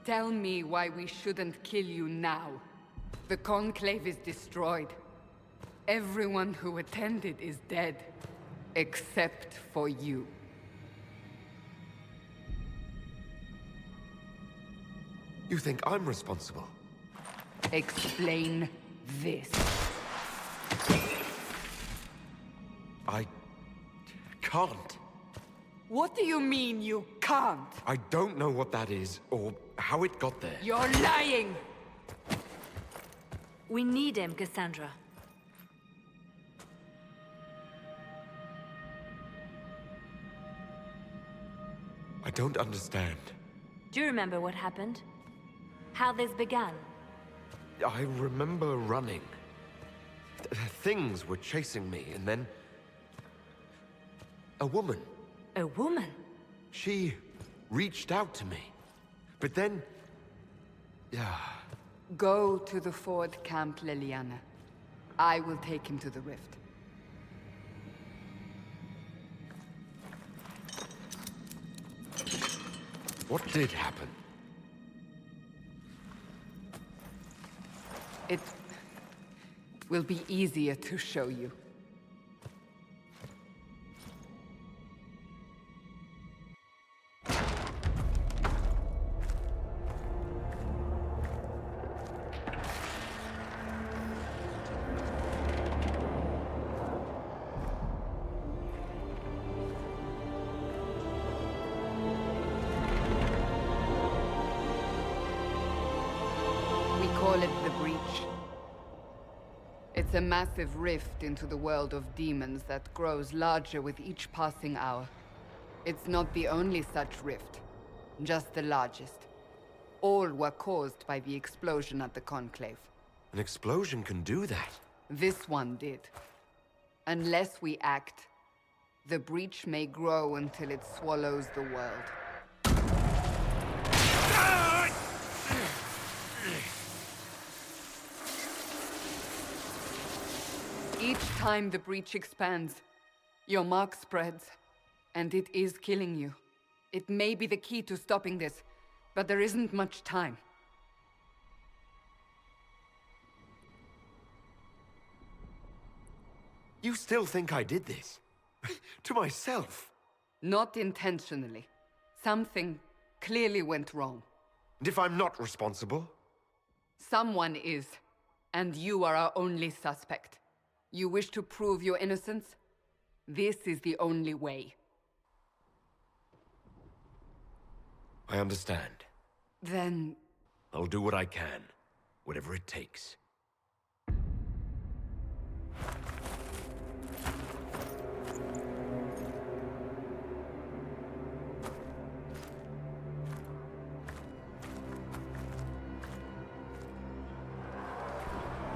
Tell me why we shouldn't kill you now. The Conclave is destroyed. Everyone who attended is dead. Except for you. You think I'm responsible? Explain this. I can't. What do you mean you can't? I don't know what that is, or how it got there. You're lying! We need him, Cassandra. I don't understand. Do you remember what happened? How this began? I remember running. Things were chasing me, and then... a woman. A woman? She reached out to me. But then... Go to the Ford camp, Leliana. I will take him to the rift. What did happen? It will be easier to show you. Call it the Breach. It's a massive rift into the world of demons that grows larger with each passing hour. It's not the only such rift, just the largest. All were caused by the explosion at the Conclave. An explosion can do that? This one did. Unless we act, the Breach may grow until it swallows the world. Each time the Breach expands, your mark spreads, and it is killing you. It may be the key to stopping this, but there isn't much time. You still think I did this? To myself? Not intentionally. Something clearly went wrong. And if I'm not responsible? Someone is, and you are our only suspect. You wish to prove your innocence? This is the only way. I understand. Then... I'll do what I can. Whatever it takes.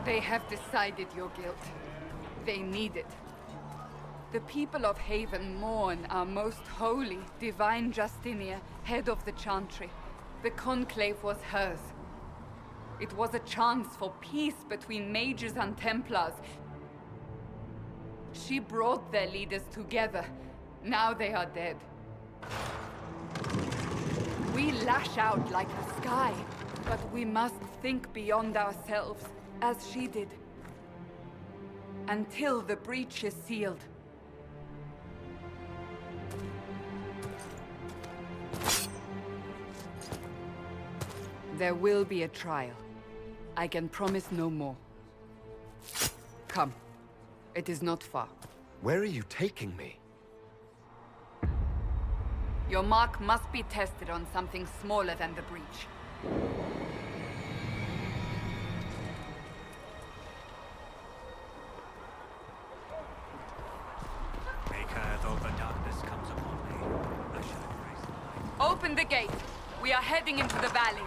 They have decided your guilt. They need it. The people of Haven mourn our most holy, divine Justinia, head of the Chantry. The Conclave was hers. It was a chance for peace between mages and Templars. She brought their leaders together. Now they are dead. We lash out like the sky, but we must think beyond ourselves, as she did. Until the breach is sealed. There will be a trial. I can promise no more. Come. It is not far. Where are you taking me? Your mark must be tested on something smaller than the breach. Though the darkness comes upon me, I shall embrace the light. Open the gate. We are heading into the valley.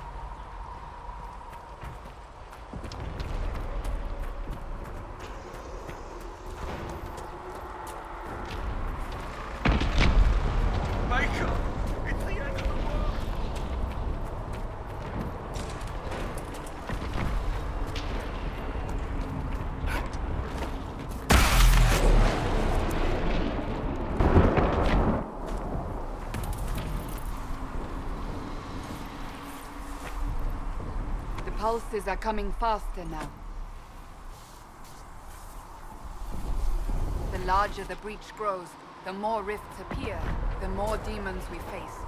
Michael! pulses are coming faster now. The larger the breach grows, the more rifts appear, the more demons we face.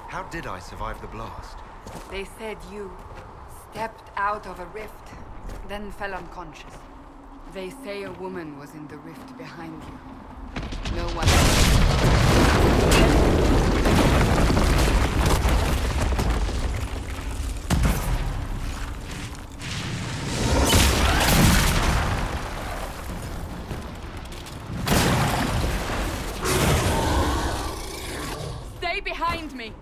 How did I survive the blast? They said you stepped out of a rift, then fell unconscious. They say a woman was in the rift behind you. No one Stay behind me!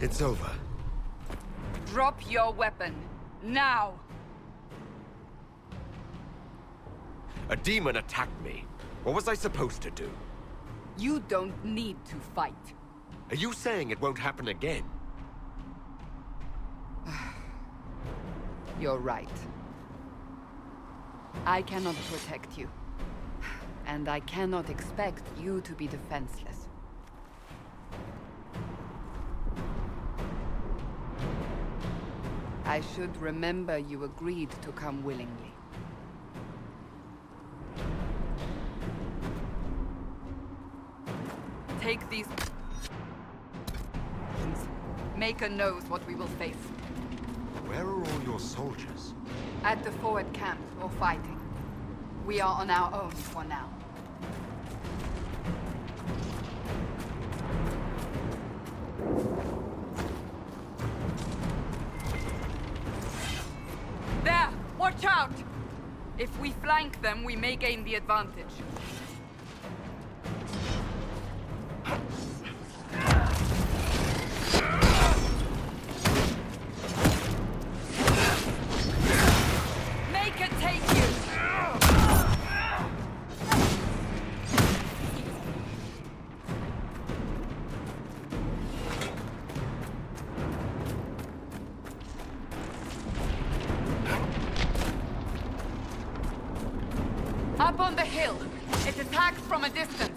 It's over. Drop your weapon. Now! A demon attacked me. What was I supposed to do? You don't need to fight. Are you saying it won't happen again? You're right. I cannot protect you. And I cannot expect you to be defenseless. I should remember you agreed to come willingly. Take these... Maker knows what we will face. Where are all your soldiers? At the forward camp, or fighting. We are on our own for now. There! Watch out! If we flank them, we may gain the advantage. Make it take you! Up on the hill. It attacks from a distance.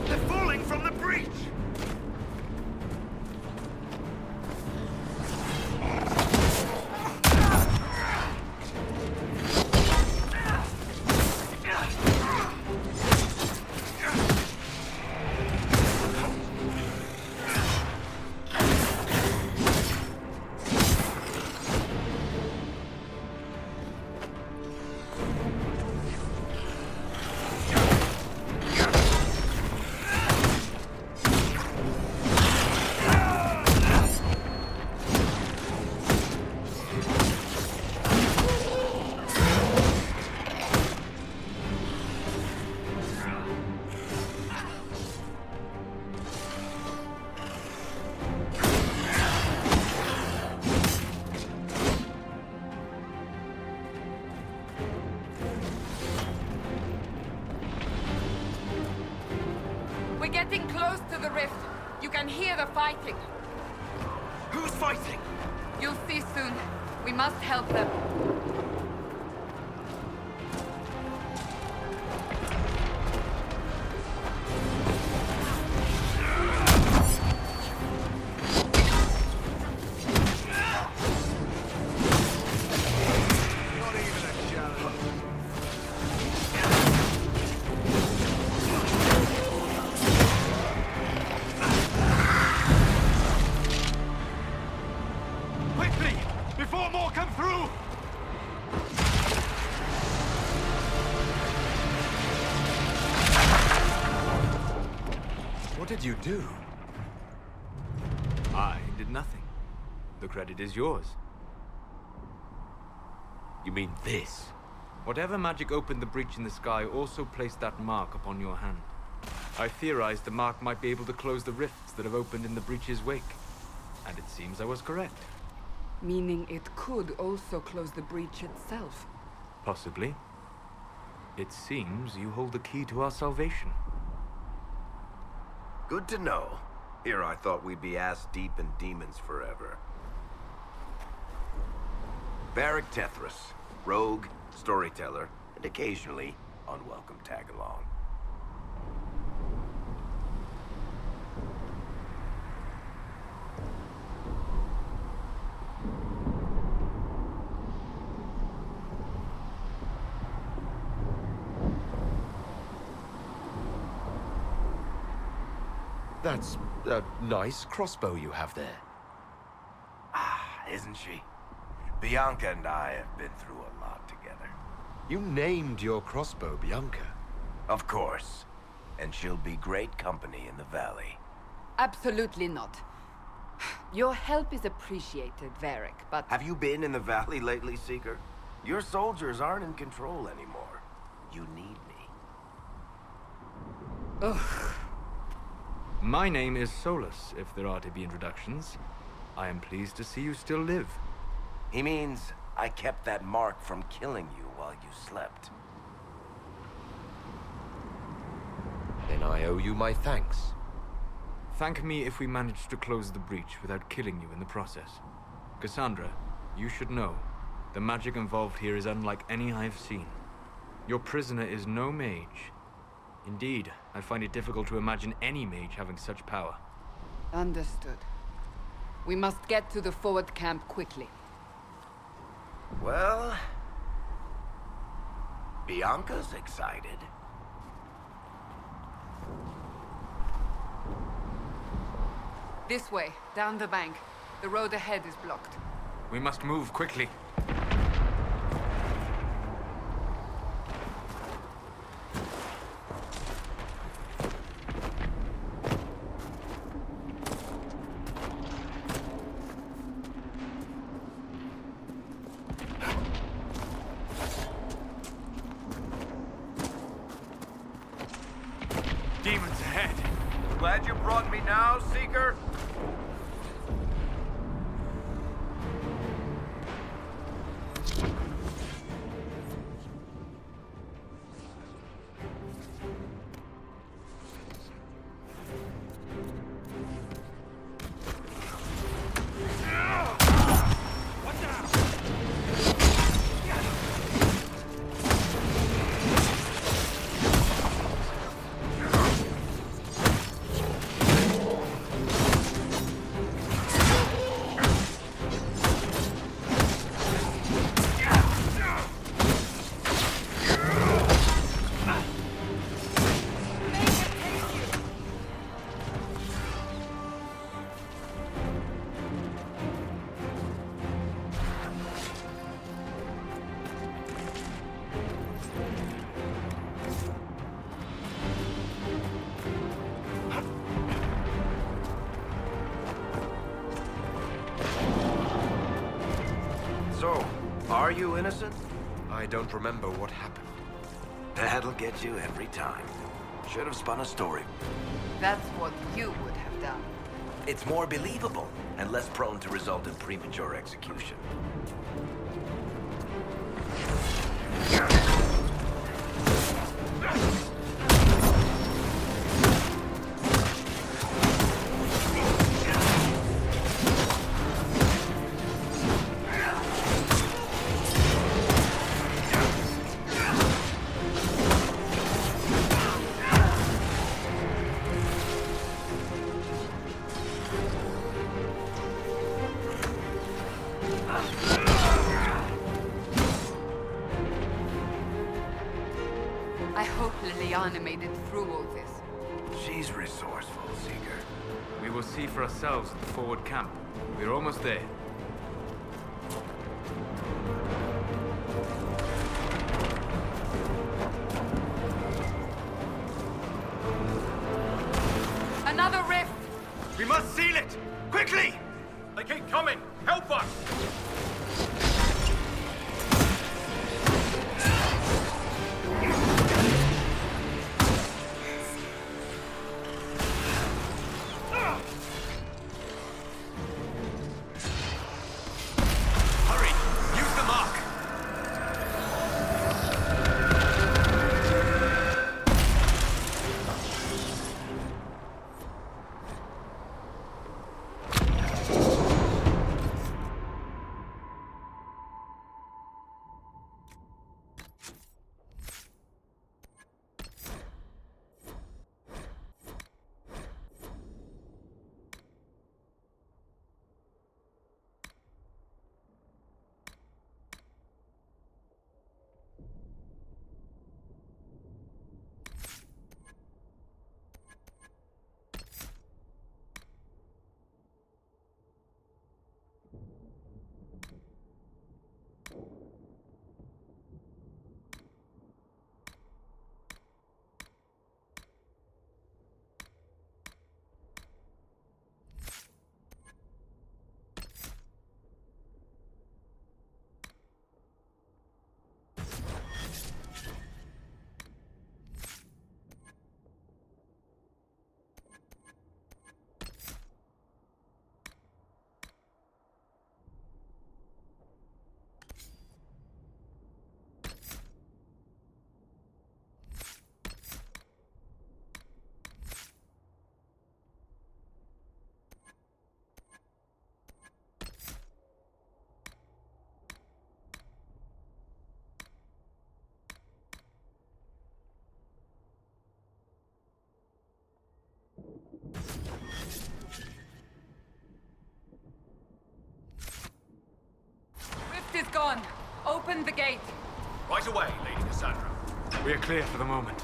They're falling from the breach! We're getting close to the rift. You can hear the fighting. Who's fighting? You'll see soon. We must help them. Not even a challenge. Quickly! Before more come through! What did you do? I did nothing. The credit is yours. You mean this? Whatever magic opened the breach in the sky also placed that mark upon your hand. I theorized the mark might be able to close the rifts that have opened in the breach's wake. And it seems I was correct. Meaning it could also close the breach itself. Possibly. It seems you hold the key to our salvation. Good to know. Here I thought we'd be ass-deep in demons forever. Varric Tethras, rogue, storyteller, and occasionally unwelcome tag-along. That's a nice crossbow you have there. Isn't she? Bianca and I have been through a lot together. You named your crossbow Bianca. Of course. And she'll be great company in the valley. Absolutely not. Your help is appreciated, Varric, but... Have you been in the valley lately, Seeker? Your soldiers aren't in control anymore. You need me. Ugh. My name is Solus, if there are to be introductions. I am pleased to see you still live. He means I kept that mark from killing you while you slept. Then I owe you my thanks. Thank me if we manage to close the breach without killing you in the process. Cassandra, you should know, the magic involved here is unlike any I've seen. Your prisoner is no mage. Indeed, I find it difficult to imagine any mage having such power. Understood. We must get to the forward camp quickly. Well... Bianca's excited. This way, down the bank. The road ahead is blocked. We must move quickly. Demons ahead! Glad you brought me now, Seeker? So, are you innocent? I don't remember what happened. That'll get you every time. Should have spun a story. That's what you would have done. It's more believable and less prone to result in premature execution. hope Liliana made it through all this. She's resourceful, Seeker. We will see for ourselves at the forward camp. We're almost there. Another rift! We must seal it! Quickly! They keep coming! Help us! Hurry! Use the mark! Rift is gone. Open the gate. Right away, Lady Cassandra. We are clear for the moment.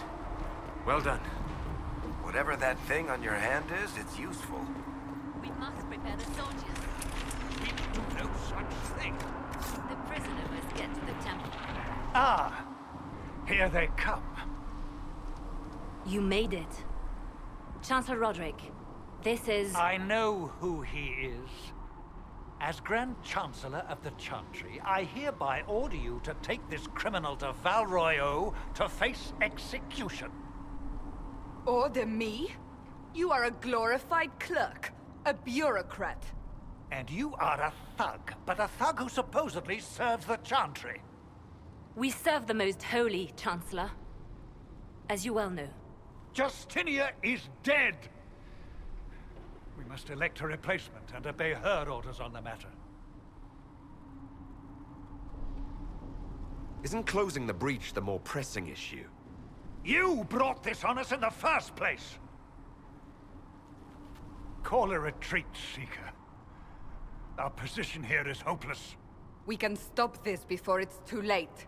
Well done. Whatever that thing on your hand is, it's useful. We must prepare the soldiers. We do no such thing. The prisoner must get to the temple. Ah, here they come. You made it. Chancellor Roderick, this is... I know who he is. As Grand Chancellor of the Chantry, I hereby order you to take this criminal to Val Royeaux to face execution. Order me? You are a glorified clerk. A bureaucrat. And you are a thug, but a thug who supposedly serves the Chantry. We serve the most holy, Chancellor. As you well know. Justinia is dead! We must elect a replacement and obey her orders on the matter. Isn't closing the breach the more pressing issue? You brought this on us in the first place! Call a retreat, Seeker. Our position here is hopeless. We can stop this before it's too late.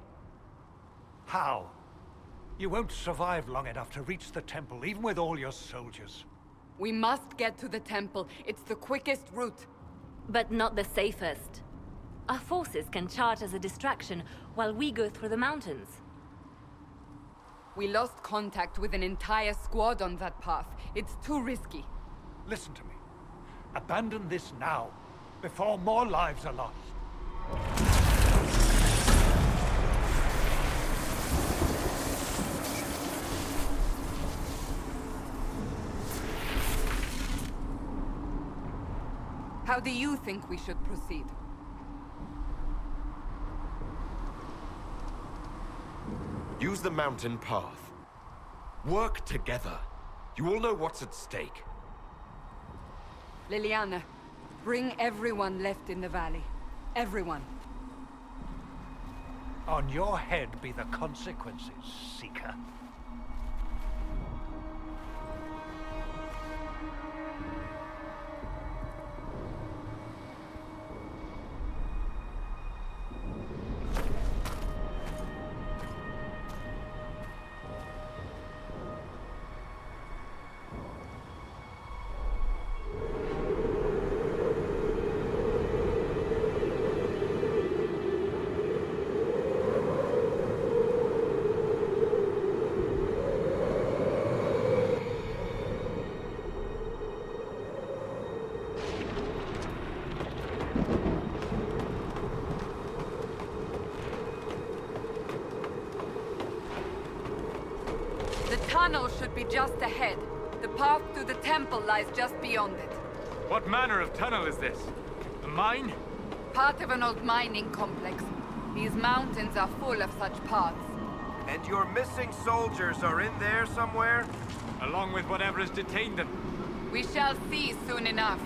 How? You won't survive long enough to reach the temple, even with all your soldiers. We must get to the temple. It's the quickest route. But not the safest. Our forces can charge as a distraction while we go through the mountains. We lost contact with an entire squad on that path. It's too risky. Listen to me. Abandon this now, before more lives are lost. How do you think we should proceed? Use the mountain path. Work together. You all know what's at stake. Liliana, bring everyone left in the valley. Everyone. On your head be the consequences, Seeker. tunnel should be just ahead. The path to the temple lies just beyond it. What manner of tunnel is this? A mine? Part of an old mining complex. These mountains are full of such paths. And your missing soldiers are in there somewhere? Along with whatever has detained them. We shall see soon enough.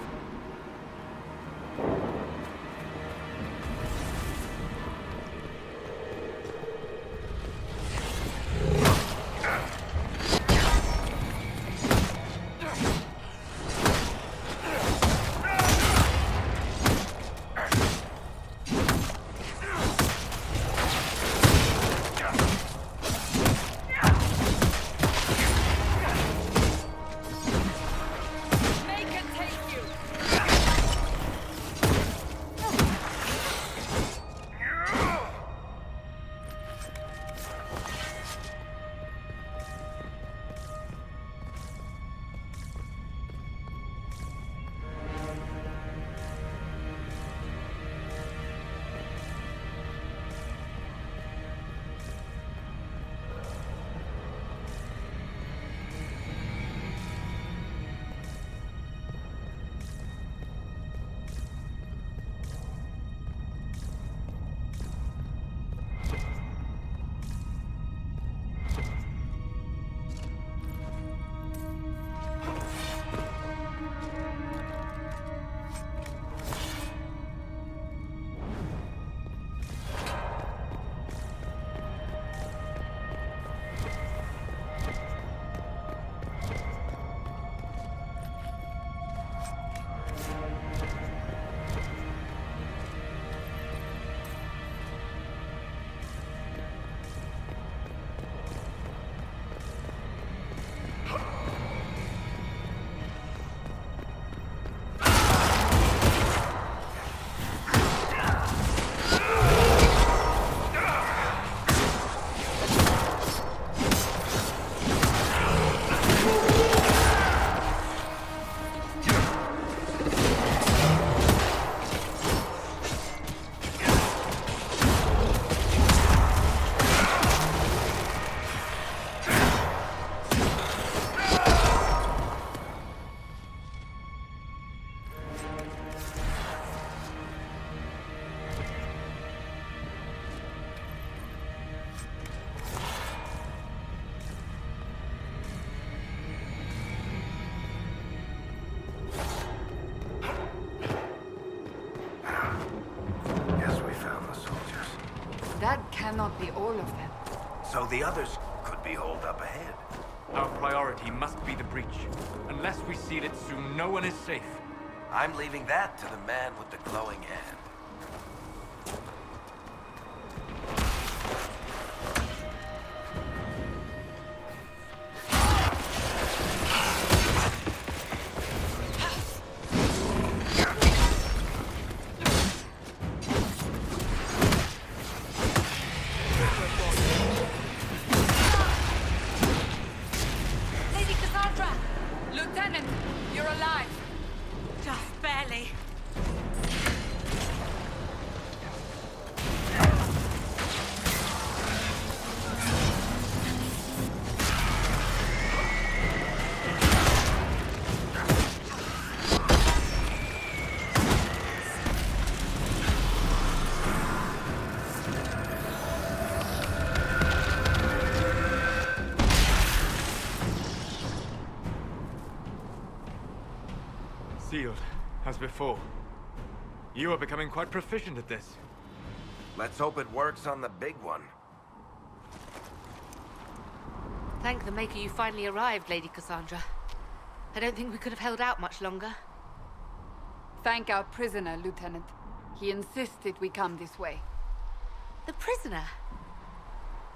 That cannot be all of them. So the others could be holed up ahead. Our priority must be the breach. Unless we seal it soon, no one is safe. I'm leaving that to the man with the glowing hand. Lady Cassandra! Lieutenant, you're alive. Just barely. Sealed, as before. You are becoming quite proficient at this. Let's hope it works on the big one. Thank the Maker you finally arrived, Lady Cassandra. I don't think we could have held out much longer. Thank our prisoner, Lieutenant. He insisted we come this way. The prisoner?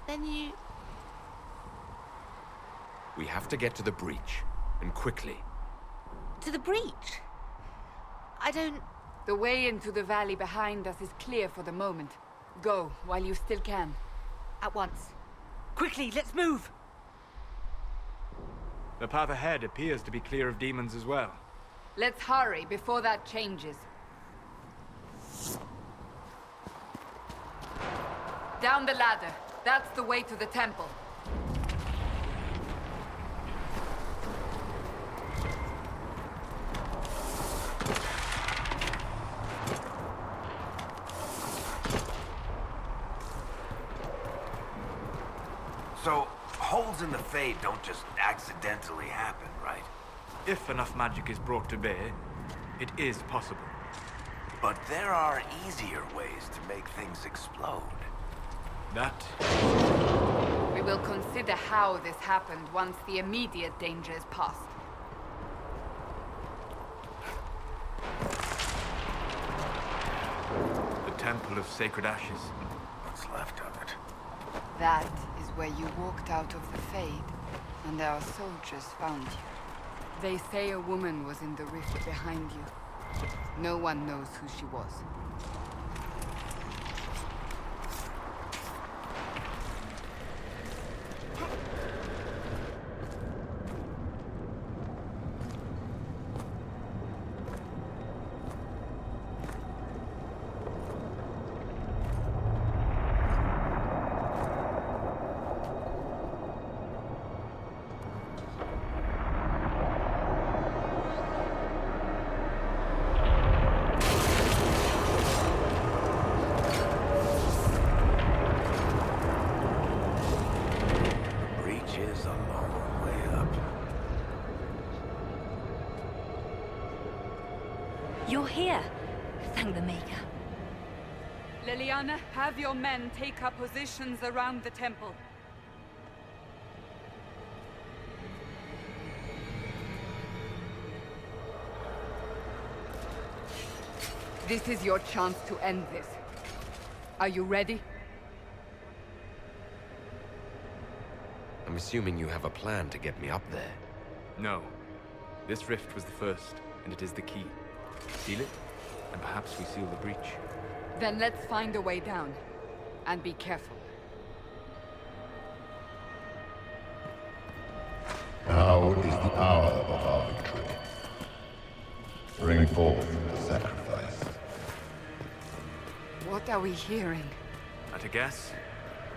Then you... We have to get to the breach, and quickly. to the breach? I don't... The way into the valley behind us is clear for the moment. Go, while you still can. At once. Quickly, let's move! The path ahead appears to be clear of demons as well. Let's hurry before that changes. Down the ladder. That's the way to the temple. Holes in the Fade don't just accidentally happen, right? If enough magic is brought to bear, it is possible. But there are easier ways to make things explode. That... We will consider how this happened once the immediate danger is past. The Temple of Sacred Ashes. What's left of it? That is where you walked out of the Fade, and our soldiers found you. They say a woman was in the rift behind you. No one knows who she was. You're here. Thank the Maker. Liliana, have your men take up positions around the temple. This is your chance to end this. Are you ready? I'm assuming you have a plan to get me up there. No. This rift was the first, and it is the key. Seal it, and perhaps we seal the breach. Then let's find a way down. And be careful. Now is the hour of our victory. Bring forth the sacrifice. What are we hearing? At a guess,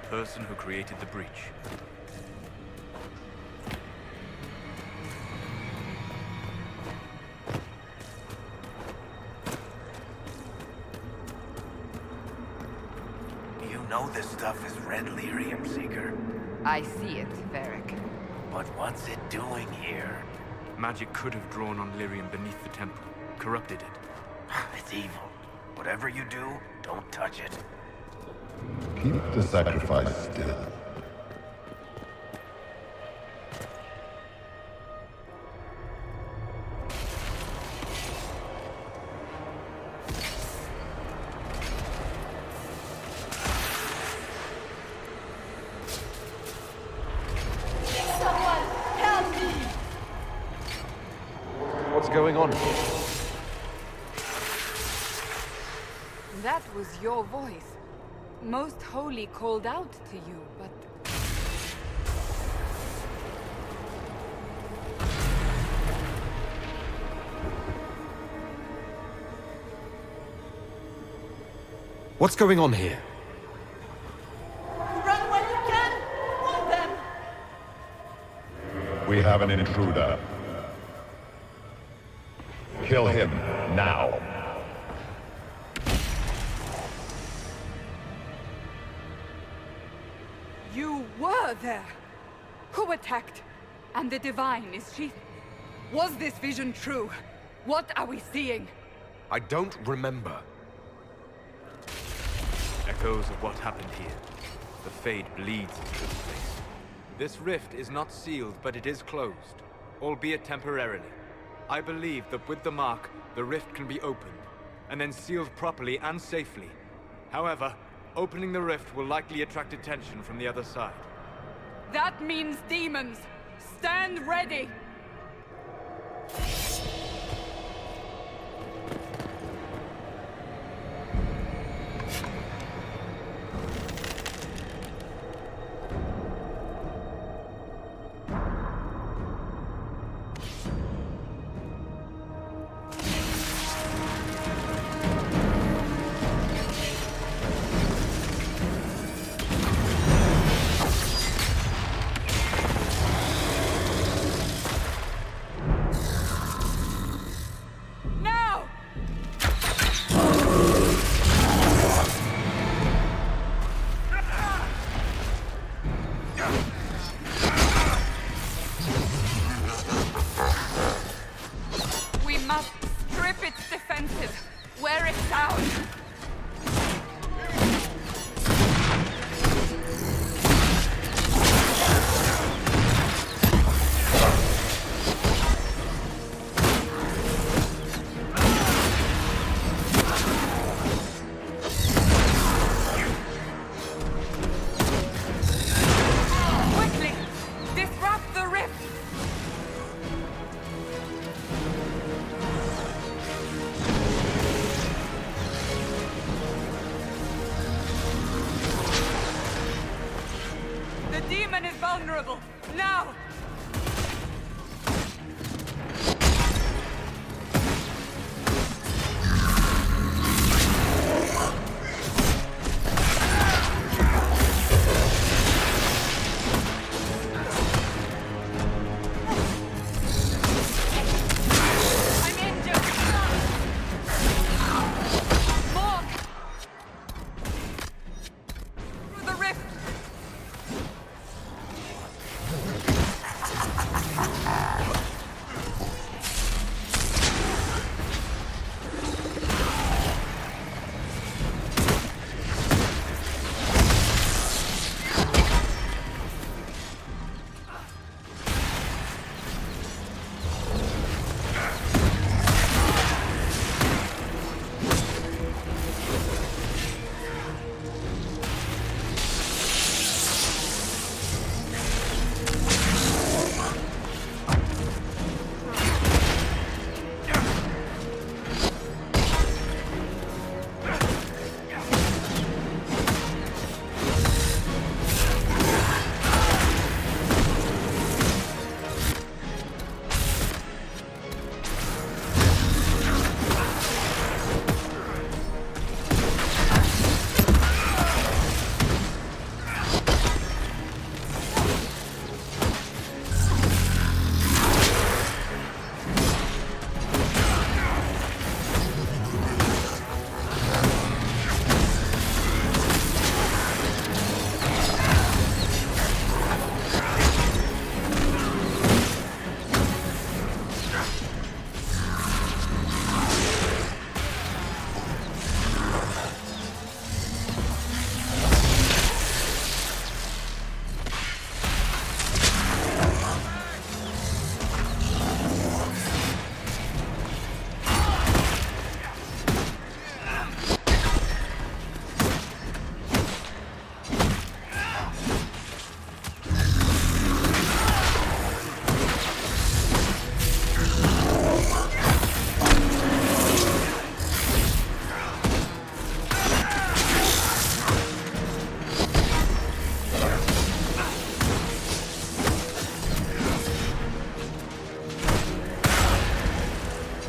the person who created the breach. You know this stuff is red lyrium, Seeker. I see it, Varric. But what's it doing here? Magic could have drawn on lyrium beneath the temple, corrupted it. It's evil. Whatever you do, don't touch it. Keep the sacrifice still. What's going on here? That was your voice. Most Holy called out to you, but... What's going on here? Run when you can! Hold them! We have an intruder. Kill him now. You were there! Who attacked? And the Divine, is she... Was this vision true? What are we seeing? I don't remember. Echoes of what happened here. The Fade bleeds into this place. This rift is not sealed, but it is closed, albeit temporarily. I believe that with the mark, the rift can be opened, and then sealed properly and safely. However, opening the rift will likely attract attention from the other side. That means demons! Stand ready! must strip its defenses, wear it down. Quickly, disrupt the rift. The demon is vulnerable. Now! I'm injured. More! Through the rift.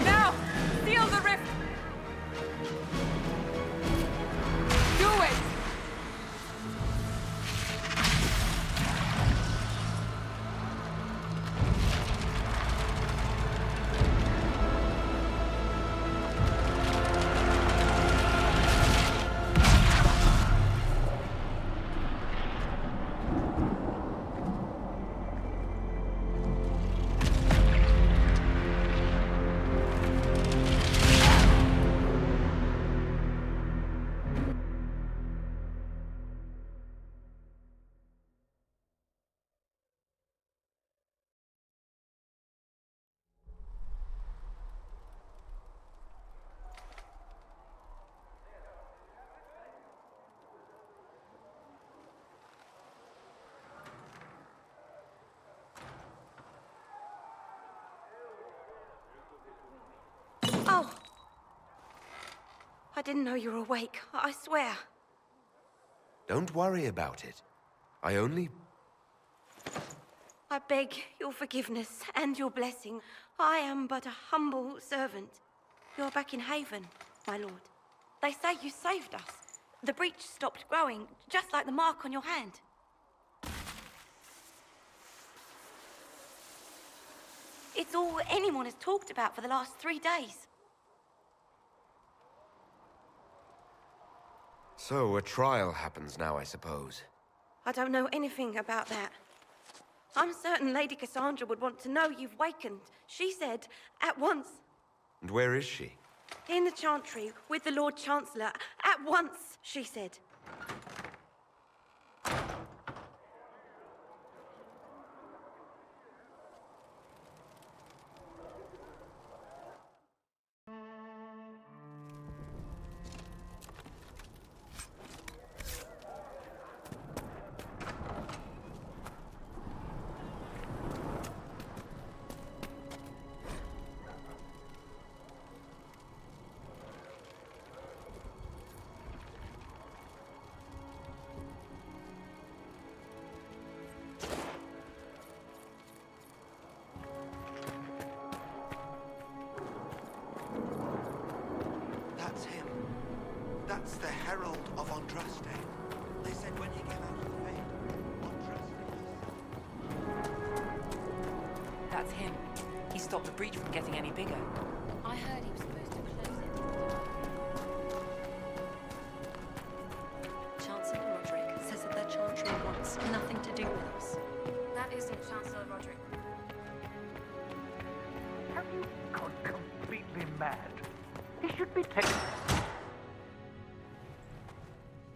Now! Seal the rift! Do it! Oh! I didn't know you were awake, I swear. Don't worry about it. I only... I beg your forgiveness and your blessing. I am but a humble servant. You're back in Haven, my lord. They say you saved us. The breach stopped growing, just like the mark on your hand. It's all anyone has talked about for the last 3 days. So, a trial happens now, I suppose. I don't know anything about that. I'm certain Lady Cassandra would want to know you've wakened. She said, at once. And where is she? In the Chantry, with the Lord Chancellor. At once, she said. That's him. That's the Herald of Andraste. They said when he came out of the fade, Andraste... That's him. He stopped the breach from getting any bigger. I heard he was supposed to close it. Chancellor Roderick says that the Chantry wants nothing to do with us. That isn't Chancellor Roderick. Have you gone completely mad? He should be taken.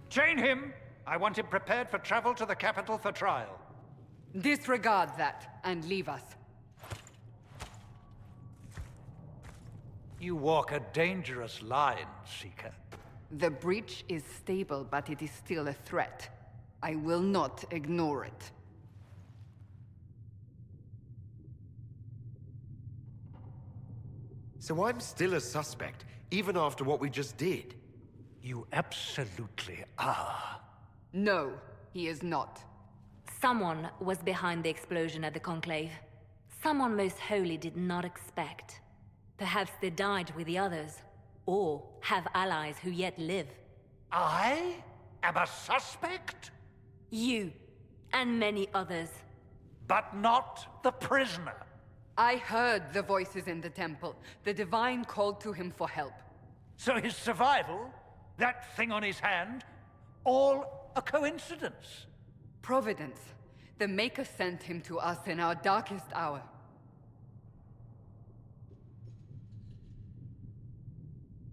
Chain him! I want him prepared for travel to the capital for trial. Disregard that and leave us. You walk a dangerous line, Seeker. The breach is stable, but it is still a threat. I will not ignore it. So I'm still a suspect, even after what we just did. You absolutely are. No, he is not. Someone was behind the explosion at the Conclave. Someone most holy did not expect. Perhaps they died with the others, or have allies who yet live. I am a suspect? You, and many others. But not the prisoner. I heard the voices in the temple. The Divine called to him for help. So his survival, that thing on his hand, all a coincidence. Providence. The Maker sent him to us in our darkest hour.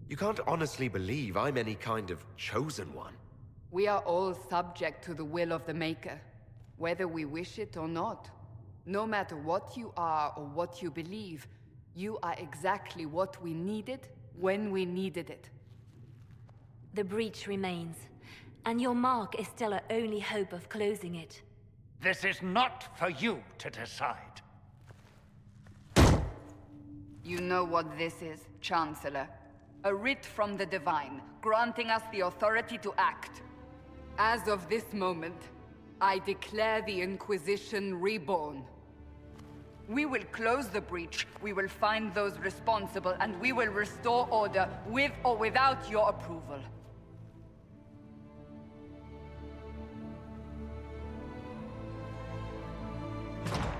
You can't honestly believe I'm any kind of chosen one. We are all subject to the will of the Maker, whether we wish it or not. No matter what you are or what you believe, you are exactly what we needed when we needed it. The breach remains, and your mark is still our only hope of closing it. This is not for you to decide. You know what this is, Chancellor. A writ from the Divine, granting us the authority to act. As of this moment, I declare the Inquisition reborn. We will close the breach, we will find those responsible, and we will restore order with or without your approval.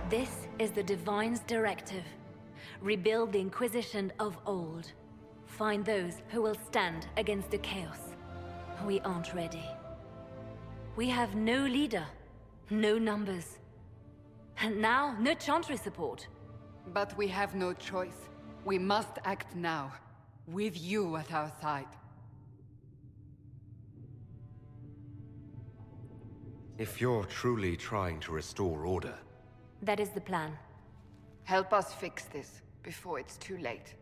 This is the Divine's directive. Rebuild the Inquisition of old. Find those who will stand against the chaos. We aren't ready. We have no leader, no numbers. And now, no Chantry support. But we have no choice. We must act now, with you at our side. If you're truly trying to restore order... That is the plan. Help us fix this, before it's too late.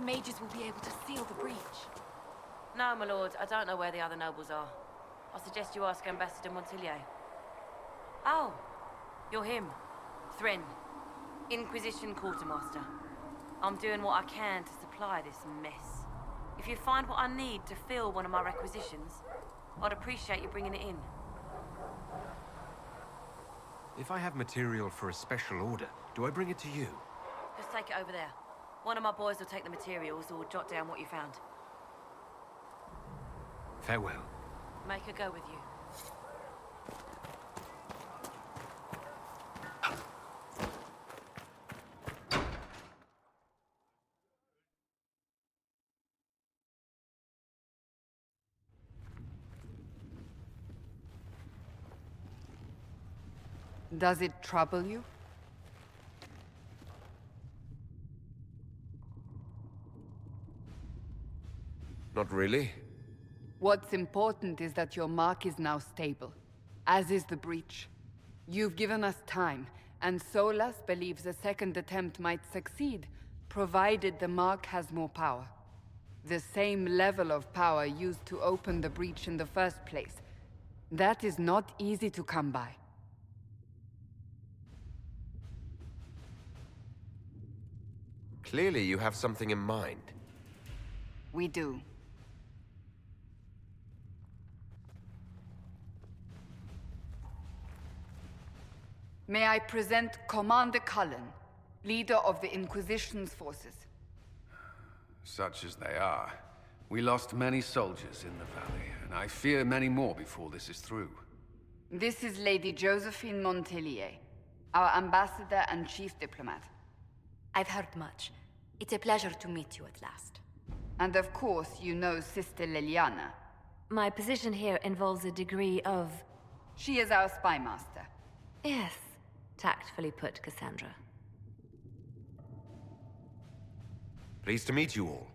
mages will be able to seal the breach. No, my lord, I don't know where the other nobles are. I suggest you ask Ambassador Montillier. Oh, you're him. Thren, Inquisition Quartermaster. I'm doing what I can to supply this mess. If you find what I need to fill one of my requisitions, I'd appreciate you bringing it in. If I have material for a special order, do I bring it to you? Just take it over there. One of my boys will take the materials or jot down what you found. Farewell. Make her go with you. Does it trouble you? Not really. What's important is that your mark is now stable, as is the breach. You've given us time, and Solas believes a second attempt might succeed, provided the mark has more power. The same level of power used to open the breach in the first place. That is not easy to come by. Clearly you have something in mind. We do. May I present Commander Cullen, leader of the Inquisition's forces. Such as they are. We lost many soldiers in the valley, and I fear many more before this is through. This is Lady Josephine Montillier, our ambassador and chief diplomat. I've heard much. It's a pleasure to meet you at last. And of course, you know Sister Liliana. My position here involves a degree of... She is our spy master. Yes, tactfully put, Cassandra. Pleased to meet you all.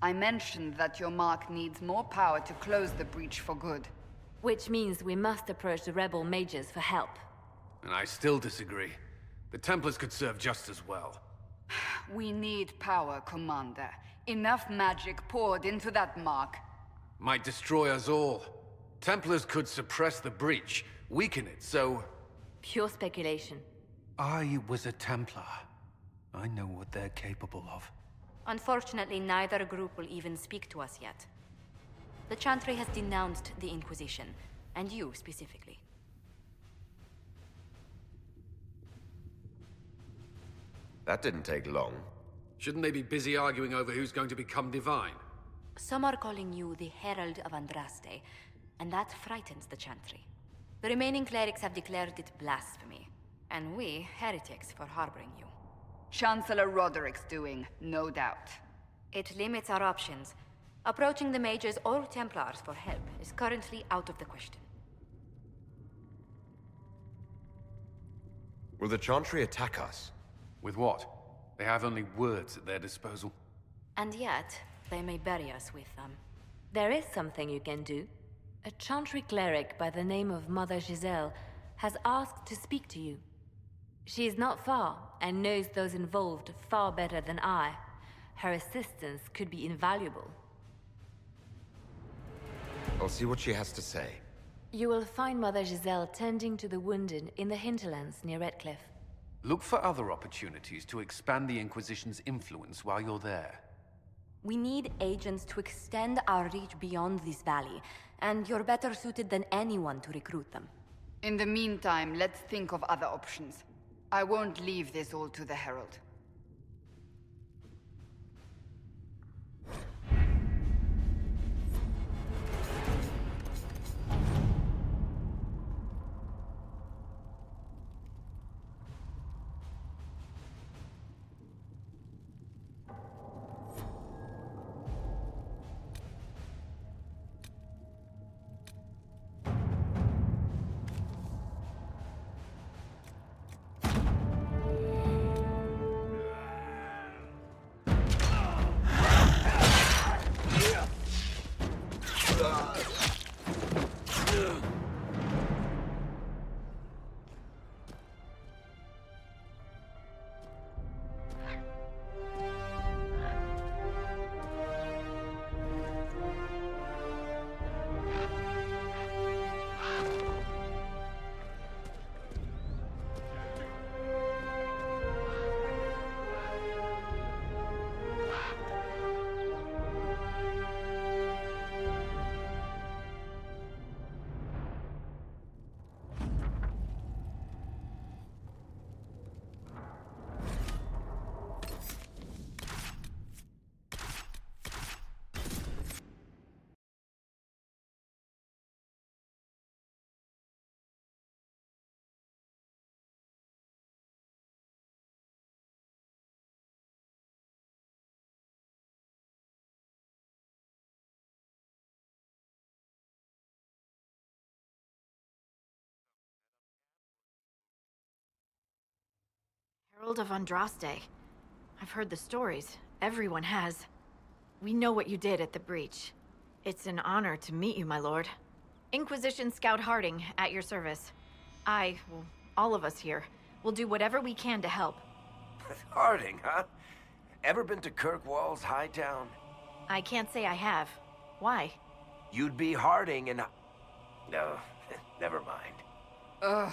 I mentioned that your mark needs more power to close the breach for good. Which means we must approach the rebel mages for help. And I still disagree. The Templars could serve just as well. We need power, Commander. Enough magic poured into that mark. Might destroy us all. Templars could suppress the breach, weaken it, so... Pure speculation. I was a Templar. I know what they're capable of. Unfortunately, neither group will even speak to us yet. The Chantry has denounced the Inquisition, and you specifically. That didn't take long. Shouldn't they be busy arguing over who's going to become divine? Some are calling you the Herald of Andraste, and that frightens the Chantry. The remaining clerics have declared it blasphemy, and we, heretics, for harboring you. Chancellor Roderick's doing, no doubt. It limits our options. Approaching the mages or Templars for help is currently out of the question. Will the Chantry attack us? With what? They have only words at their disposal. And yet, they may bury us with them. There is something you can do. A Chantry cleric by the name of Mother Giselle has asked to speak to you. She is not far, and knows those involved far better than I. Her assistance could be invaluable. I'll see what she has to say. You will find Mother Giselle tending to the wounded in the hinterlands near Redcliffe. Look for other opportunities to expand the Inquisition's influence while you're there. We need agents to extend our reach beyond this valley, and you're better suited than anyone to recruit them. In the meantime, let's think of other options. I won't leave this all to the Herald. Herald of Andraste. I've heard the stories. Everyone has. We know what you did at the breach. It's an honor to meet you, my lord. Inquisition Scout Harding, at your service. Well, all of us here, will do whatever we can to help. Harding, huh? Ever been to Kirkwall's Hightown? I can't say I have. Why? You'd be Harding and... No, never mind. Ugh.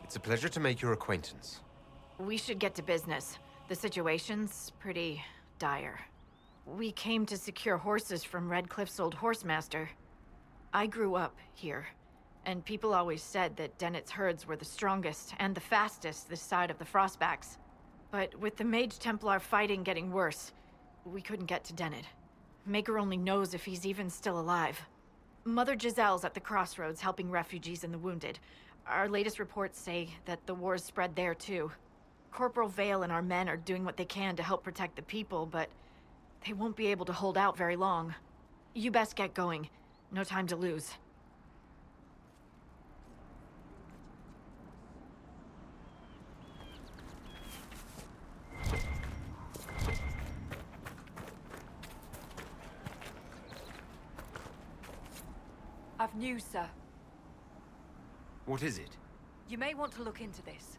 It's a pleasure to make your acquaintance. We should get to business. The situation's pretty dire. We came to secure horses from Redcliffe's old horsemaster. I grew up here, and people always said that Dennett's herds were the strongest and the fastest this side of the Frostbacks. But with the Mage Templar fighting getting worse, we couldn't get to Dennett. Maker only knows if he's even still alive. Mother Giselle's at the crossroads helping refugees and the wounded. Our latest reports say that the war's spread there too. Corporal Vale and our men are doing what they can to help protect the people, but they won't be able to hold out very long. You best get going. No time to lose. I've news, sir. What is it? You may want to look into this.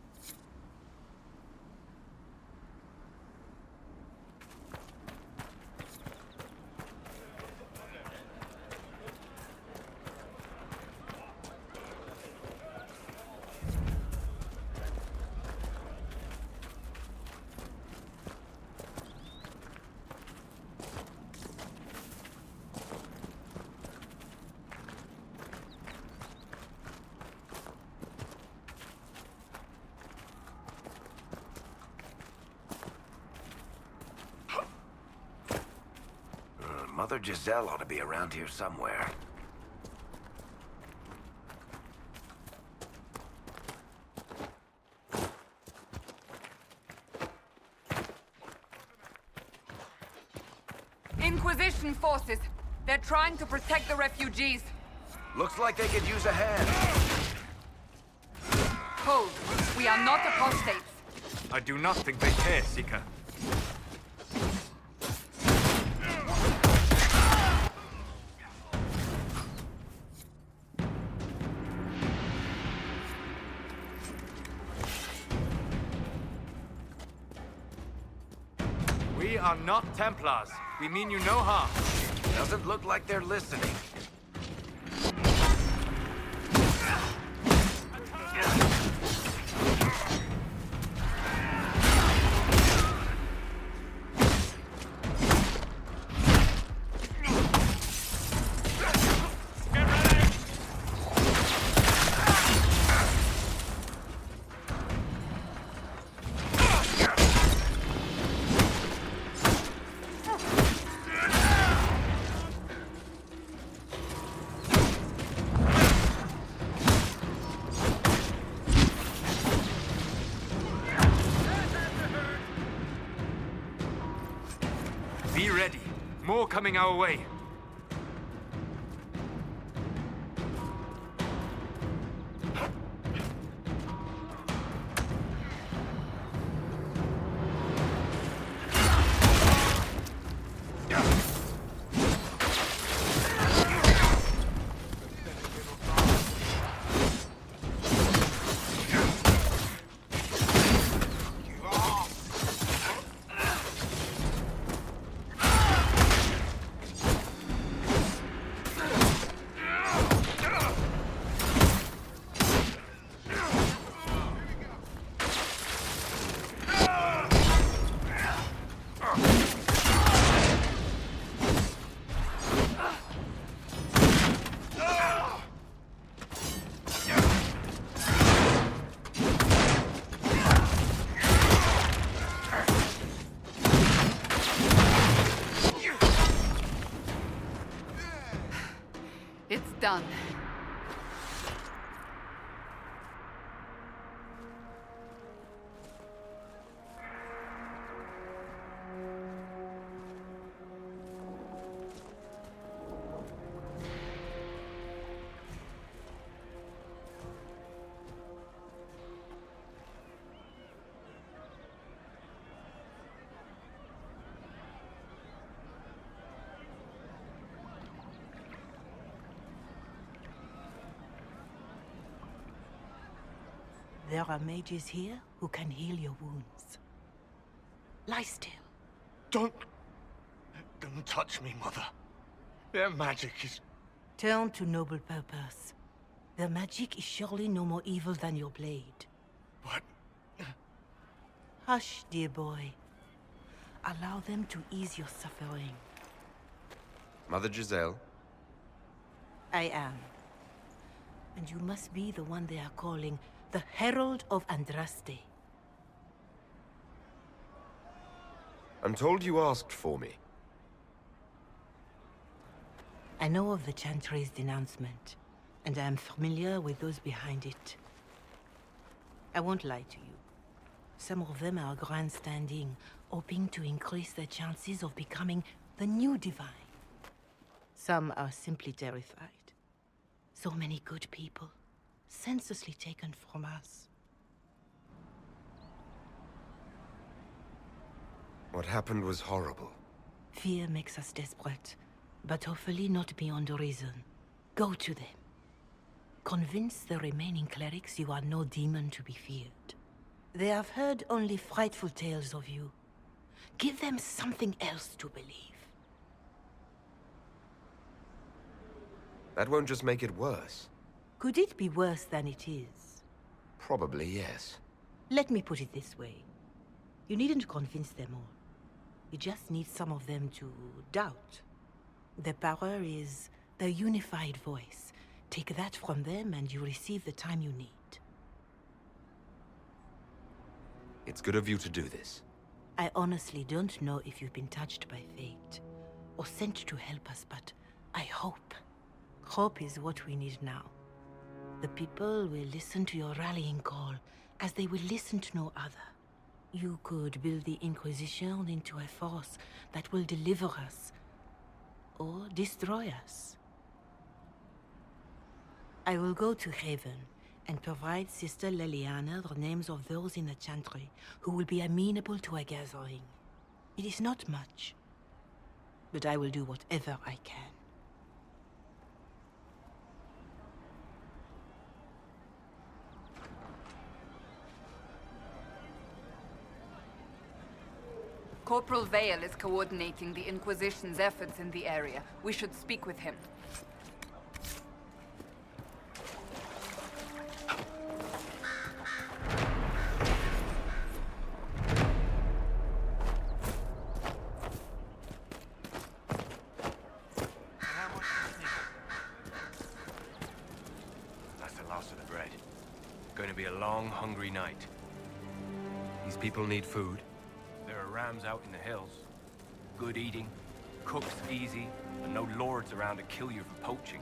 Mother Giselle ought to be around here somewhere. Inquisition forces. They're trying to protect the refugees. Looks like they could use a hand. Hold. We are not apostates. I do not think they care, Seeker. We are not Templars. We mean you no harm. Doesn't look like they're listening. Be ready. More coming our way. It's done. There are mages here who can heal your wounds. Lie still. Don't touch me, Mother. Their magic is... Turn to noble purpose. Their magic is surely no more evil than your blade. But... Hush, dear boy. Allow them to ease your suffering. Mother Giselle? I am. And you must be the one they are calling the Herald of Andraste. I'm told you asked for me. I know of the Chantry's denouncement, and I am familiar with those behind it. I won't lie to you. Some of them are grandstanding, hoping to increase their chances of becoming the new divine. Some are simply terrified. So many good people, senselessly taken from us. What happened was horrible. Fear makes us desperate, but hopefully not beyond reason. Go to them. Convince the remaining clerics you are no demon to be feared. They have heard only frightful tales of you. Give them something else to believe. That won't just make it worse. Could it be worse than it is? Probably, yes. Let me put it this way. You needn't convince them all. You just need some of them to doubt. Their power is their unified voice. Take that from them and you receive the time you need. It's good of you to do this. I honestly don't know if you've been touched by fate or sent to help us, but I hope. Hope is what we need now. The people will listen to your rallying call as they will listen to no other. You could build the Inquisition into a force that will deliver us or destroy us. I will go to Haven and provide Sister Leliana the names of those in the Chantry who will be amenable to a gathering. It is not much, but I will do whatever I can. Corporal Vale is coordinating the Inquisition's efforts in the area. We should speak with him. That's the last of the bread. Going to be a long, hungry night. These people need food. There are rams out in the hills. Good eating, cooked easy, and no lords around to kill you for poaching.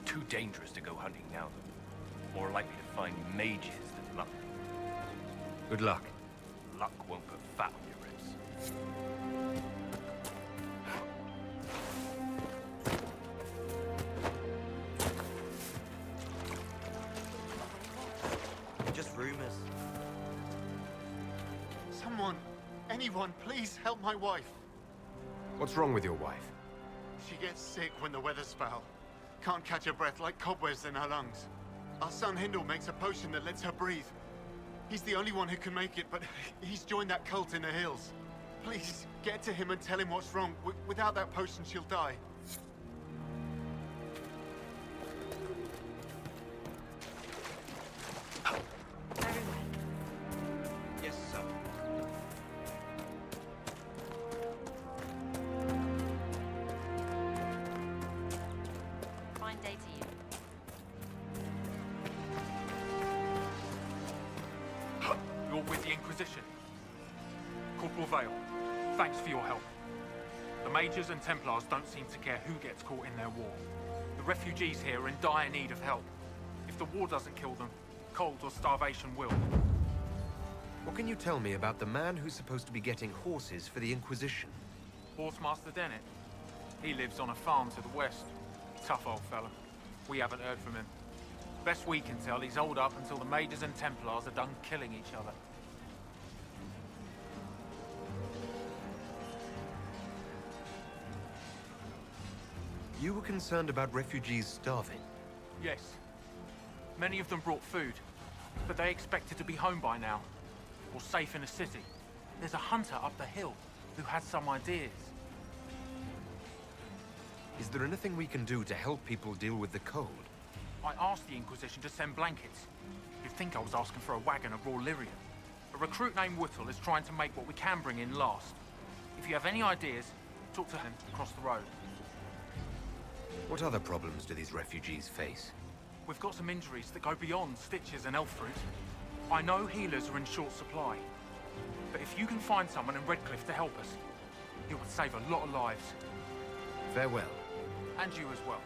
Too dangerous to go hunting now, though. More likely to find mages than luck. Good luck. Luck won't put fat on your ribs. Just rumors. Someone, anyone, please help my wife. What's wrong with your wife? She gets sick when the weather's foul. Can't catch her breath like cobwebs in her lungs. Our son Hindle makes a potion that lets her breathe. He's the only one who can make it, but he's joined that cult in the hills. Please, get to him and tell him what's wrong. Without that potion, she'll die. Yes, sir. Fine day to you. You're with the Inquisition. Corporal Vale, thanks for your help. The Mages and Templars don't seem to care who gets caught in their war. The refugees here are in dire need of help. If the war doesn't kill them, cold or starvation will. What can you tell me about the man who's supposed to be getting horses for the Inquisition? Horsemaster Dennett. He lives on a farm to the west. Tough old fella. We haven't heard from him. Best we can tell, he's holed up until the Mages and Templars are done killing each other. You were concerned about refugees starving? Yes. Many of them brought food. but they expected to be home by now. Or safe in the city. There's a hunter up the hill who has some ideas. Is there anything we can do to help people deal with the cold? I asked the Inquisition to send blankets. You'd think I was asking for a wagon of raw lyrium. A recruit named Whittle is trying to make what we can bring in last. If you have any ideas, talk to him across the road. What other problems do these refugees face? We've got some injuries that go beyond stitches and elf fruit. I know healers are in short supply. But if you can find someone in Redcliffe to help us, it would save a lot of lives. Farewell. And you as well.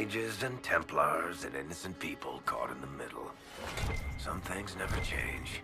Mages and Templars and innocent people caught in the middle. Some things never change.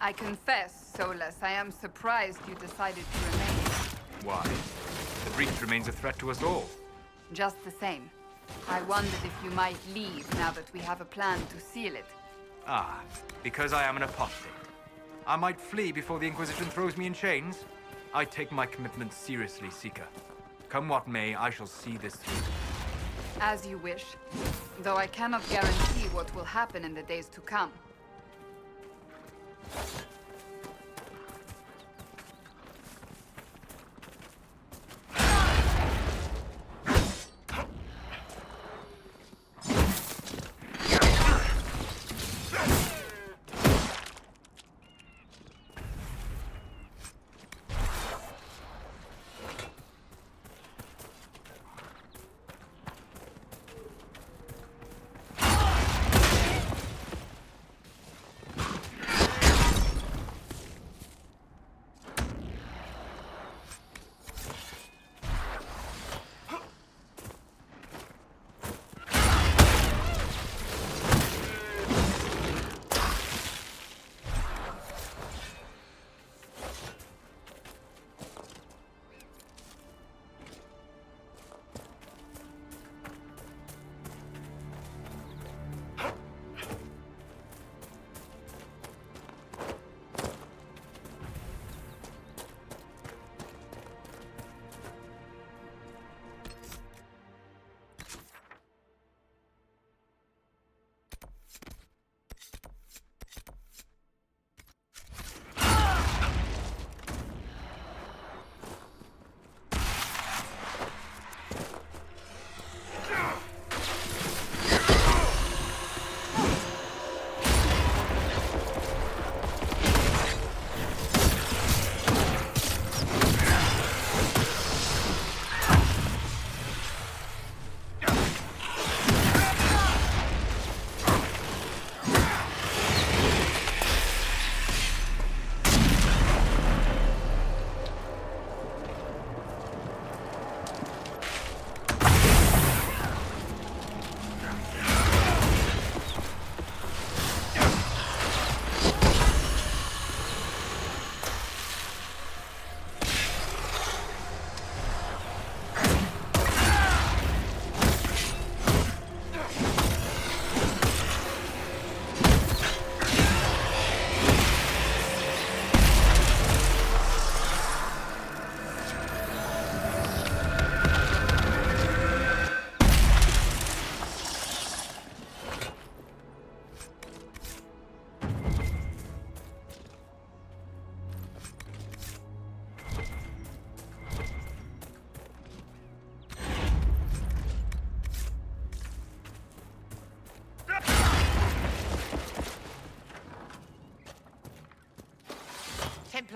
I confess, Solus, I am surprised you decided to remain. Why? The breach remains a threat to us all. Just the same. I wondered if you might leave now that we have a plan to seal it. Ah, because I am an apostate. I might flee before the Inquisition throws me in chains. I take my commitment seriously, Seeker. Come what may, I shall see this through. As you wish. Though I cannot guarantee what will happen in the days to come.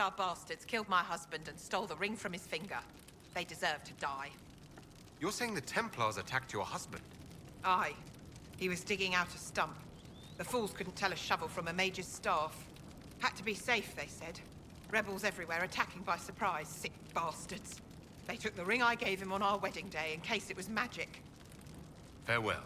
Templar bastards killed my husband and stole the ring from his finger. They deserve to die. You're saying the Templars attacked your husband? Aye. He was digging out a stump. The fools couldn't tell a shovel from a mage's staff. Had to be safe, they said. Rebels everywhere attacking by surprise, sick bastards. They took the ring I gave him on our wedding day in case it was magic. Farewell.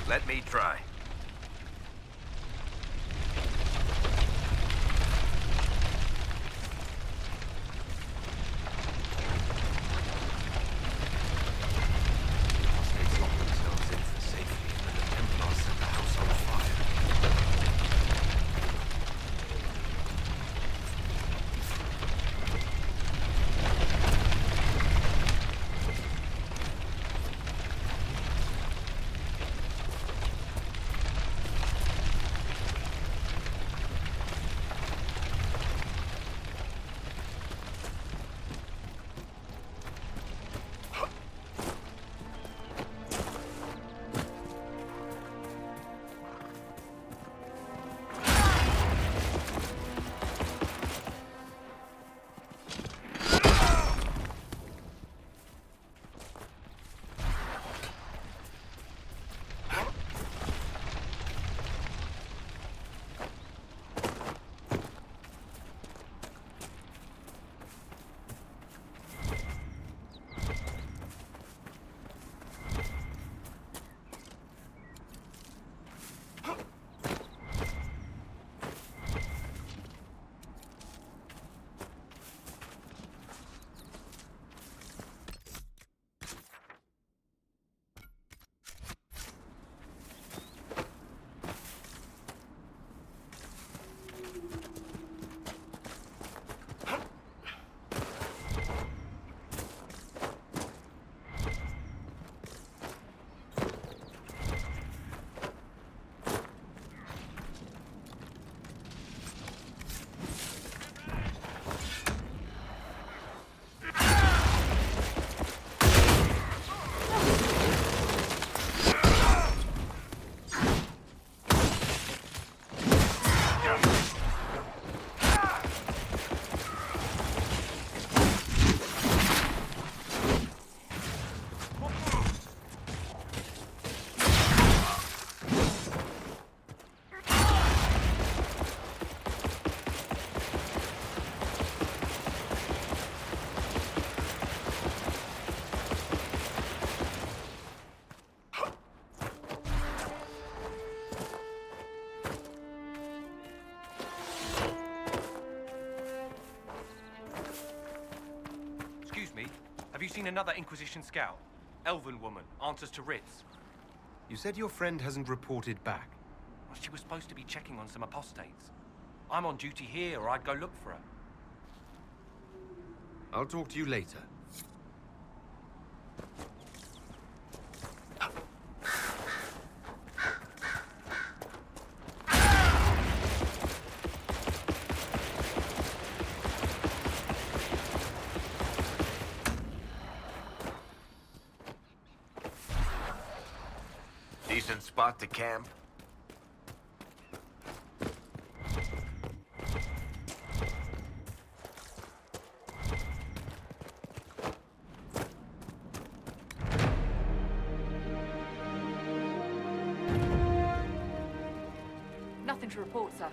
Let me try. Apostates locked themselves in for safety, and the Templars set the house on fire. Have you seen another Inquisition scout? Elven woman, answers to writs. You said your friend hasn't reported back. Well, she was supposed to be checking on some apostates. I'm on duty here, or I'd go look for her. I'll talk to you later. spot to camp? Nothing to report, sir.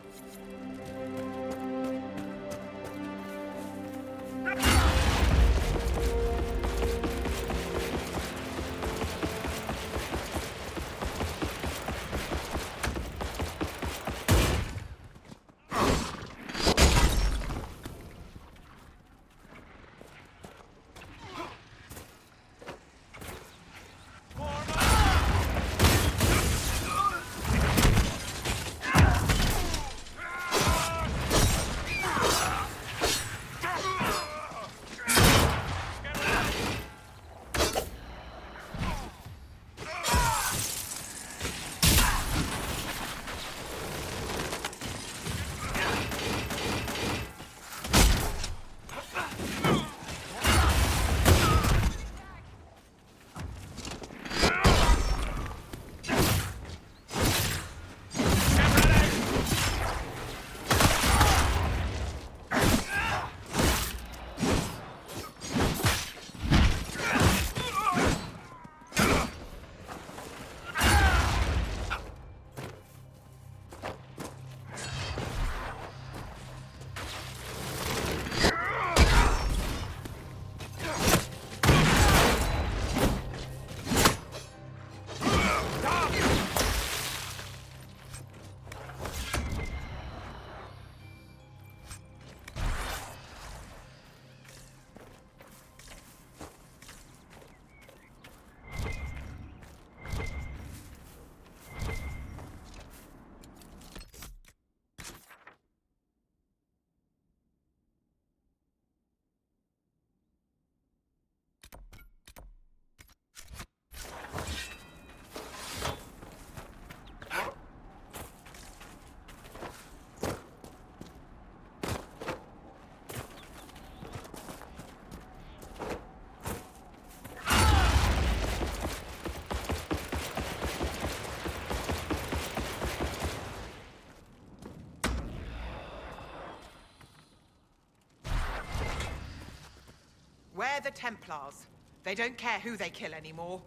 We're the Templars. They don't care who they kill anymore.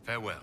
Farewell.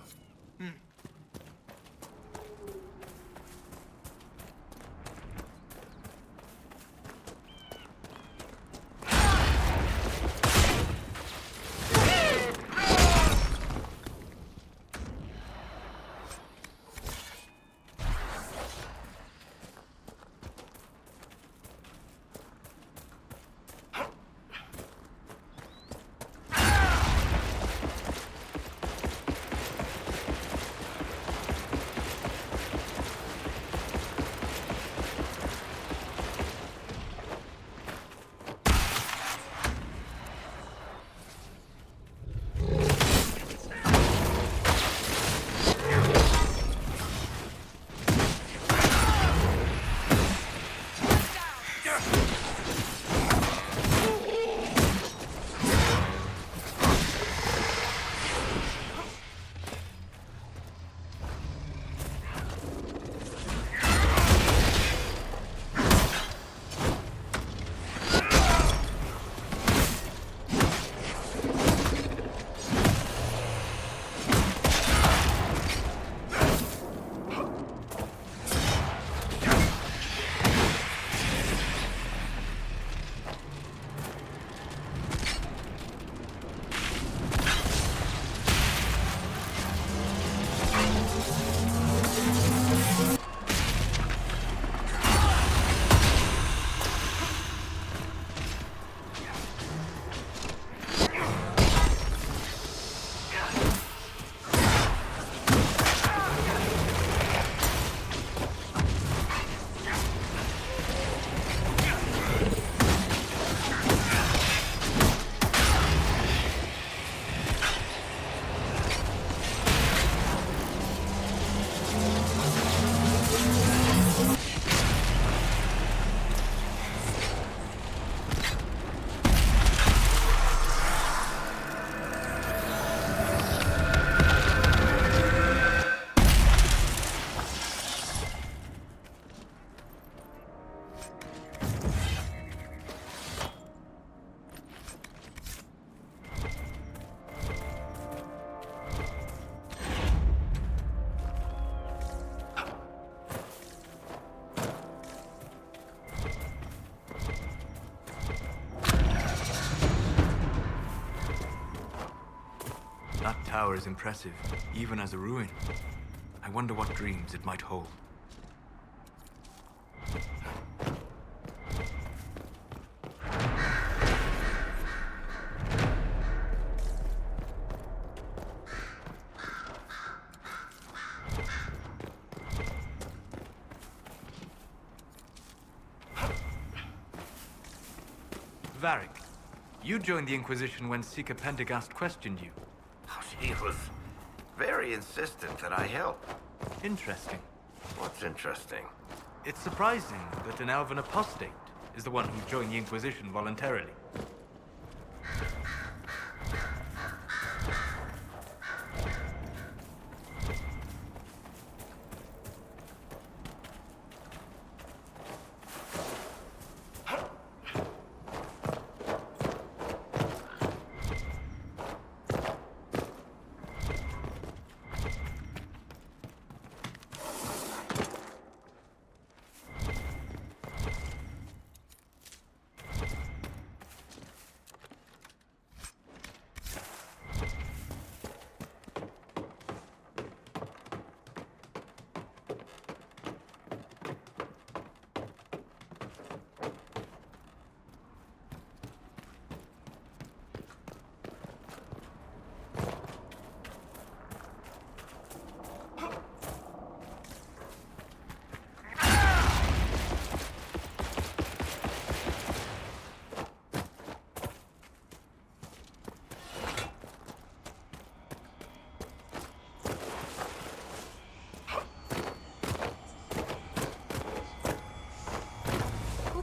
tower is impressive, even as a ruin. I wonder what dreams it might hold. Varric, you joined the Inquisition when Seeker Pendergast questioned you. She was very insistent that I help. Interesting. What's interesting? It's surprising that an elven apostate is the one who joined the Inquisition voluntarily.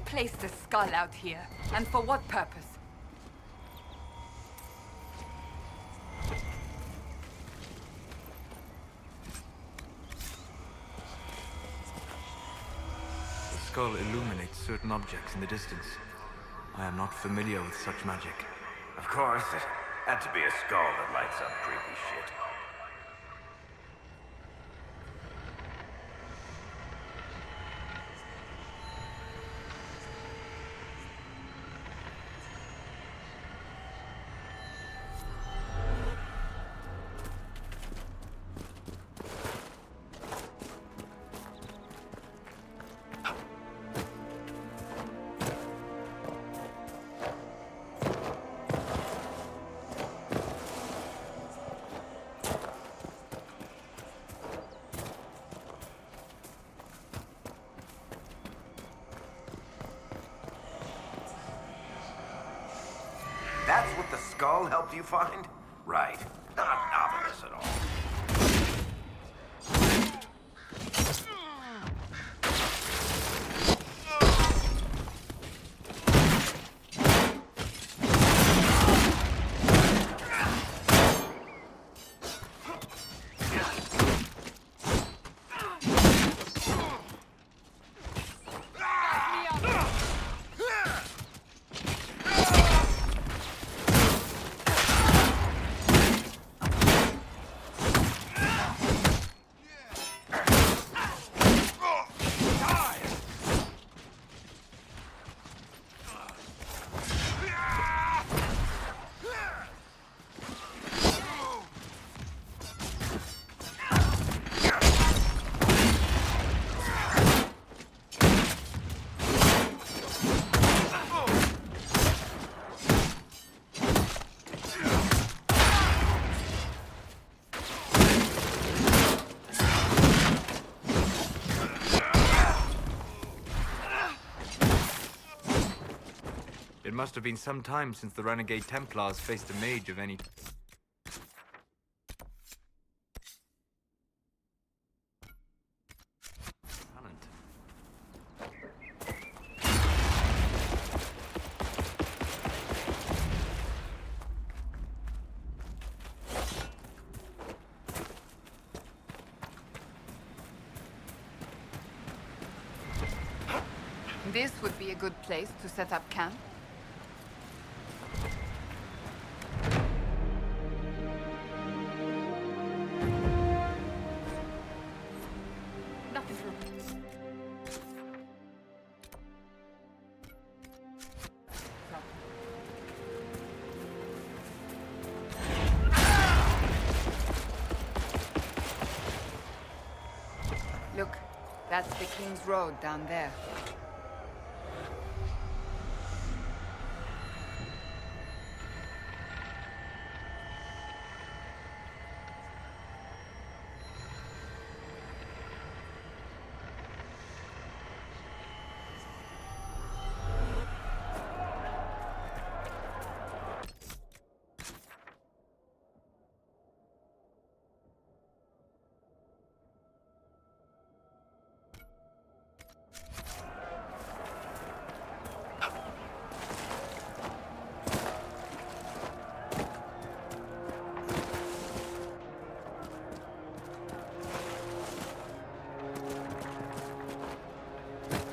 Placed the skull out here, and for what purpose? The skull illuminates certain objects in the distance. I am not familiar with such magic. Of course, it had to be a skull that lights up creepy shit. That's what the skull helped you find? Right. Not ominous at all. It must have been some time since the renegade Templars faced a mage of any... talent. This would be a good place to set up camp. That's the King's Road down there.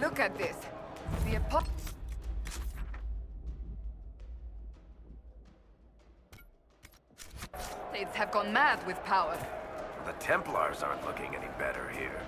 Look at this. The States have gone mad with power. The Templars aren't looking any better here.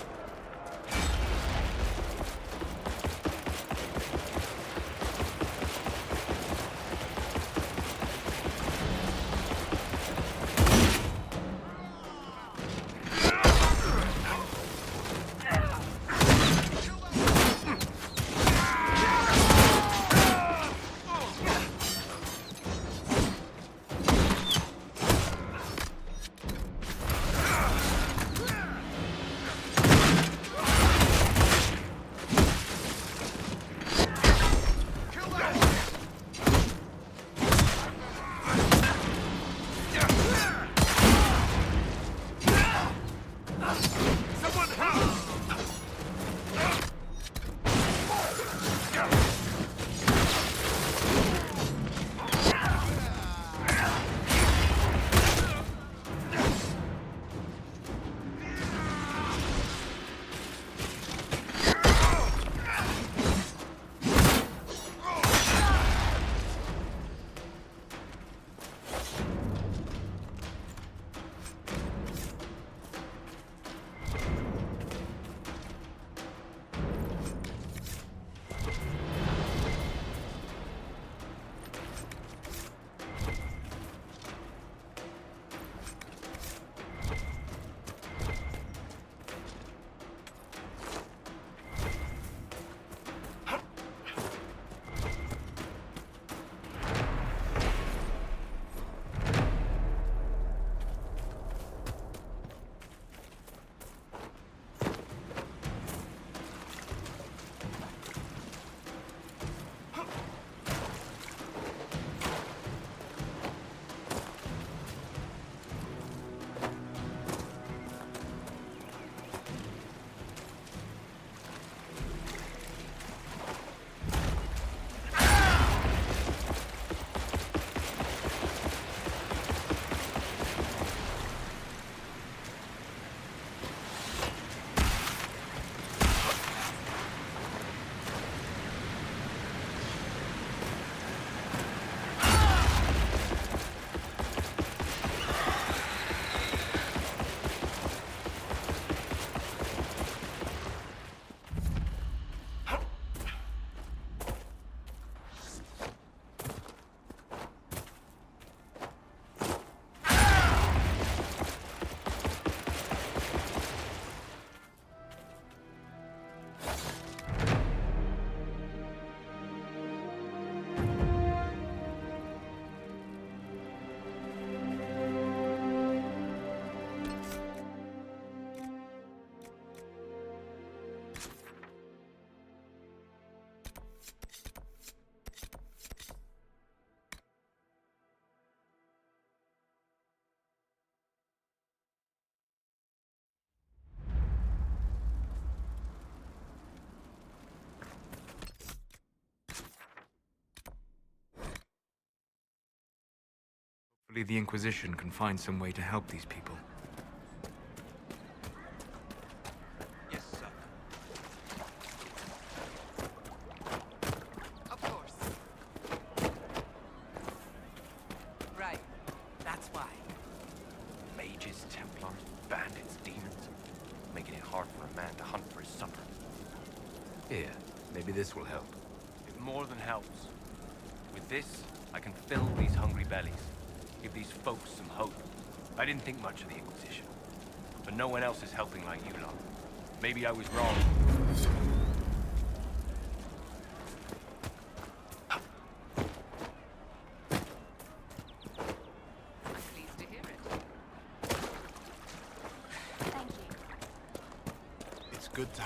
Hopefully the Inquisition can find some way to help these people. Yes, sir. Of course. Right. That's why. Mages, Templars, bandits, demons. Making it hard for a man to hunt for his supper. Here, maybe this will help. It more than helps. With this, I can fill these hungry bellies. Give these folks some hope. I didn't think much of the Inquisition. But no one else is helping like you lot. Maybe I was wrong. Pleased to hear it. Thank you. It's good to...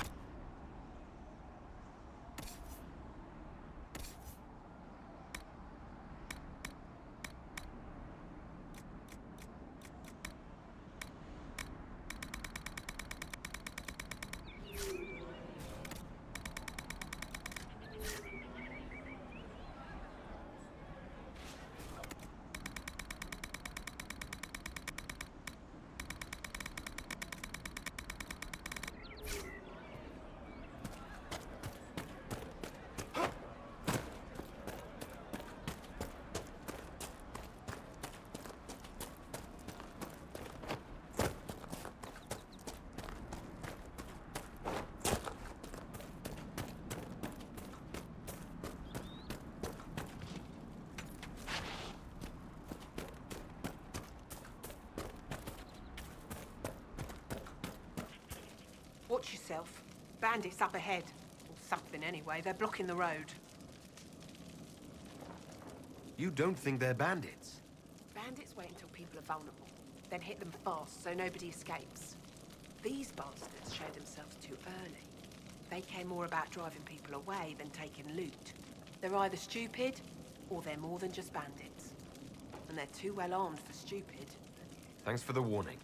Watch yourself. Bandits up ahead. Or something anyway. They're blocking the road. You don't think they're bandits? Bandits wait until people are vulnerable, then hit them fast so nobody escapes. These bastards show themselves too early. They care more about driving people away than taking loot. They're either stupid, or they're more than just bandits. And they're too well armed for stupid. Thanks for the warning.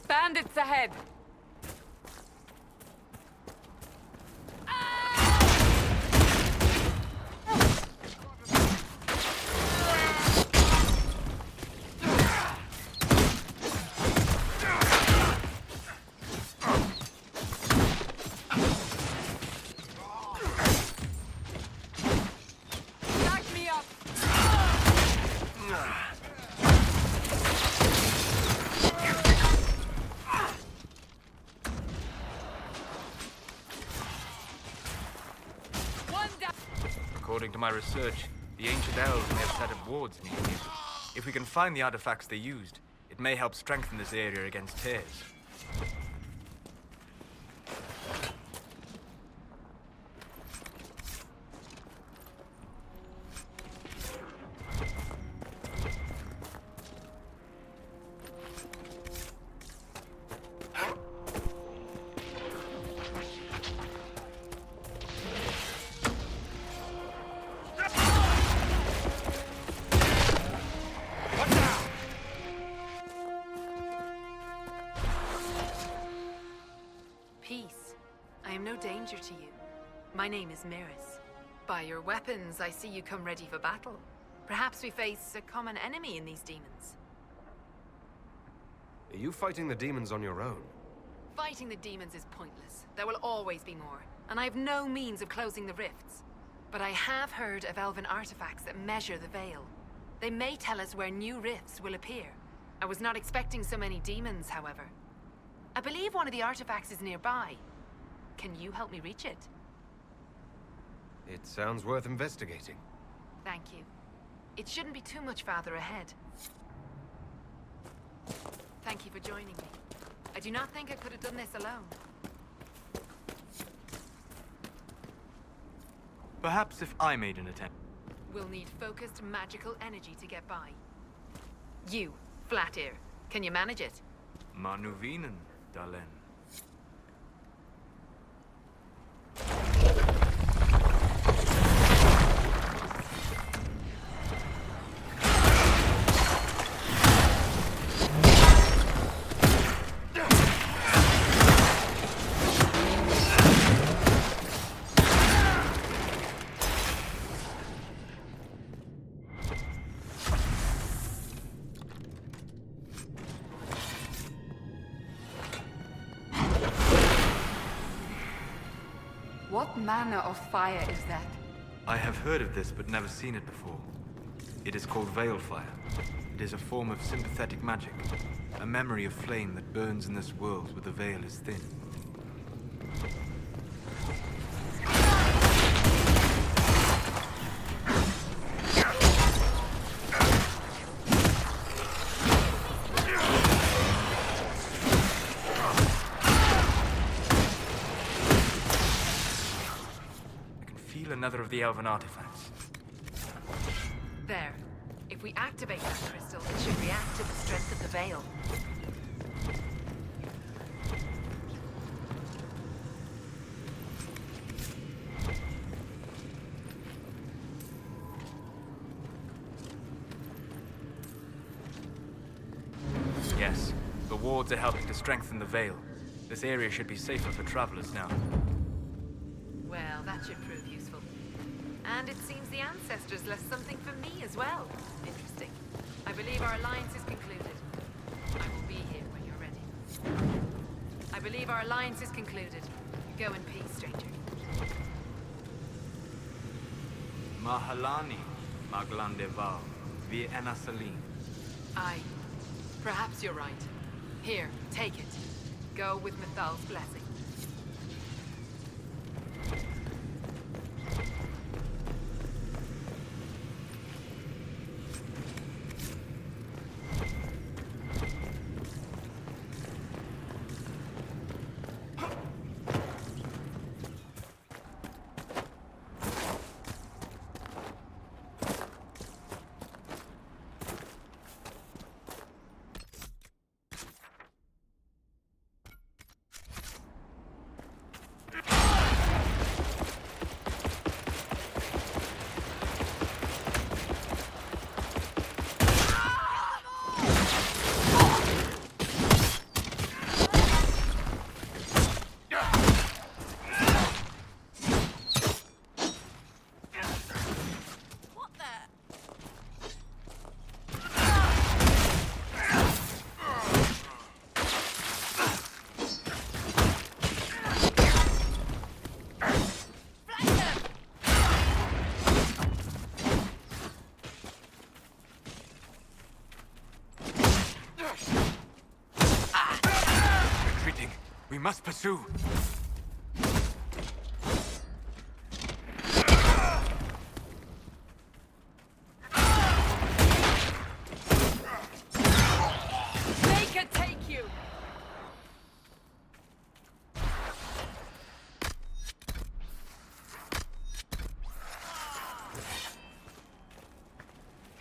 Bandits ahead! Back me up! According to my research, the ancient elves may have set up wards near here. If we can find the artifacts they used, it may help strengthen this area against tears. Peace. I am no danger to you. My name is Miris. By your weapons, I see you come ready for battle. Perhaps we face a common enemy in these demons. Are you fighting the demons on your own? Fighting the demons is pointless. There will always be more, and I have no means of closing the rifts. But I have heard of elven artifacts that measure the veil. They may tell us where new rifts will appear. I was not expecting so many demons, however. I believe one of the artifacts is nearby. Can you help me reach it? It sounds worth investigating. Thank you. It shouldn't be too much farther ahead. Thank you for joining me. I do not think I could have done this alone. Perhaps if I made an attempt. We'll need focused magical energy to get by. You, Flatear, can you manage it? Manuvinen, Dalen. What manner of fire is that? I have heard of this, but never seen it before. It is called Veil Fire. It is a form of sympathetic magic. A memory of flame that burns in this world where the veil is thin. another of the elven artifacts. There. If we activate that crystal, it should react to the strength of the veil. Yes, the wards are helping to strengthen the veil. This area should be safer for travelers now. Well, that should prove useful. And it seems the ancestors left something for me as well. Interesting. I believe our alliance is concluded. I will be here when you're ready. I believe our alliance is concluded. Go in peace, stranger. Mahalani, Maglandeval, vi Enasalim. Aye. Perhaps you're right. Here, take it. Go with Mithal's blessing. We must pursue. Make it take you!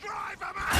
Drive him out!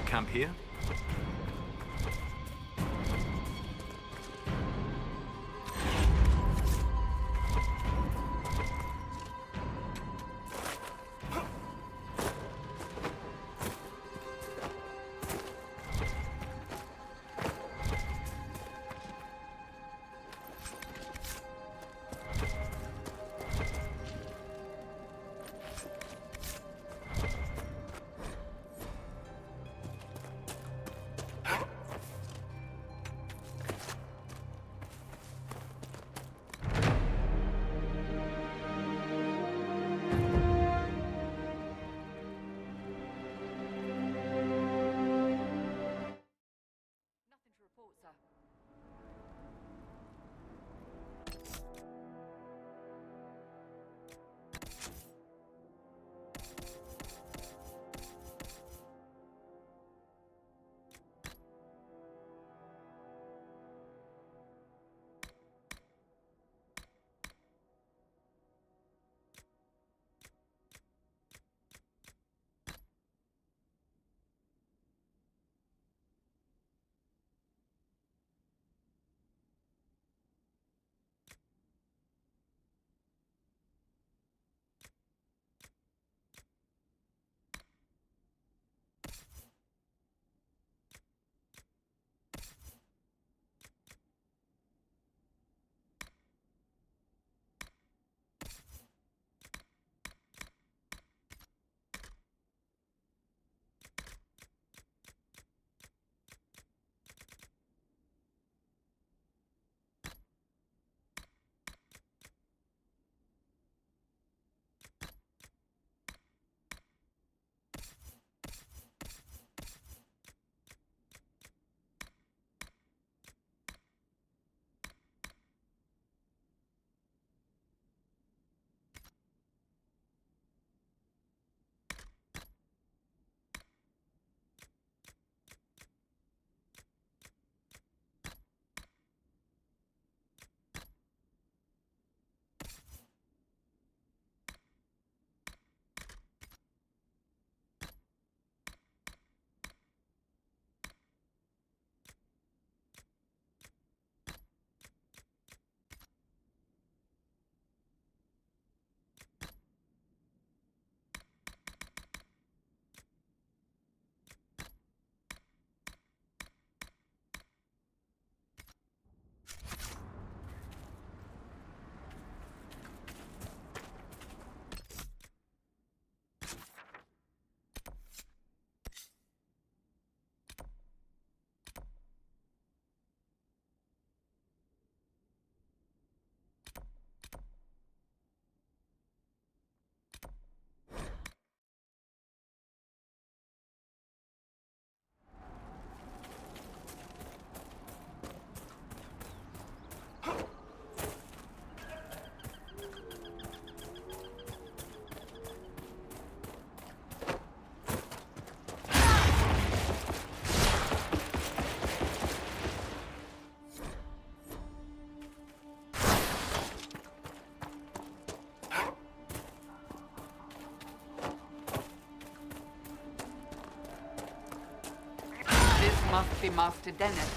Camp here? This must be Master Dennis.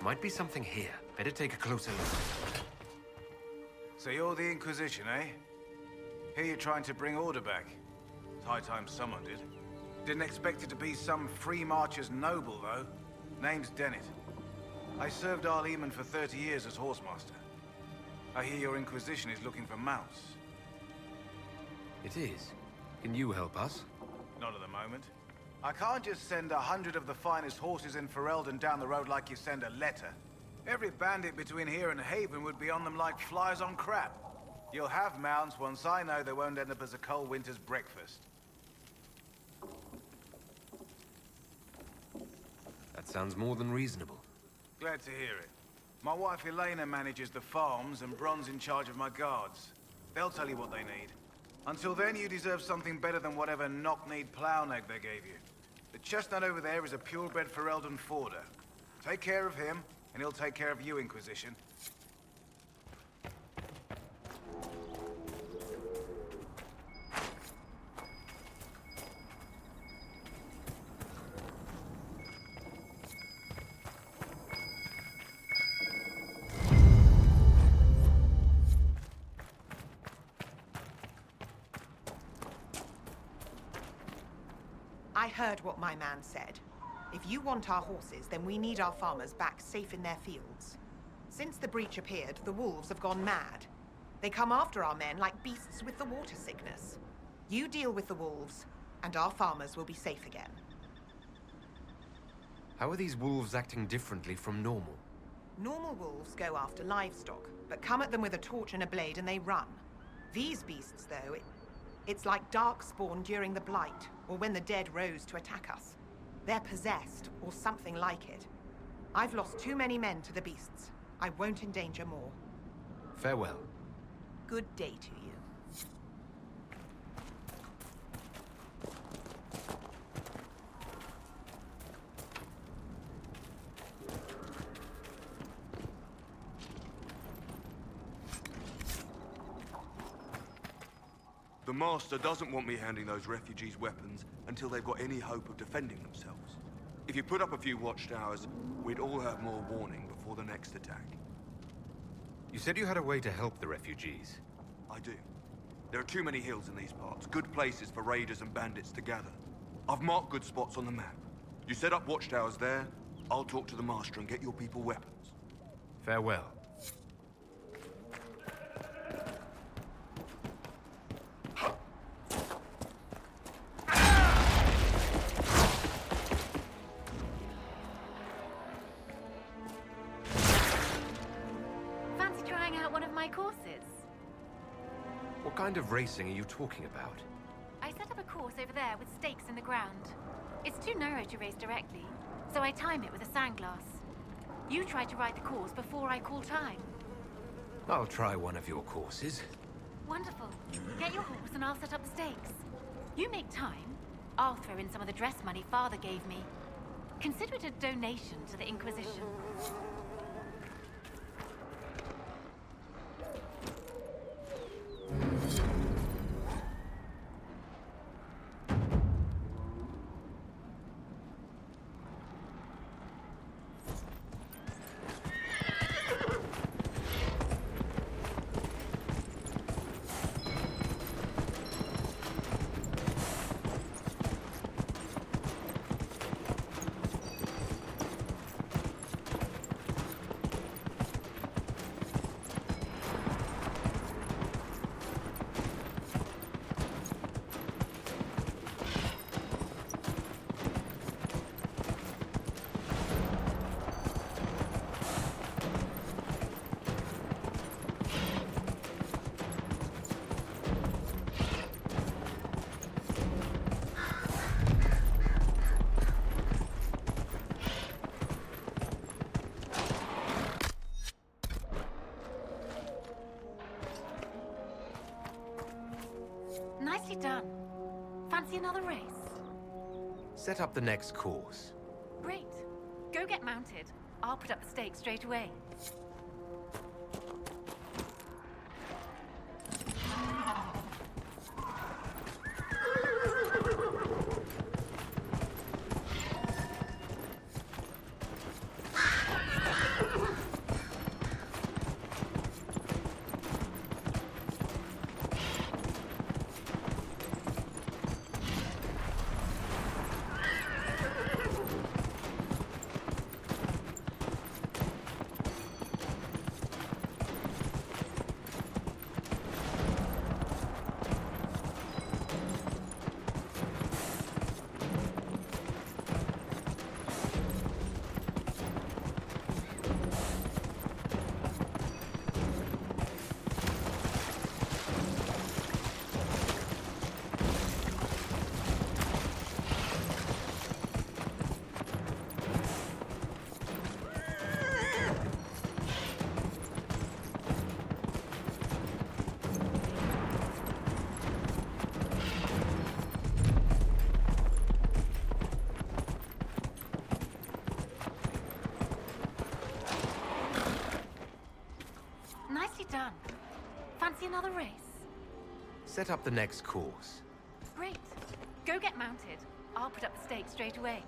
Might be something here. Better take a closer look. So you're the Inquisition, eh? Here you're trying to bring order back. It's high time someone did. Didn't expect it to be some free marcher's noble, though. Name's Dennett. I served Arleman for 30 years as horsemaster. I hear your Inquisition is looking for mounts. It is. Can you help us? Not at the moment. I can't just send 100 of the finest horses in Ferelden down the road like you send a letter. Every bandit between here and Haven would be on them like flies on crap. You'll have mounts once I know they won't end up as a cold winter's breakfast. That sounds more than reasonable. Glad to hear it. My wife Elena manages the farms and Bron's in charge of my guards. They'll tell you what they need. Until then, you deserve something better than whatever knock-kneed plow-neck they gave you. The chestnut over there is a purebred Ferelden forder. Take care of him, and he'll take care of you, Inquisition. I heard what my man said. If you want our horses, then we need our farmers back safe in their fields. Since the breach appeared, the wolves have gone mad. They come after our men like beasts with the water sickness. You deal with the wolves, and our farmers will be safe again. How are these wolves acting differently from normal? Normal wolves go after livestock, but come at them with a torch and a blade and they run. These beasts, though, it's like Darkspawn during the Blight, or when the dead rose to attack us. They're possessed, or something like it. I've lost too many men to the beasts. I won't endanger more. Farewell. Good day to you. The Master doesn't want me handing those refugees weapons until they've got any hope of defending themselves. If you put up a few watchtowers, we'd all have more warning before the next attack. You said you had a way to help the refugees. I do. There are too many hills in these parts, good places for raiders and bandits to gather. I've marked good spots on the map. You set up watchtowers there, I'll talk to the Master and get your people weapons. Farewell. What kind of racing are you talking about? I set up a course over there with stakes in the ground. It's too narrow to race directly, so I time it with a sandglass. You try to ride the course before I call time. I'll try one of your courses. Wonderful. Get your horse and I'll set up the stakes. You make time, I'll throw in some of the dress money Father gave me. Consider it a donation to the Inquisition. Nicely done. Fancy another race? Set up the next course. Great. Go get mounted. I'll put up the stakes straight away. Set up the next course. Great. Go get mounted. I'll put up the stake straight away.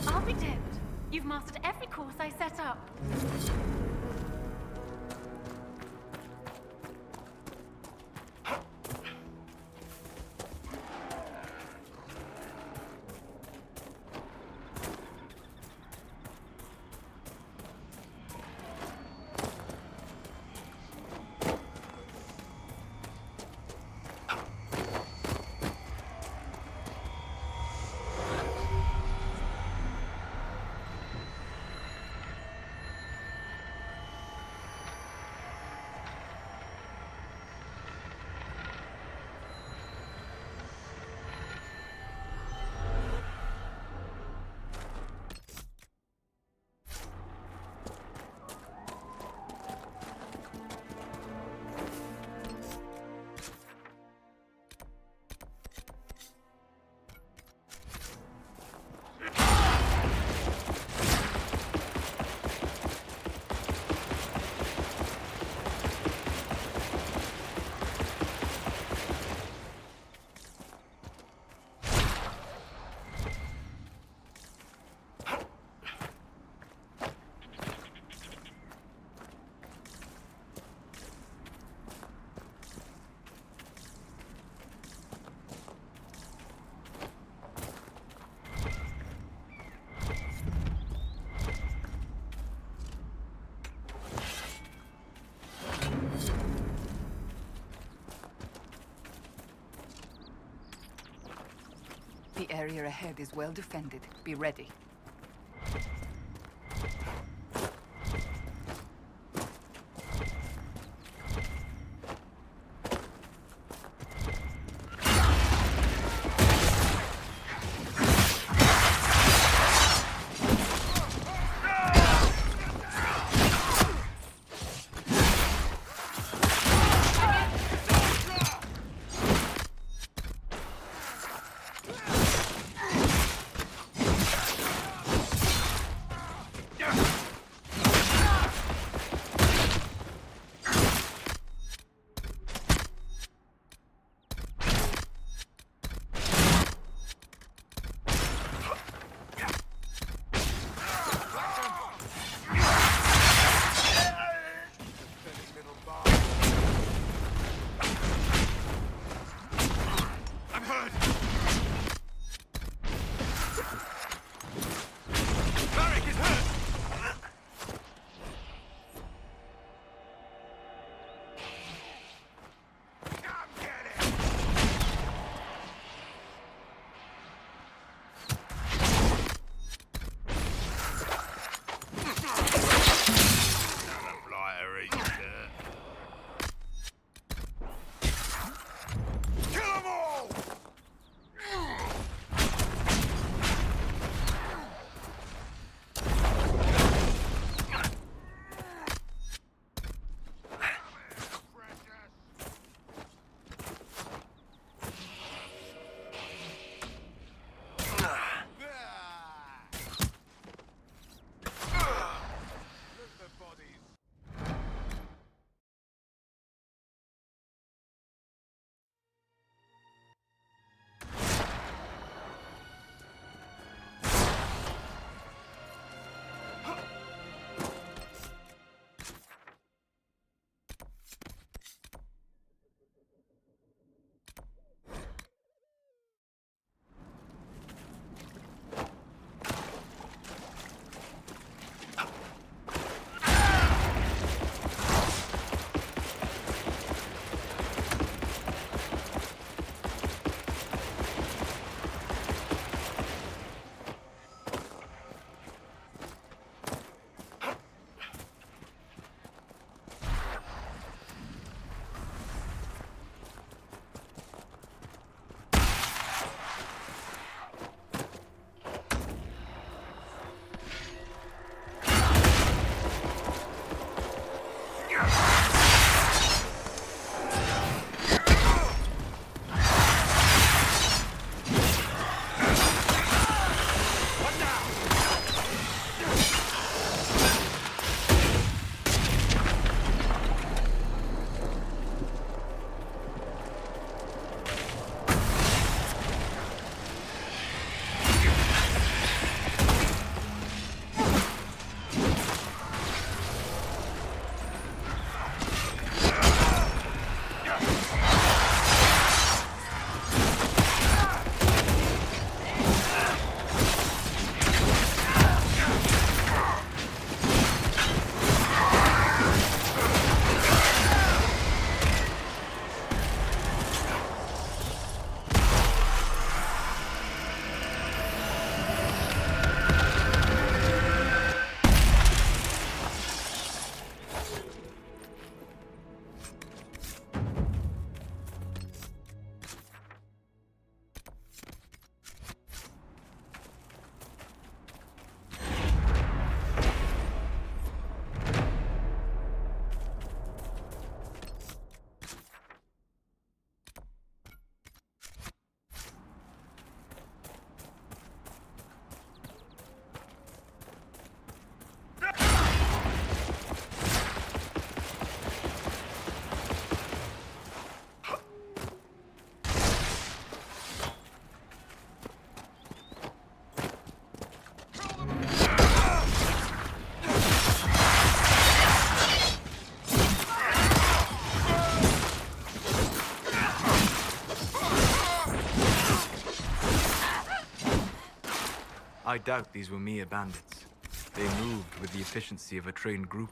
I'll be damned. You've mastered every course I set up. The area ahead is well defended. Be ready. I doubt these were mere bandits. They moved with the efficiency of a trained group.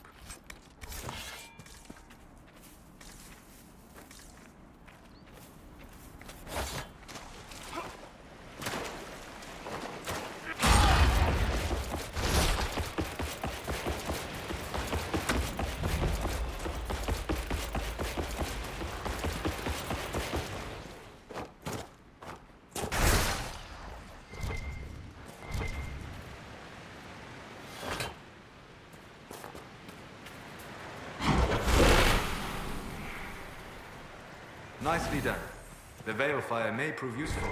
Nicely done. The Veil Fire may prove useful.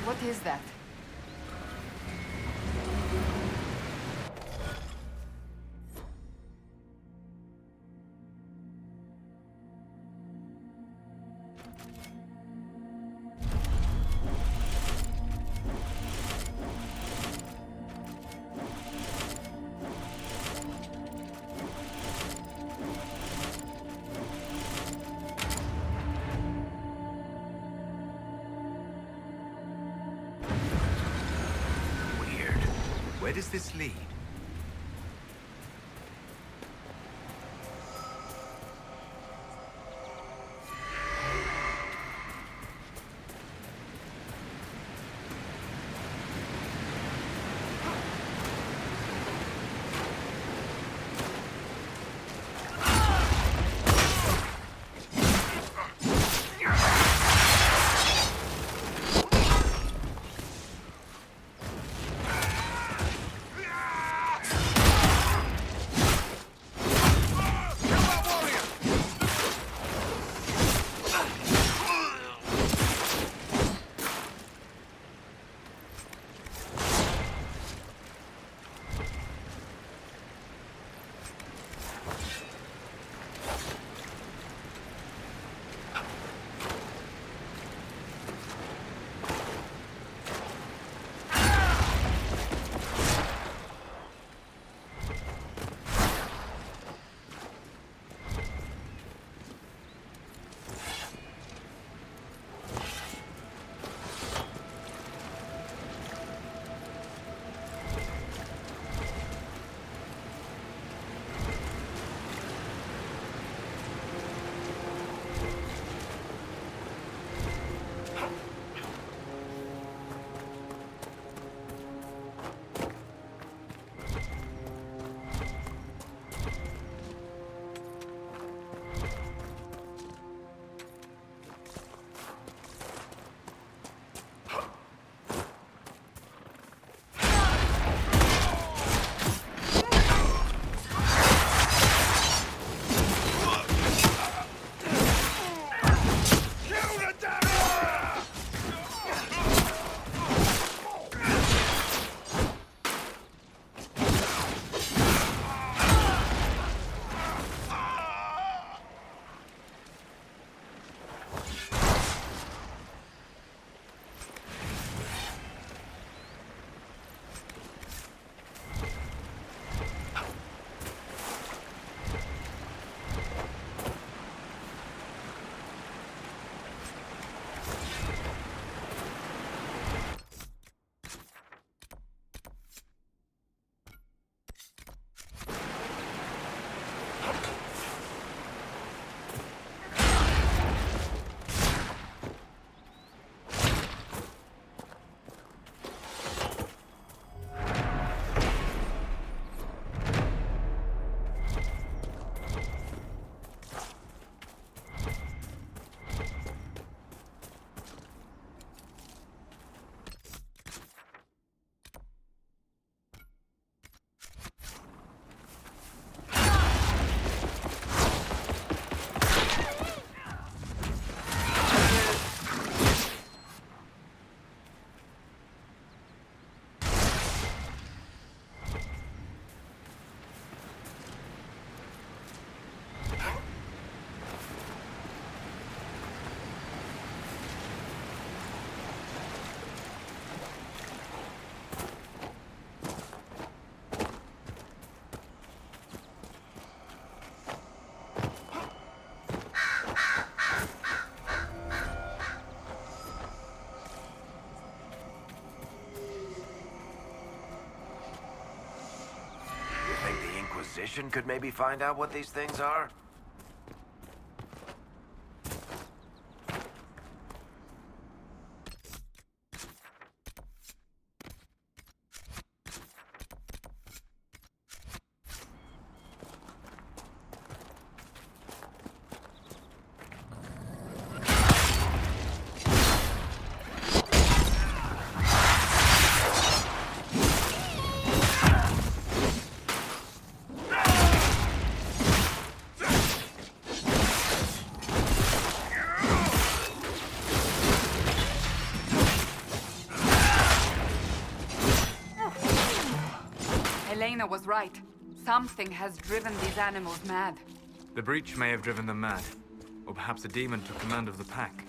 What is that? Where does this lead? Inquisition could maybe find out what these things are? Elena was right. Something has driven these animals mad. The breach may have driven them mad. Or perhaps a demon took command of the pack.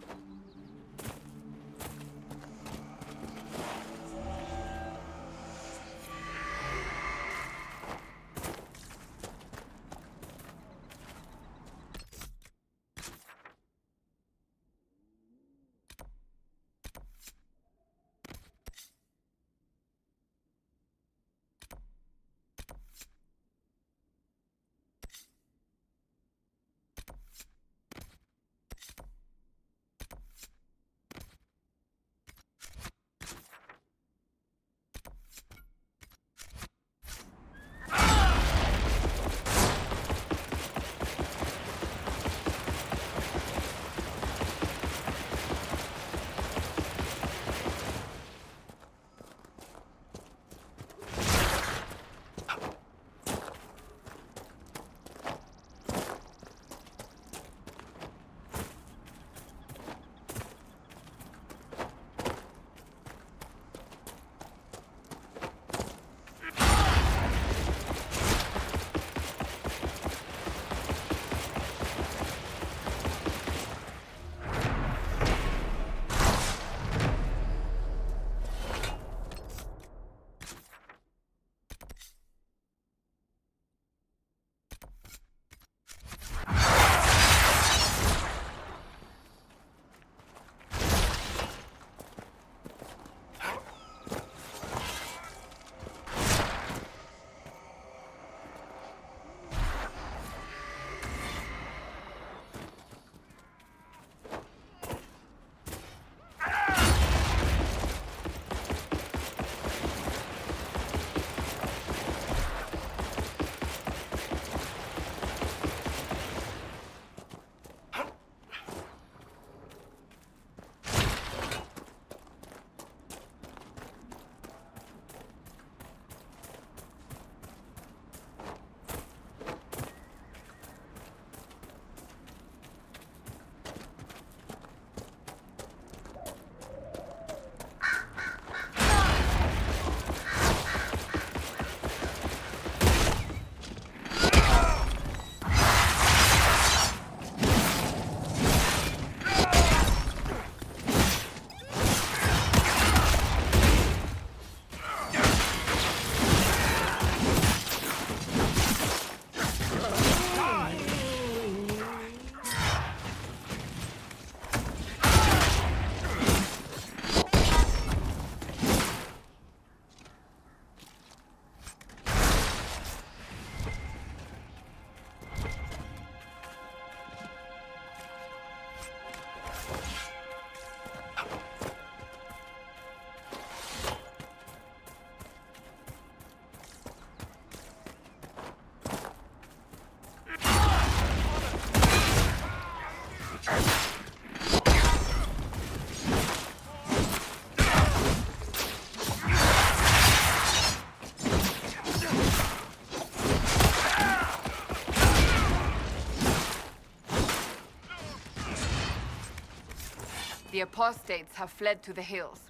The apostates have fled to the hills.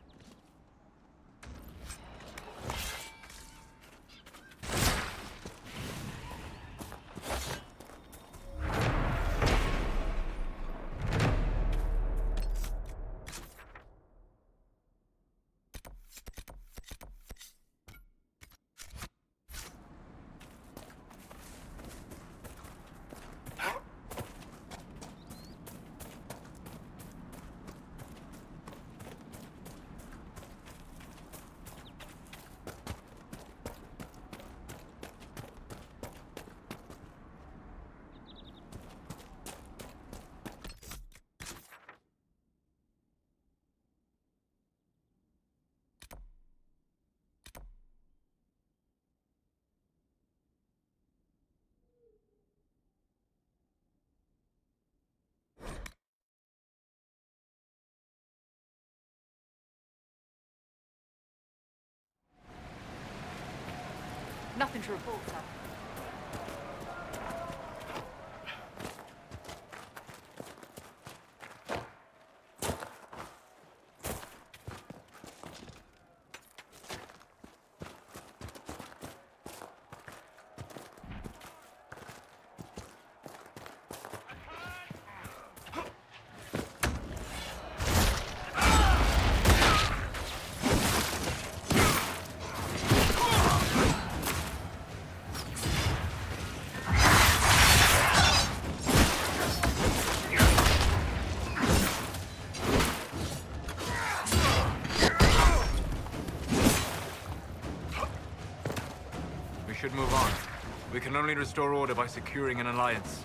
Nothing to report, sir. We should move on. We can only restore order by securing an alliance.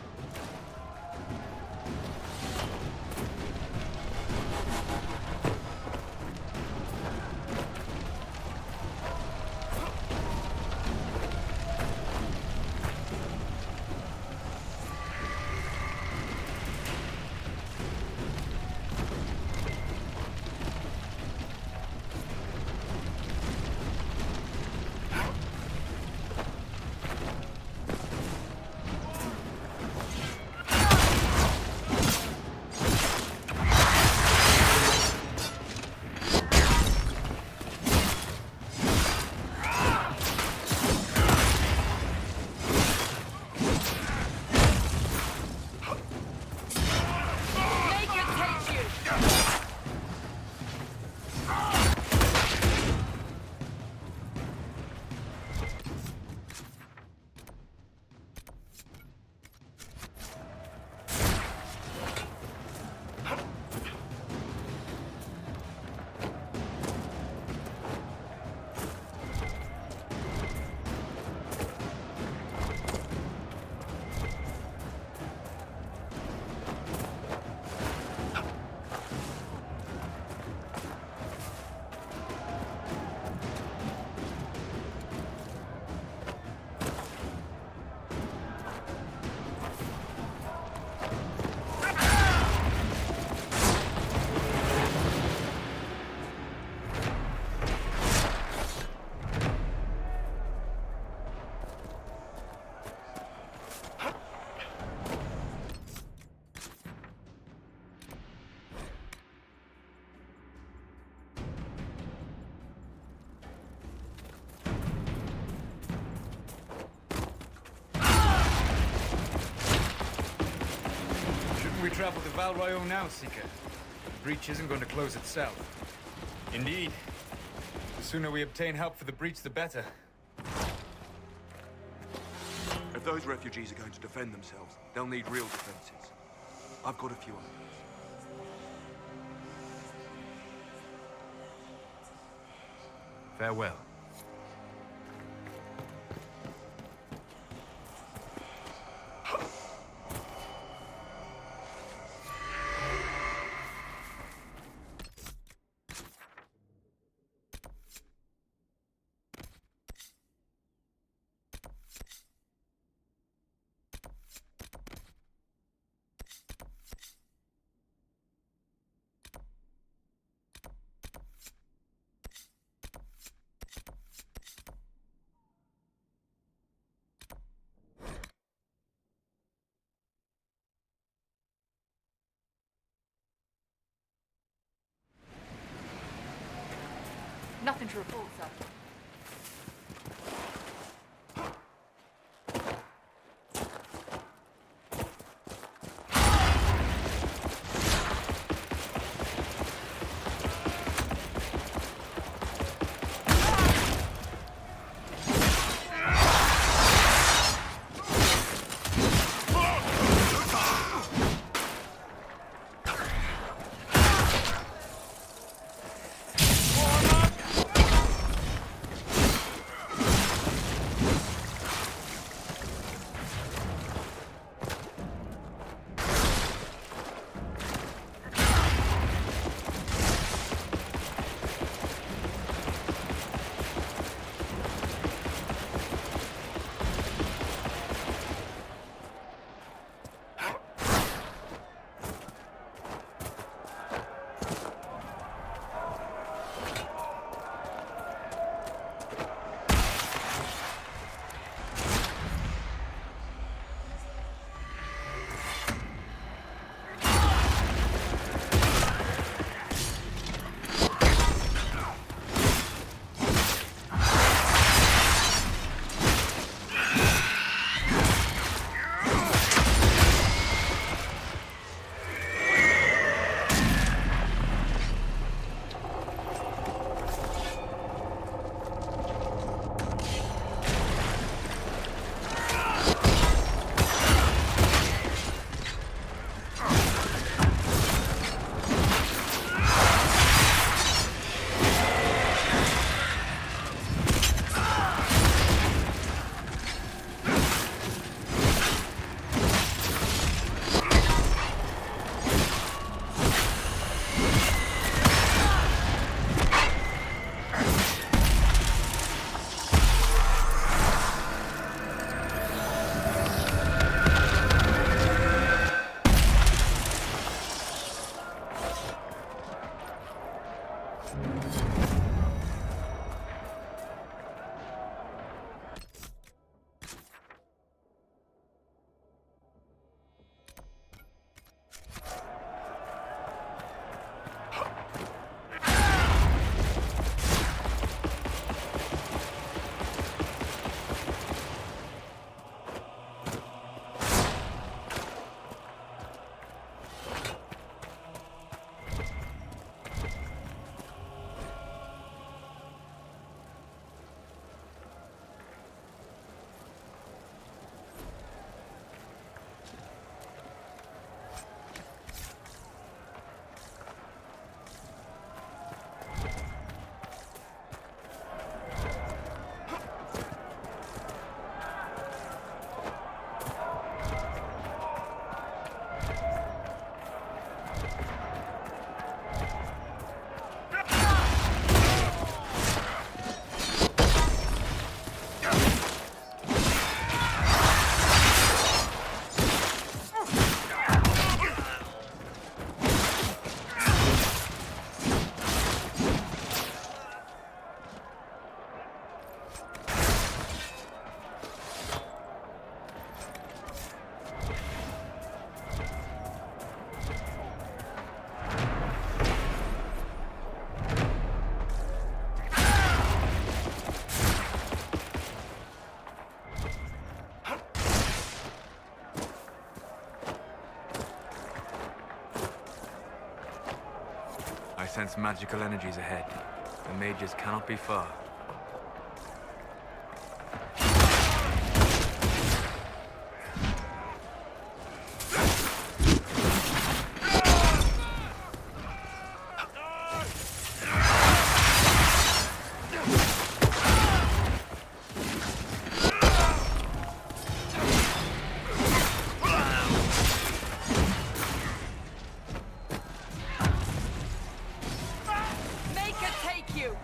We travel to Val Royeaux now, Seeker. The breach isn't going to close itself. Indeed. The sooner we obtain help for the breach, the better. If those refugees are going to defend themselves, they'll need real defenses. I've got a few ideas. Farewell. Nothing to report, sir. sense magical energies ahead. The mages cannot be far. Make her take you!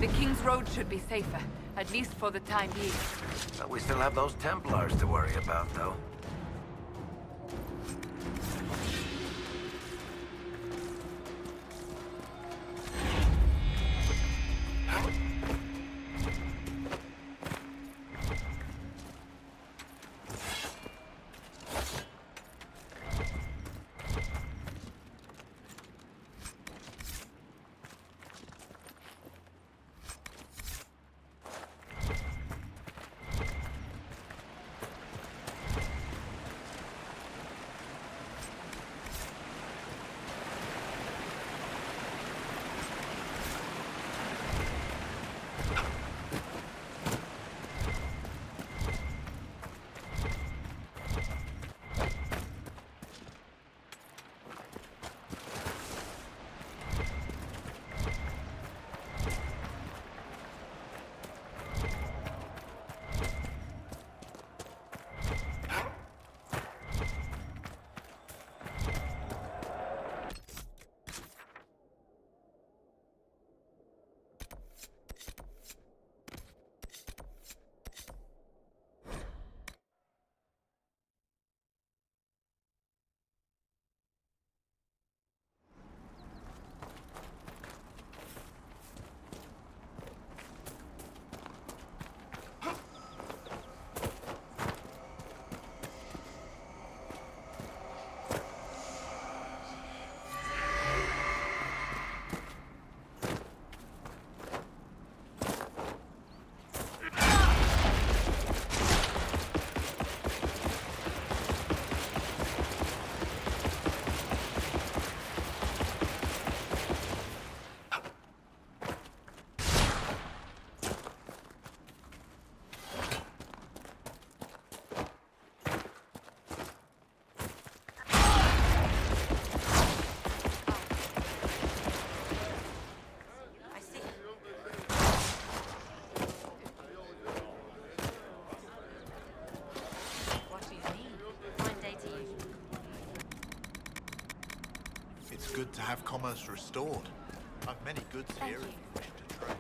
The King's Road should be safer, at least for the time being. But we still have those Templars to worry about, though. It's good to have commerce restored. I've many goods here if you wish to trade.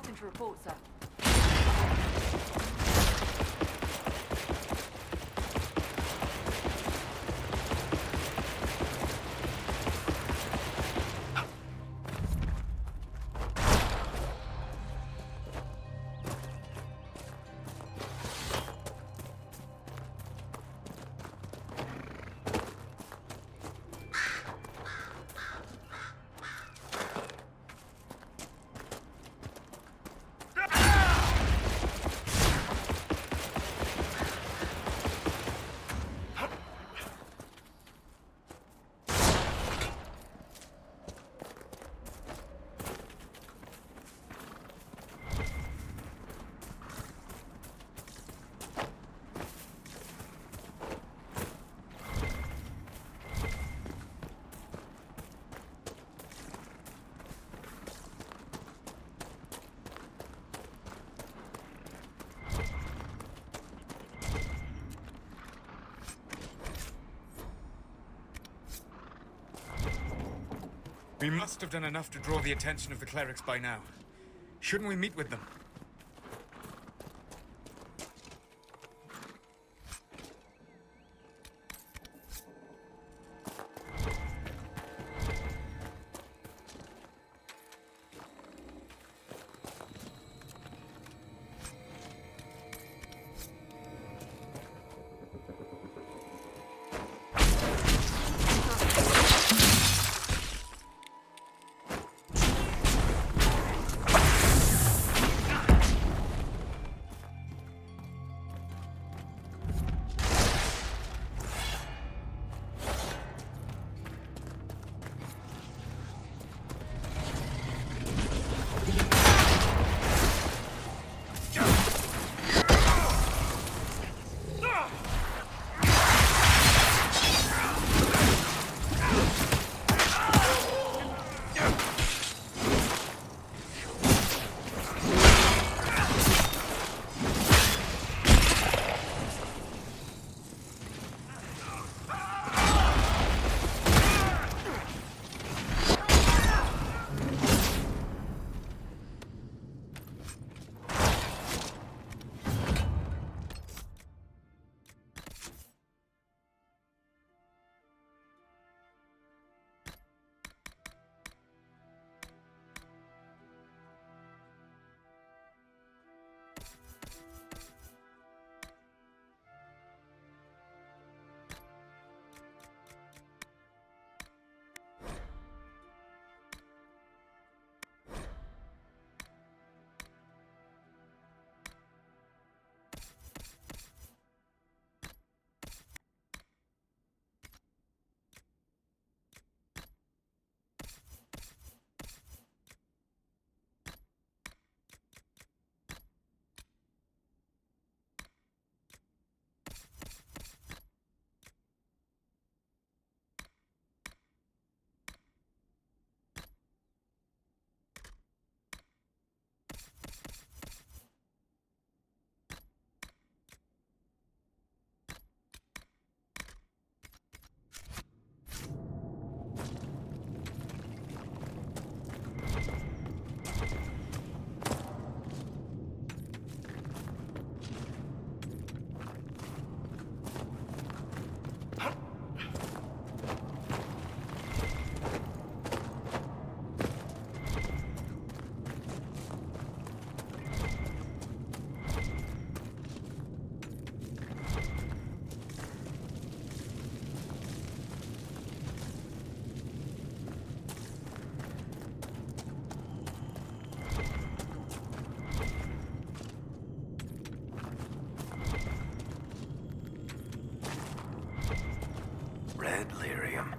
Nothing to report, sir. We must have done enough to draw the attention of the clerics by now. Shouldn't we meet with them? Red lyrium.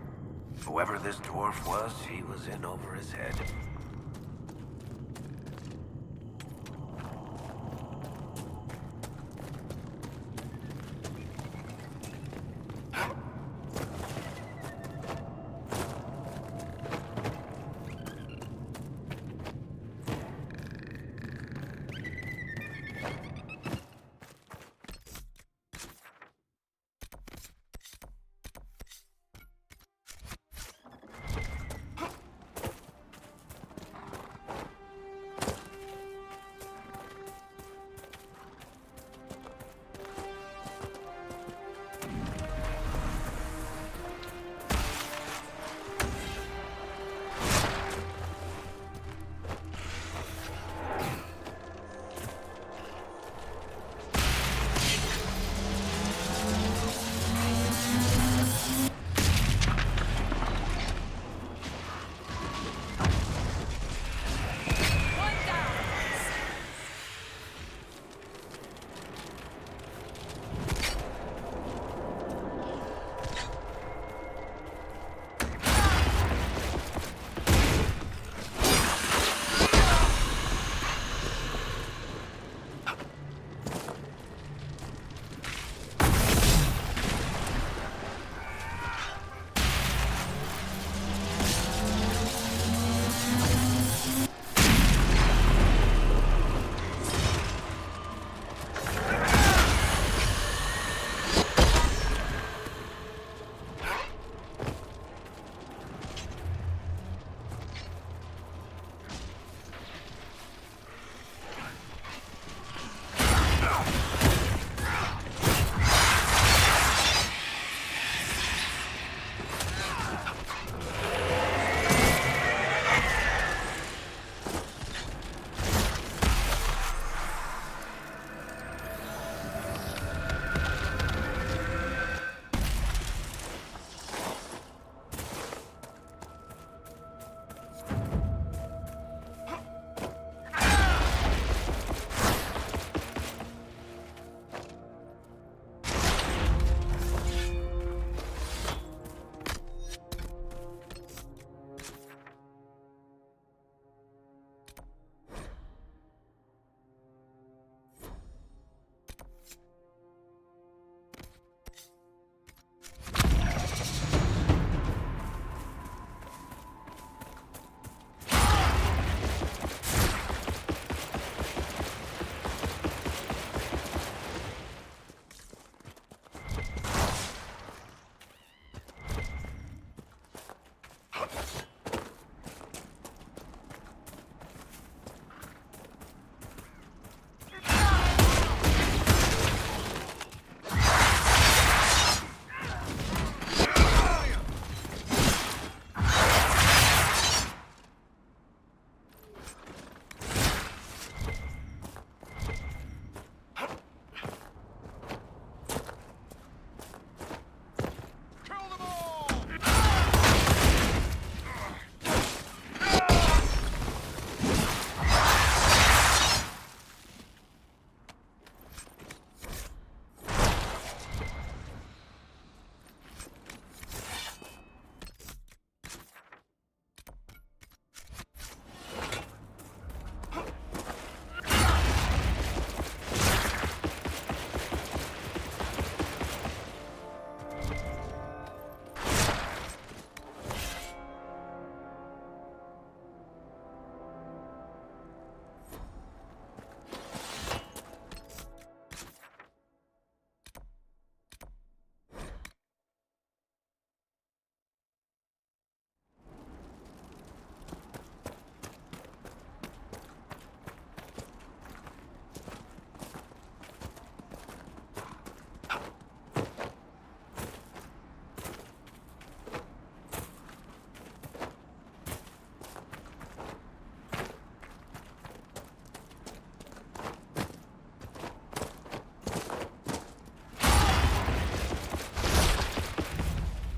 Whoever this dwarf was, he was in over his head.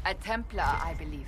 A Templar, I believe.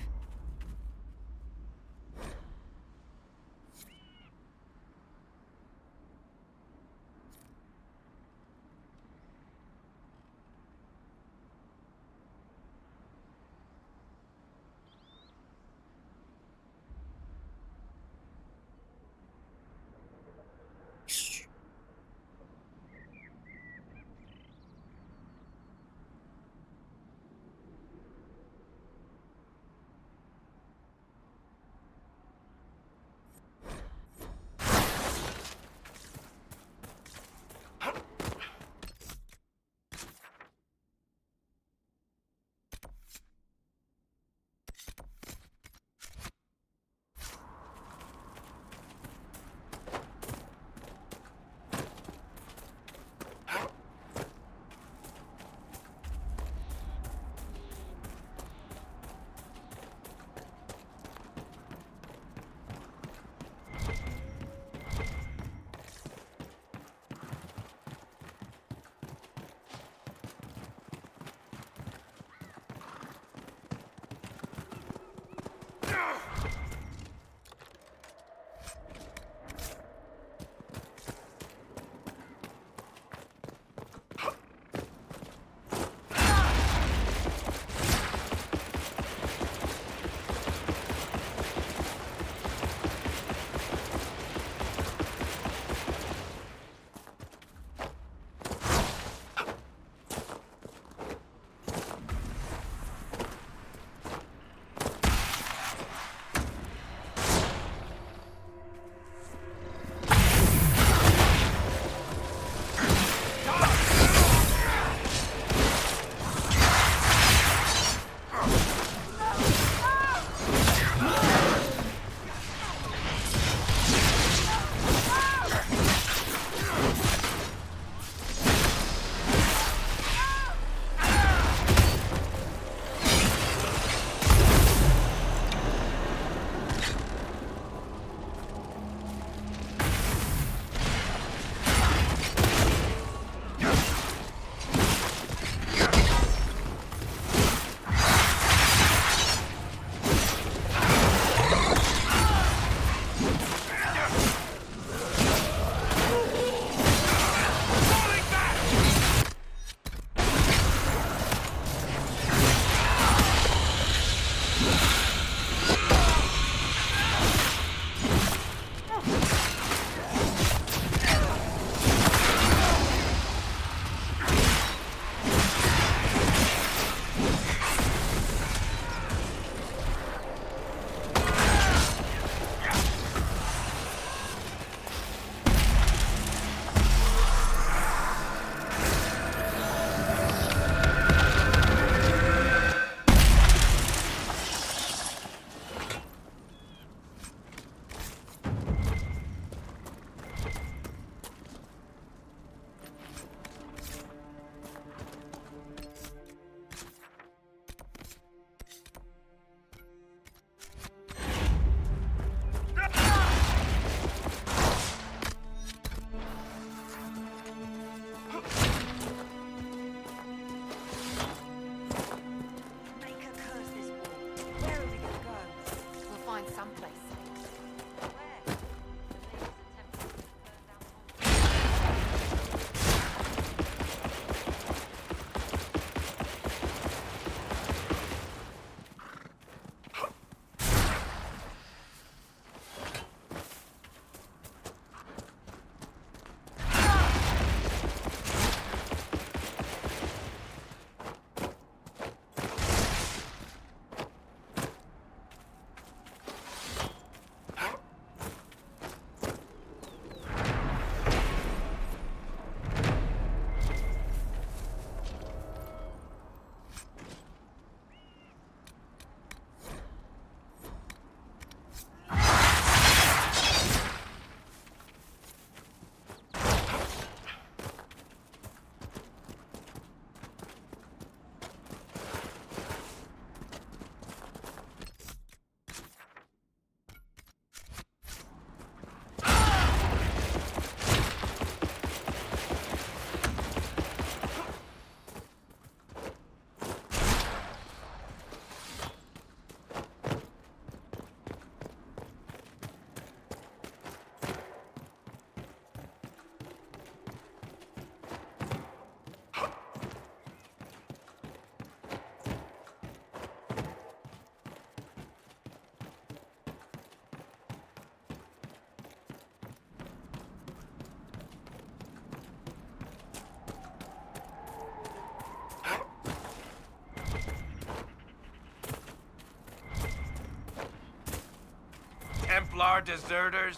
Templar deserters?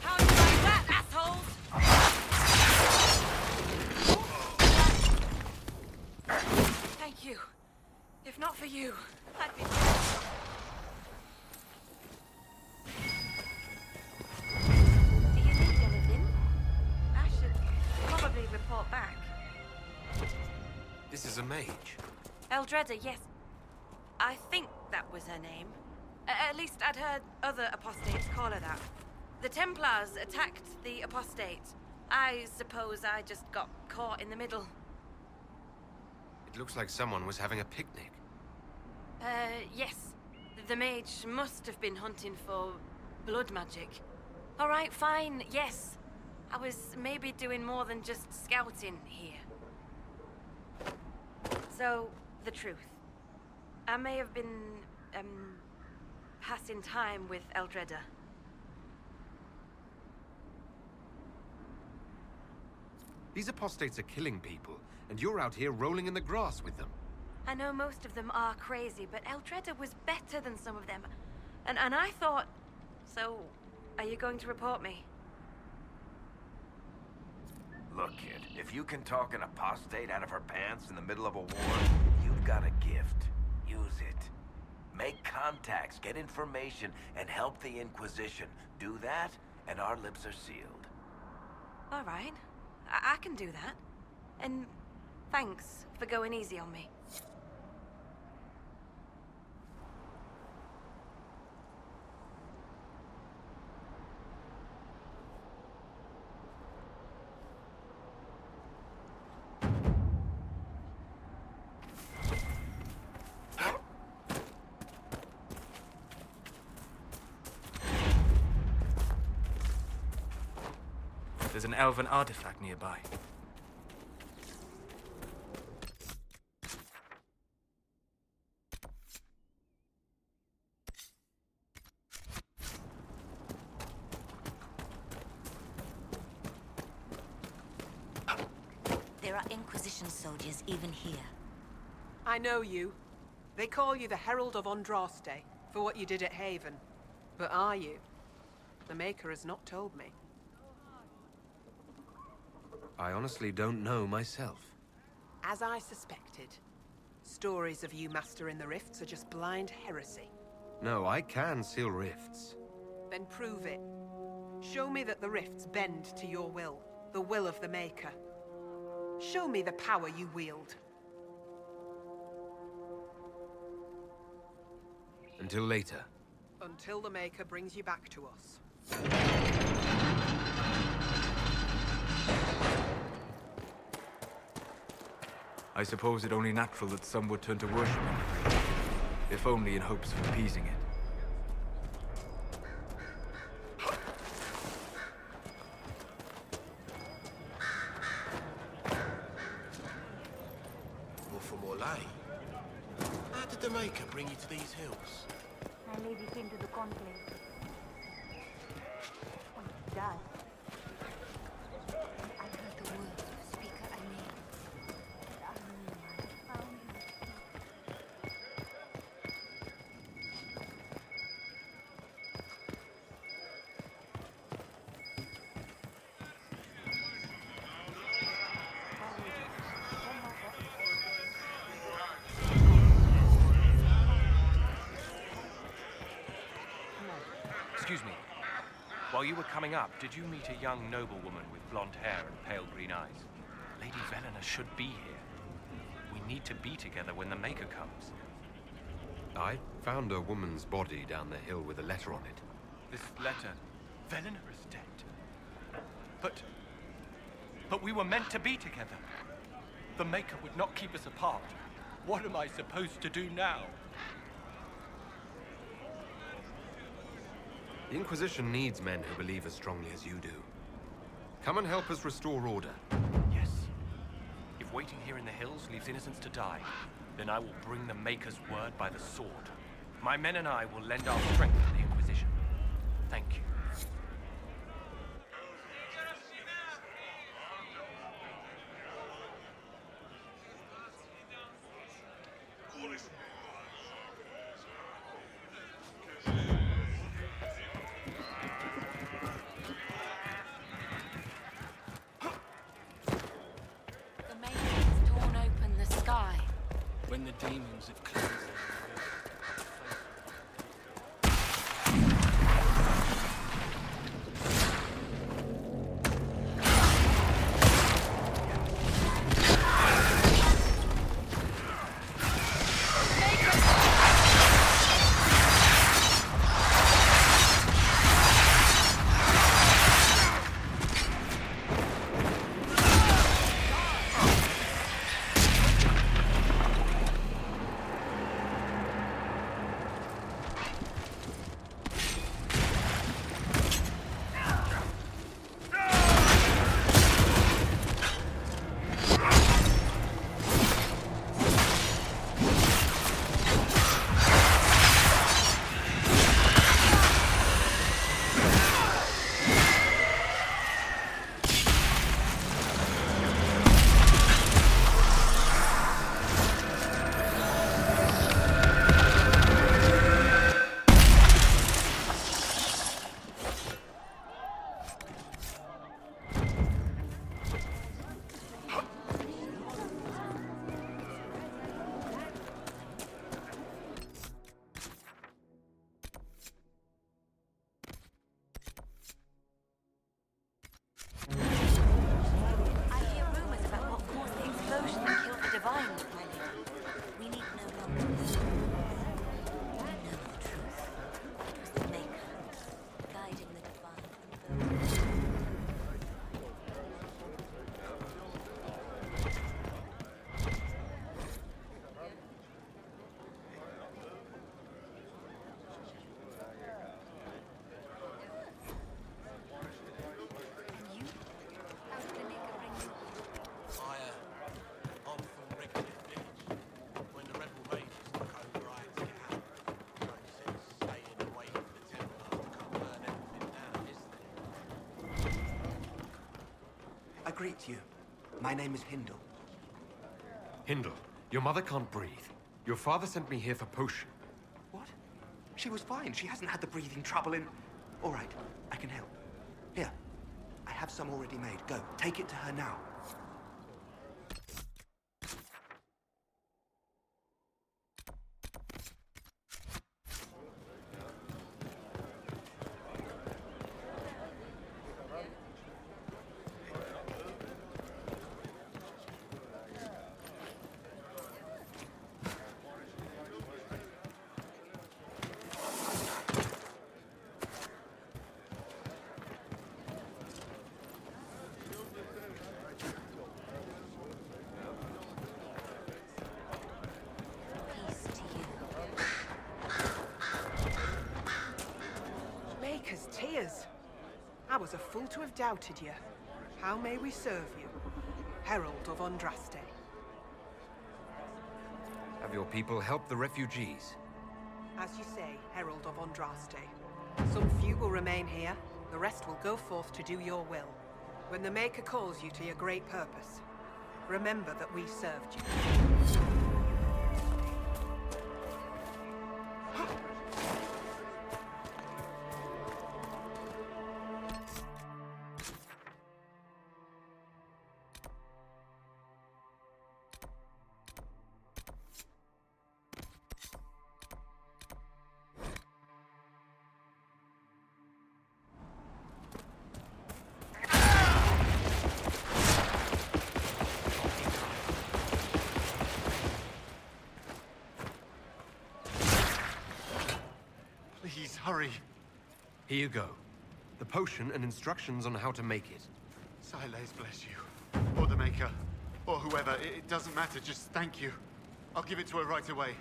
How do you like that, assholes? Thank you. If not for you, I'd be... Do you need anything? I should probably report back. This is a mage. Eldreda, yes. I think that was her name. At least I'd heard other apostates call her that. The Templars attacked the apostate. I suppose I just got caught in the middle. It looks like someone was having a picnic. Yes. The mage must have been hunting for blood magic. All right, fine, yes. I was maybe doing more than just scouting here. So, the truth. I may have been, passing time with Eldreda. These apostates are killing people, and you're out here rolling in the grass with them. I know most of them are crazy, but Eldreda was better than some of them. And I thought... So, are you going to report me? Look, kid, if you can talk an apostate out of her pants in the middle of a war, you've got a gift. Use it. Make contacts, get information, and help the Inquisition. Do that, and our lips are sealed. All right. I can do that. And thanks for going easy on me. There's an elven artifact nearby. There are Inquisition soldiers even here. I know you. They call you the Herald of Andraste for what you did at Haven. But are you? The Maker has not told me. I honestly don't know myself. As I suspected, stories of you mastering the rifts are just blind heresy. No, I can seal rifts. Then prove it. Show me that the rifts bend to your will, the will of the Maker. Show me the power you wield. Until later. Until the Maker brings you back to us. I suppose it only natural that some would turn to worship him, if only in hopes of appeasing it. More from Orlais. How did the Maker bring you to these hills? My lady came to the conclave. When it died, I heard the words of the speaker I named. I found him. Excuse me. While you were coming up, did you meet a young noblewoman with blonde hair and pale green eyes? Lady Velena should be here. We need to be together when the Maker comes. I found a woman's body down the hill with a letter on it. This letter... Velena is dead. But we were meant to be together. The Maker would not keep us apart. What am I supposed to do now? The Inquisition needs men who believe as strongly as you do. Come and help us restore order. Yes. If waiting here in the hills leaves innocents to die, then I will bring the Maker's word by the sword. My men and I will lend our strength to the Inquisition. Thank you. The Maker's torn open the sky. When the demons have cleansed their I hear rumors about what caused the explosion that killed the Divine, my lady. We need no longer know the truth. It was the Maker, guiding the Divine. I'm from Redcliffe Village. When the rebel raiders took over, I had to get out. No sense staying away from the Templars to come burn everything down, is there? I greet you. My name is Hindle. Hindle, your mother can't breathe. Your father sent me here for potion. What? She was fine. She hasn't had the breathing trouble in... All right, I can help. Here, I have some already made. Go, take it to her now. Maker's tears. I was a fool to have doubted you. How may we serve you? Herald of Andraste. Have your people help the refugees? As you say, Herald of Andraste. Some few will remain here. The rest will go forth to do your will. When the Maker calls you to your great purpose, remember that we served you. Please, hurry. Here you go. The potion and instructions on how to make it. Siles bless you. Or the Maker. Or whoever. It doesn't matter. Just thank you. I'll give it to her right away.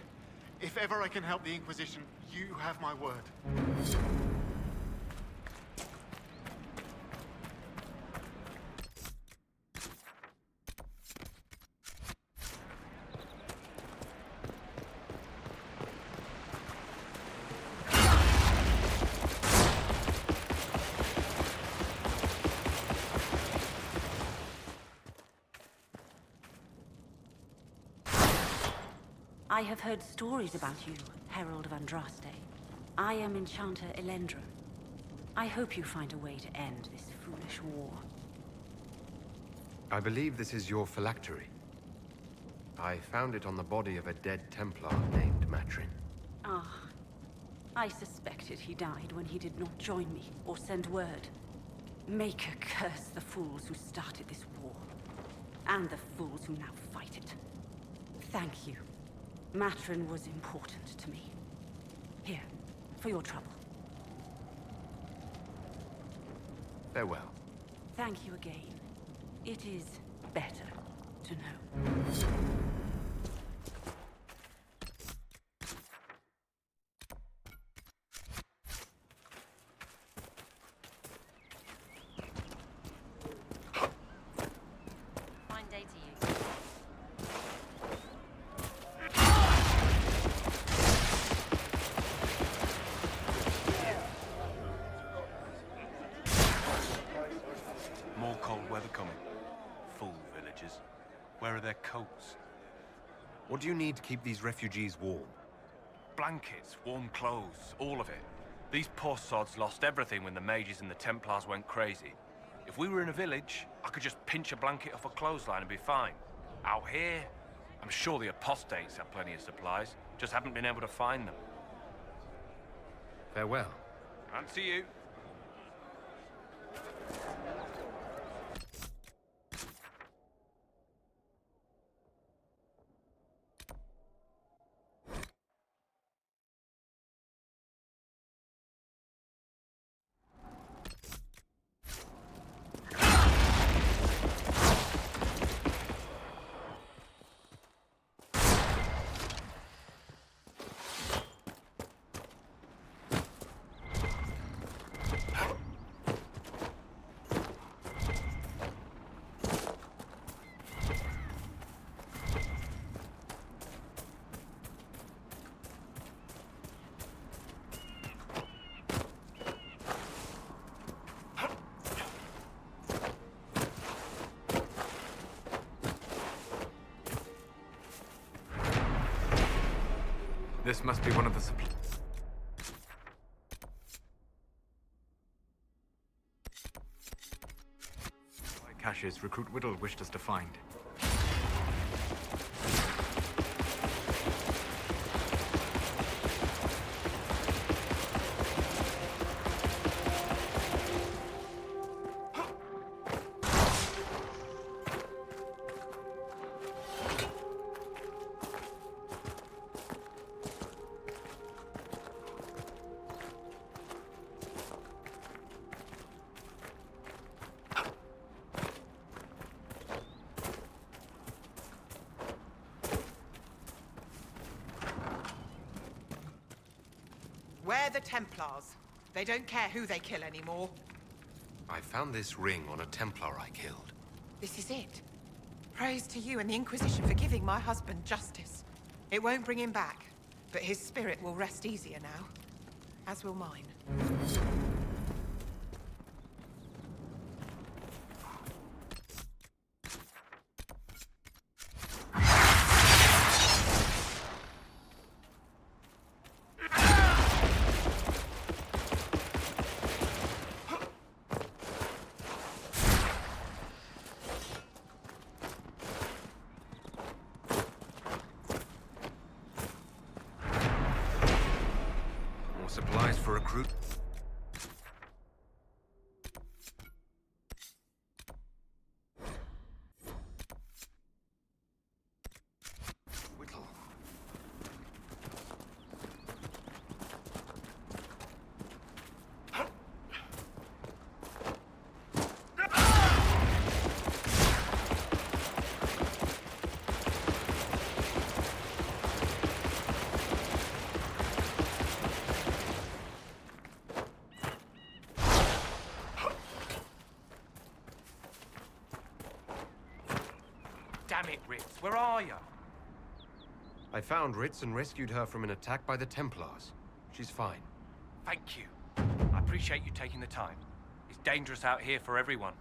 If ever I can help the Inquisition, you have my word. I have heard stories about you, Herald of Andraste. I am Enchanter Elendra. I hope you find a way to end this foolish war. I believe this is your phylactery. I found it on the body of a dead Templar named Matrin. Ah. I suspected he died when he did not join me or send word. Maker curse the fools who started this war. And the fools who now fight it. Thank you. Matrin was important to me. Here, for your trouble. Farewell. Thank you again. It is better to know. Fine day to you. More cold weather coming. Fool villagers. Where are their coats? What do you need to keep these refugees warm? Blankets, warm clothes, all of it. These poor sods lost everything when the mages and the Templars went crazy. If we were in a village, I could just pinch a blanket off a clothesline and be fine. Out here, I'm sure the apostates have plenty of supplies, just haven't been able to find them. Farewell. And to you. This must be one of the supply caches Recruit Whittle wished us to find. We're the Templars. They don't care who they kill anymore. I found this ring on a Templar I killed. This is it. Praise to you and the Inquisition for giving my husband justice. It won't bring him back, but his spirit will rest easier now. As will mine. Supplies for recruit. Whittle. Damn it, Ritz, where are you? I found Ritz and rescued her from an attack by the Templars. She's fine. Thank you. I appreciate you taking the time. It's dangerous out here for everyone.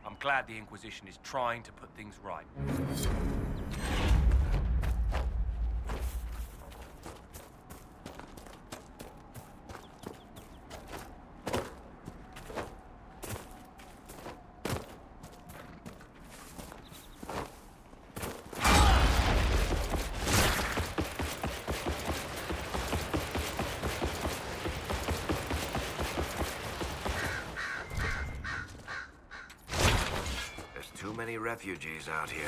I'm glad the Inquisition is trying to put things right. refugees out here.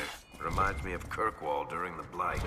Reminds me of Kirkwall during the Blight.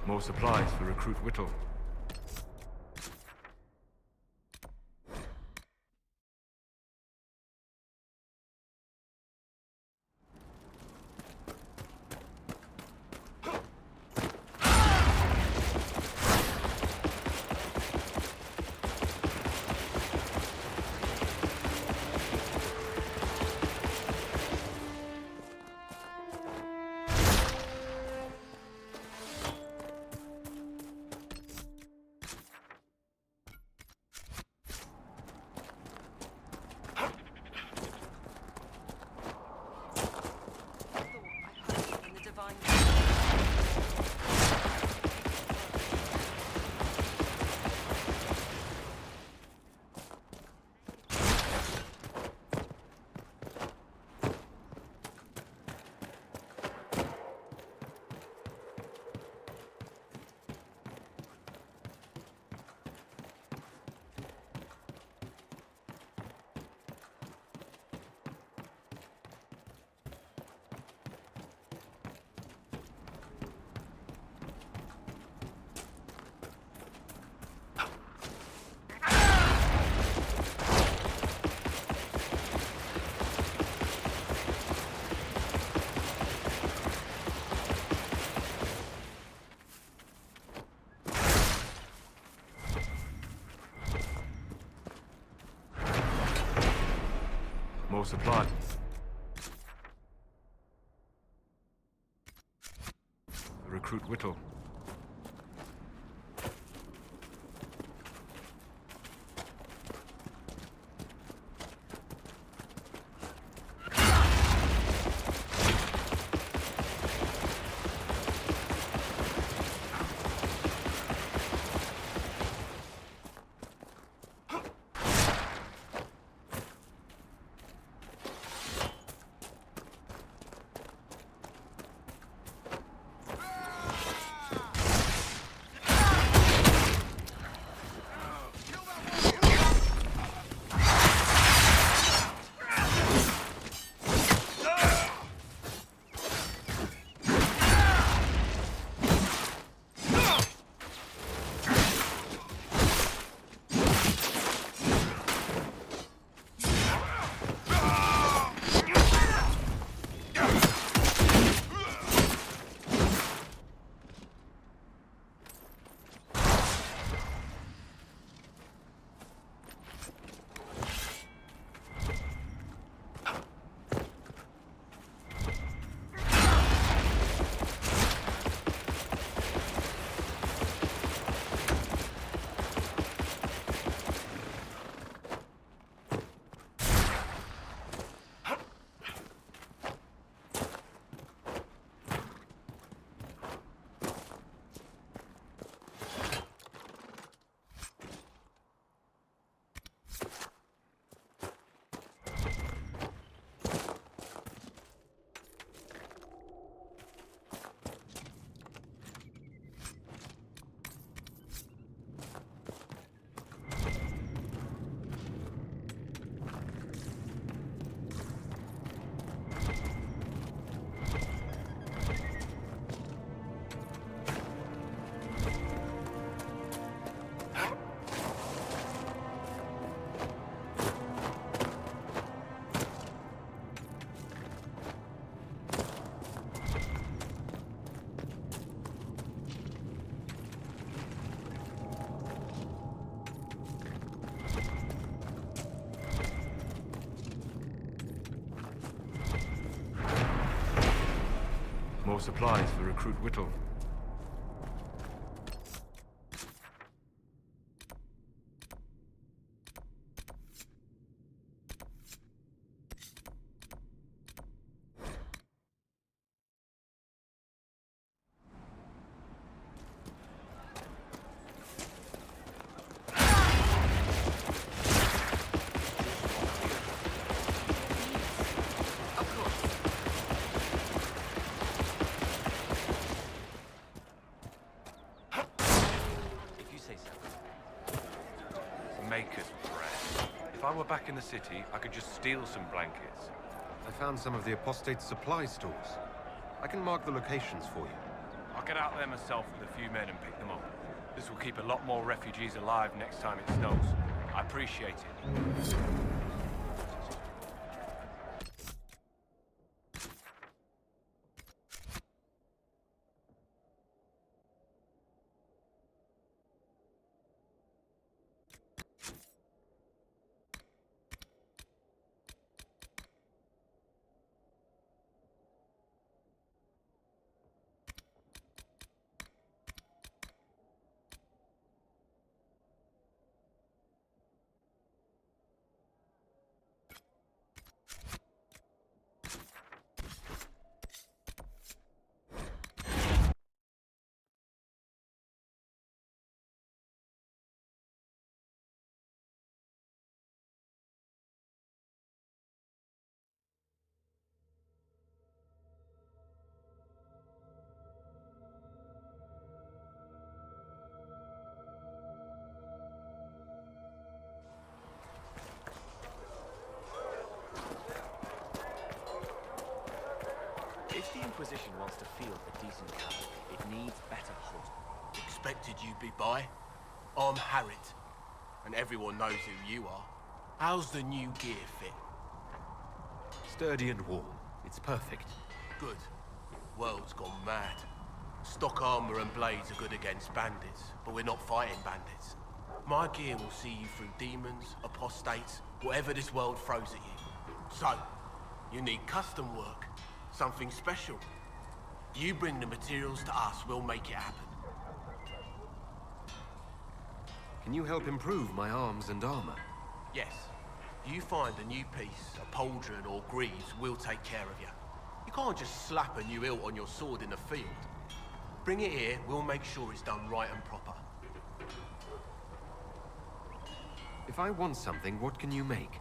More supplies for Recruit Whittle. More supplies. Recruit Whittle. More supplies for Recruit Whittle. breath. If I were back in the city, I could just steal some blankets. I found some of the apostate's supply stores. I can mark the locations for you. I'll get out there myself with a few men and pick them up. This will keep a lot more refugees alive next time it snows. I appreciate it. If the Inquisition wants to field a decent cavalry, it needs better horses. Expected you'd be by. I'm Harriet, and everyone knows who you are. How's the new gear fit? Sturdy and warm. It's perfect. Good. World's gone mad. Stock armor and blades are good against bandits, but we're not fighting bandits. My gear will see you through demons, apostates, whatever this world throws at you. So, you need custom work. Something special. You bring the materials to us, we'll make it happen. Can you help improve my arms and armor? Yes. You find a new piece, a pauldron or greaves, we'll take care of you. You can't just slap a new hilt on your sword in the field. Bring it here, we'll make sure it's done right and proper. If I want something, what can you make?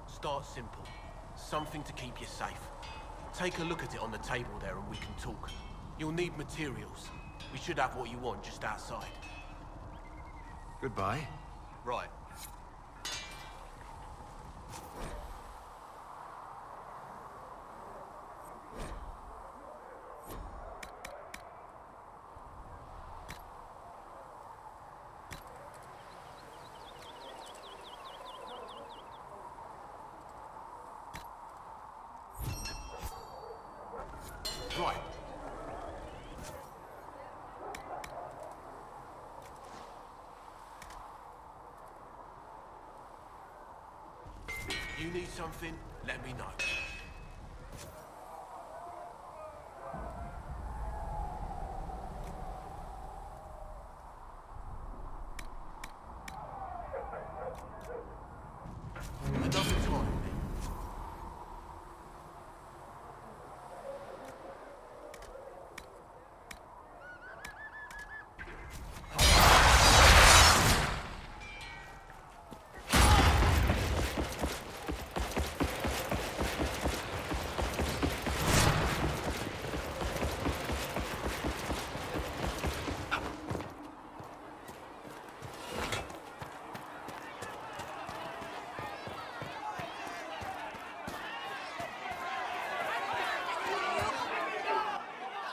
Start simple. Something to keep you safe. Take a look at it on the table there and we can talk. You'll need materials. We should have what you want just outside. Goodbye. Right. Right. You need something, let me know. Another time.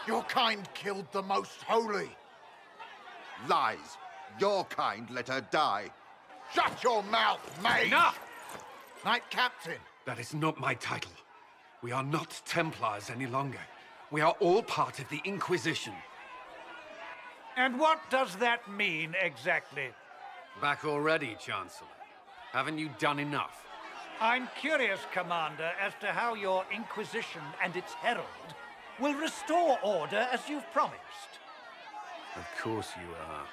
Your kind killed the most holy. Lies. Your kind let her die. Shut your mouth, mate! Enough! Knight Captain. That is not my title. We are not Templars any longer. We are all part of the Inquisition. And what does that mean, exactly? Back already, Chancellor. Haven't you done enough? I'm curious, Commander, as to how your Inquisition and its herald will restore order as you've promised. Of course you are.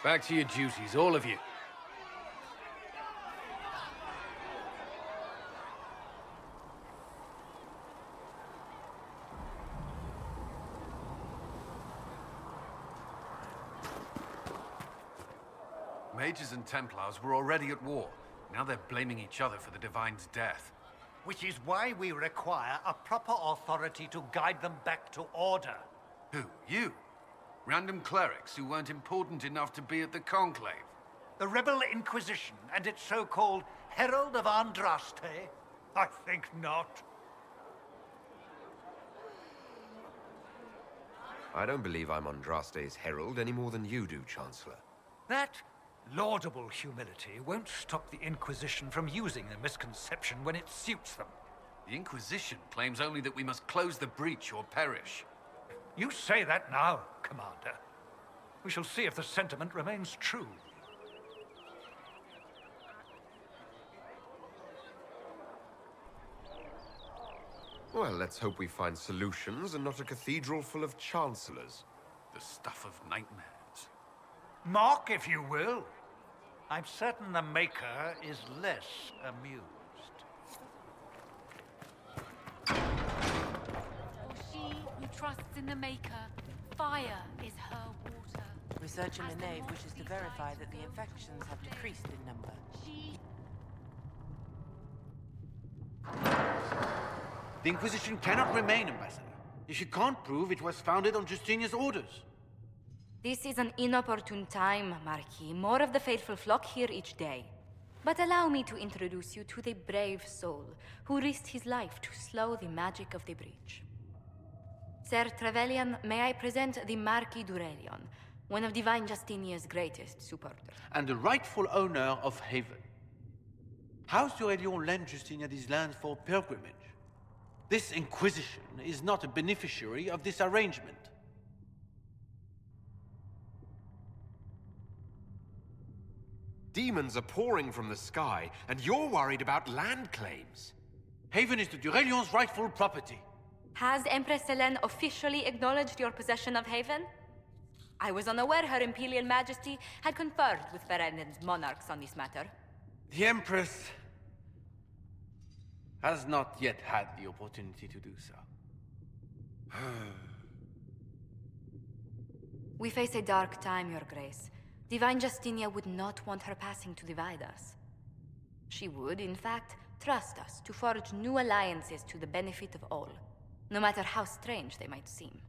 Back to your duties, all of you. Mages and Templars were already at war. Now they're blaming each other for the Divine's death. Which is why we require a proper authority to guide them back to order. Who? You? Random clerics who weren't important enough to be at the Conclave? The Rebel Inquisition and its so-called Herald of Andraste? I think not. I don't believe I'm Andraste's herald any more than you do, Chancellor. That laudable humility won't stop the Inquisition from using the misconception when it suits them. The Inquisition claims only that we must close the breach or perish. You say that now, Commander. We shall see if the sentiment remains true. Well, let's hope we find solutions and not a cathedral full of chancellors. The stuff of nightmares. Mock, if you will. I'm certain the Maker is less amused. For she who trusts in the Maker, fire is her water. Researcher Nave wishes to verify that the infections have decreased in number. The Inquisition cannot remain, Ambassador, if you can't prove it was founded on Justinian's orders. This is an inopportune time, Marquis. More of the faithful flock here each day. But allow me to introduce you to the brave soul who risked his life to slow the magic of the breach. Sir Trevelyan, may I present the Marquis d'Aurelion, one of Divine Justinia's greatest supporters. And the rightful owner of Haven. House d'Aurelion lent Justinia these lands for pilgrimage. This Inquisition is not a beneficiary of this arrangement. Demons are pouring from the sky, and you're worried about land claims. Haven is the d'Aurelion's rightful property. Has Empress Selene officially acknowledged your possession of Haven? I was unaware Her Imperial Majesty had conferred with Ferenden's monarchs on this matter. The Empress has not yet had the opportunity to do so. We face a dark time, Your Grace. Divine Justinia would not want her passing to divide us. She would, in fact, trust us to forge new alliances to the benefit of all, no matter how strange they might seem.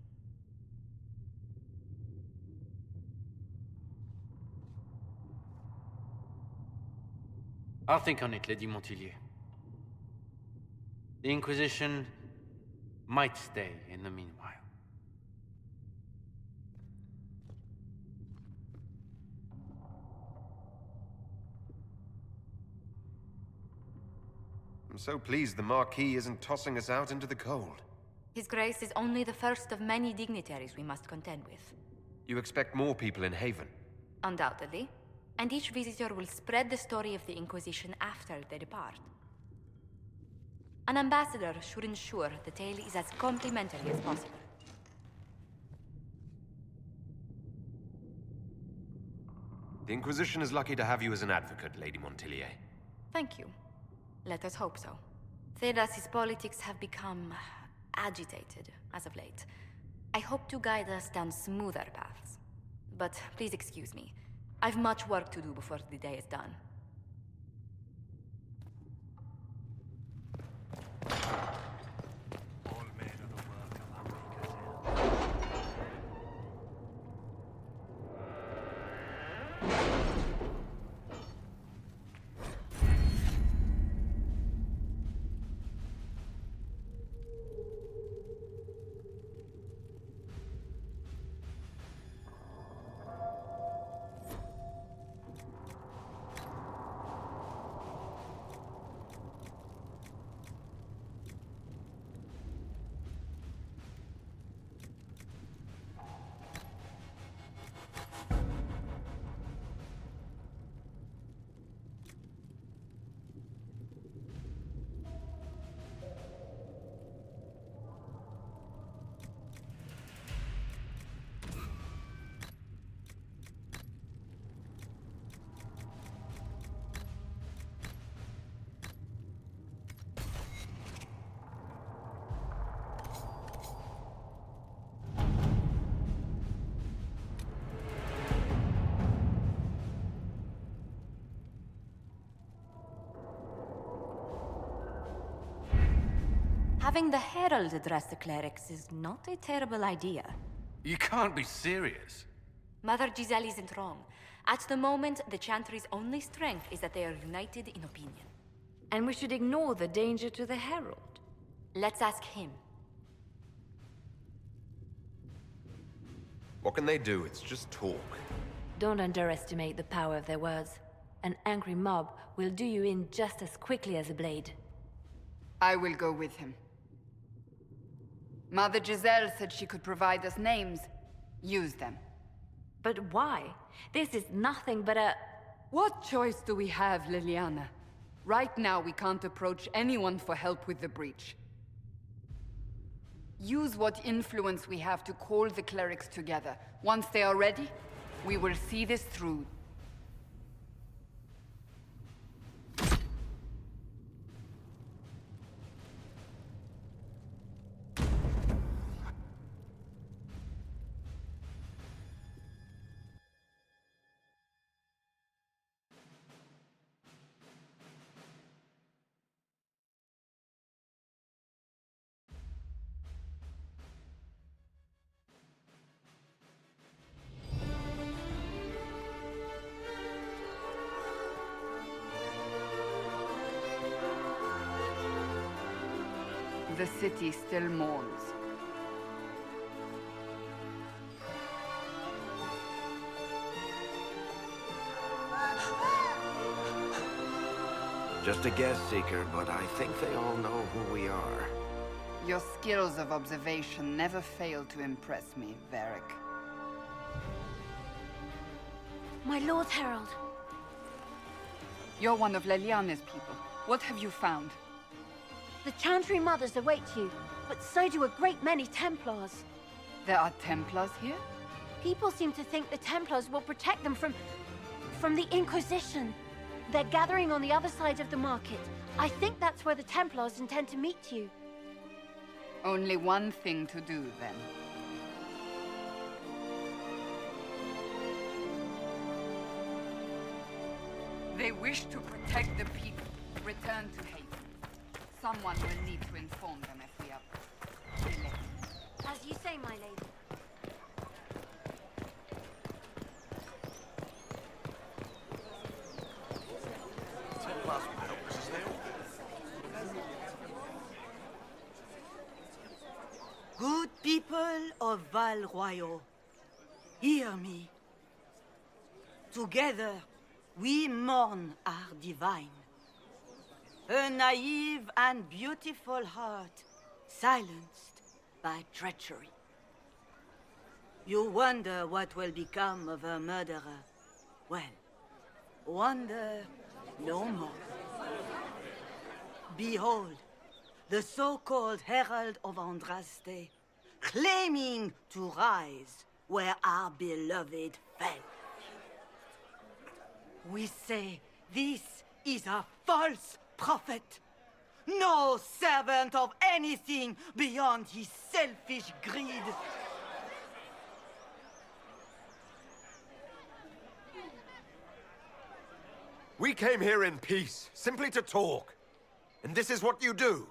I'll think on it, Lady Montilyet. The Inquisition might stay in the meanwhile. I'm so pleased the Marquis isn't tossing us out into the cold. His Grace is only the first of many dignitaries we must contend with. You expect more people in Haven? Undoubtedly. And each visitor will spread the story of the Inquisition after they depart. An ambassador should ensure the tale is as complimentary as possible. The Inquisition is lucky to have you as an advocate, Lady Montilyet. Thank you. Let us hope so. Thedas's politics have become agitated as of late. I hope to guide us down smoother paths. But please excuse me. I've much work to do before the day is done. Having the Herald address the clerics is not a terrible idea. You can't be serious. Mother Giselle isn't wrong. At the moment, the Chantry's only strength is that they are united in opinion. And we should ignore the danger to the Herald. Let's ask him. What can they do? It's just talk. Don't underestimate the power of their words. An angry mob will do you in just as quickly as a blade. I will go with him. Mother Giselle said she could provide us names. Use them. But why? This is nothing but a... What choice do we have, Liliana? Right now, we can't approach anyone for help with the breach. Use what influence we have to call the clerics together. Once they are ready, we will see this through. The city still mourns. Just a guess, Seeker, but I think they all know who we are. Your skills of observation never fail to impress me, Varric. My Lord Herald. You're one of Leliana's people. What have you found? The Chantry Mothers await you, but so do a great many Templars. There are Templars here? People seem to think the Templars will protect them from the Inquisition. They're gathering on the other side of the market. I think that's where the Templars intend to meet you. Only one thing to do, then. They wish to protect the people. Return to Haven. Someone will need to inform them if we are delayed. As you say, my lady. Good people of Val Royal, hear me. Together, we mourn our divine. A naive and beautiful heart, silenced by treachery. You wonder what will become of a murderer. Well, wonder no more. Behold, the so-called Herald of Andraste, claiming to rise where our beloved fell. We say this is a false prophet. No servant of anything beyond his selfish greed. We came here in peace, simply to talk. And this is what you do.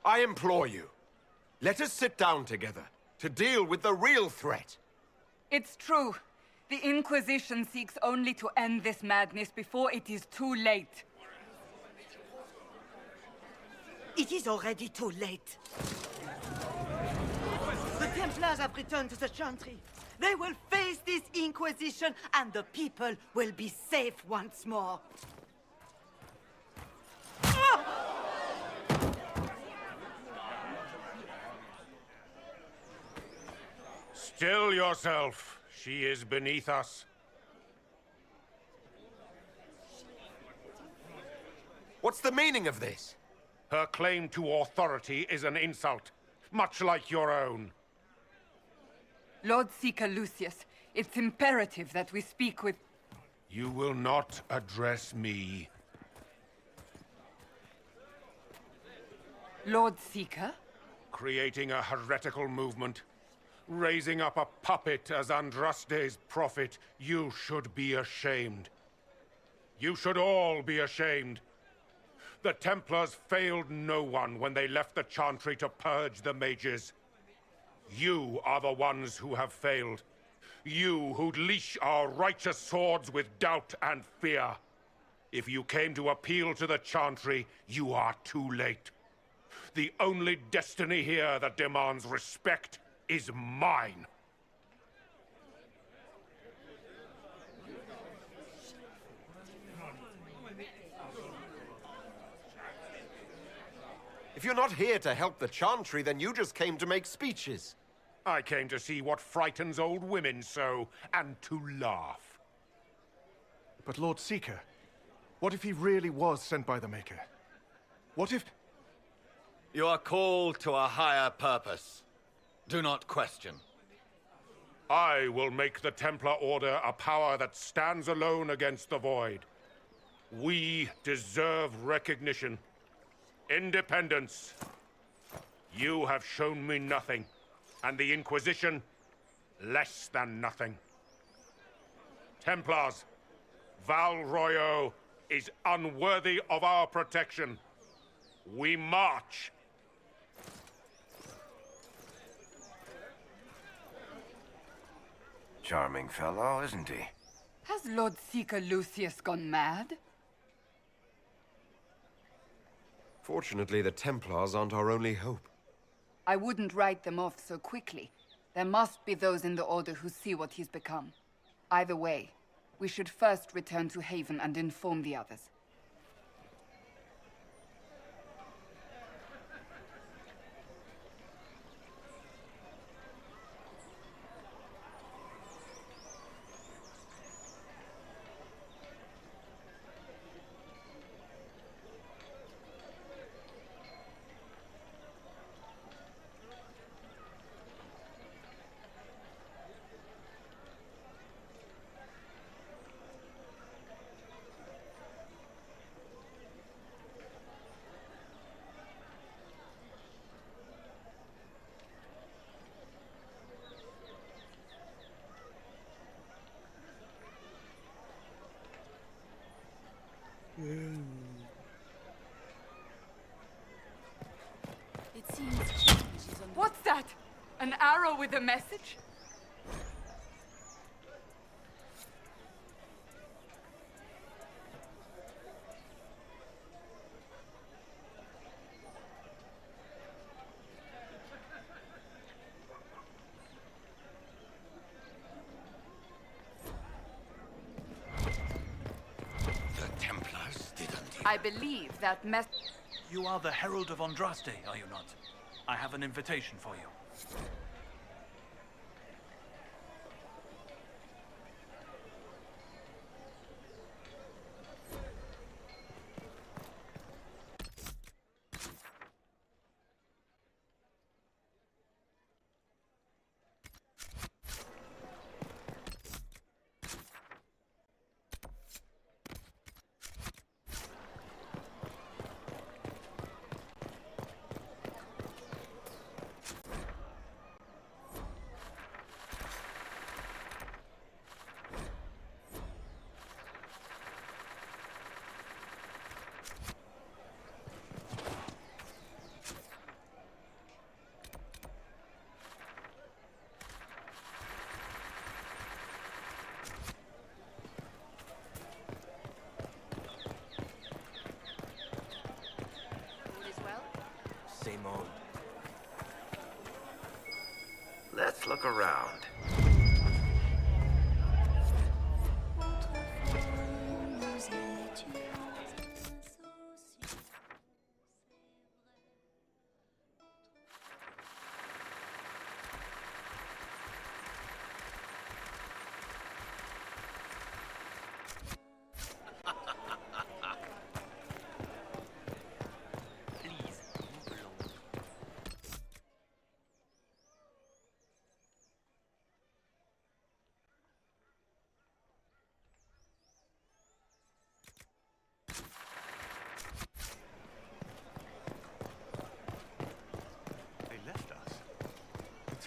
I implore you, let us sit down together to deal with the real threat. It's true. The Inquisition seeks only to end this madness before it is too late. It is already too late. The Templars have returned to the Chantry. They will face this Inquisition, and the people will be safe once more. Still yourself. She is beneath us. What's the meaning of this? Her claim to authority is an insult, much like your own. Lord Seeker Lucius, it's imperative that we speak with... You will not address me. Lord Seeker? Creating a heretical movement. Raising up a puppet as Andraste's prophet. You should be ashamed. You should all be ashamed. The Templars failed no one when they left the Chantry to purge the mages. You are the ones who have failed. You who'd leash our righteous swords with doubt and fear. If you came to appeal to the Chantry, you are too late. The only destiny here that demands respect is mine. If you're not here to help the Chantry, then you just came to make speeches. I came to see what frightens old women so, and to laugh. But Lord Seeker, what if he really was sent by the Maker? What if... You are called to a higher purpose. Do not question. I will make the Templar Order a power that stands alone against the Void. We deserve recognition. Independence. You have shown me nothing, and the Inquisition, less than nothing. Templars, Val Royo is unworthy of our protection. We march. Charming fellow, isn't he? Has Lord Seeker Lucius gone mad? Fortunately, the Templars aren't our only hope. I wouldn't write them off so quickly. There must be those in the Order who see what he's become. Either way, we should first return to Haven and inform the others. It seems change is on the... What's that? An arrow with a message? I believe that You are the Herald of Andraste, are you not? I have an invitation for you. Same old. Let's look around.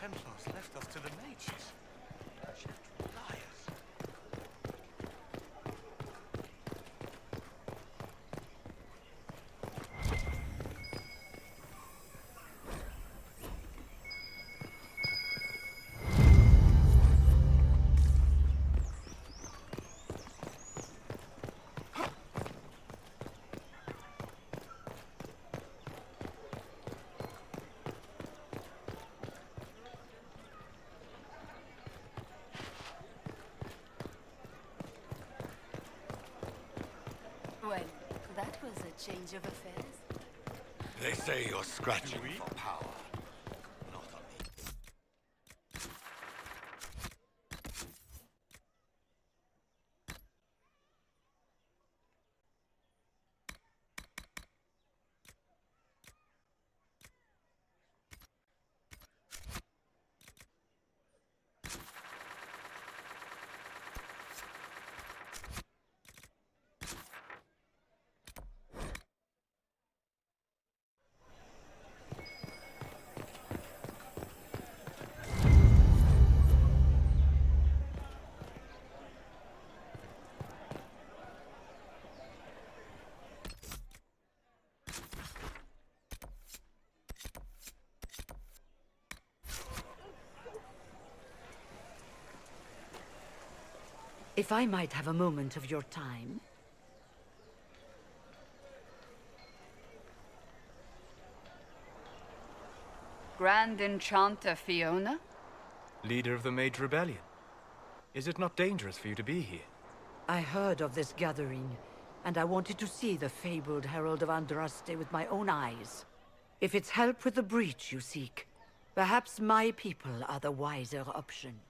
Templars left us to the mages. Gentle liars. change of affairs. They say you're scratching for power. If I might have a moment of your time. Grand Enchanter Fiona? Leader of the Mage Rebellion. Is it not dangerous for you to be here? I heard of this gathering, and I wanted to see the fabled Herald of Andraste with my own eyes. If it's help with the breach you seek, perhaps my people are the wiser option.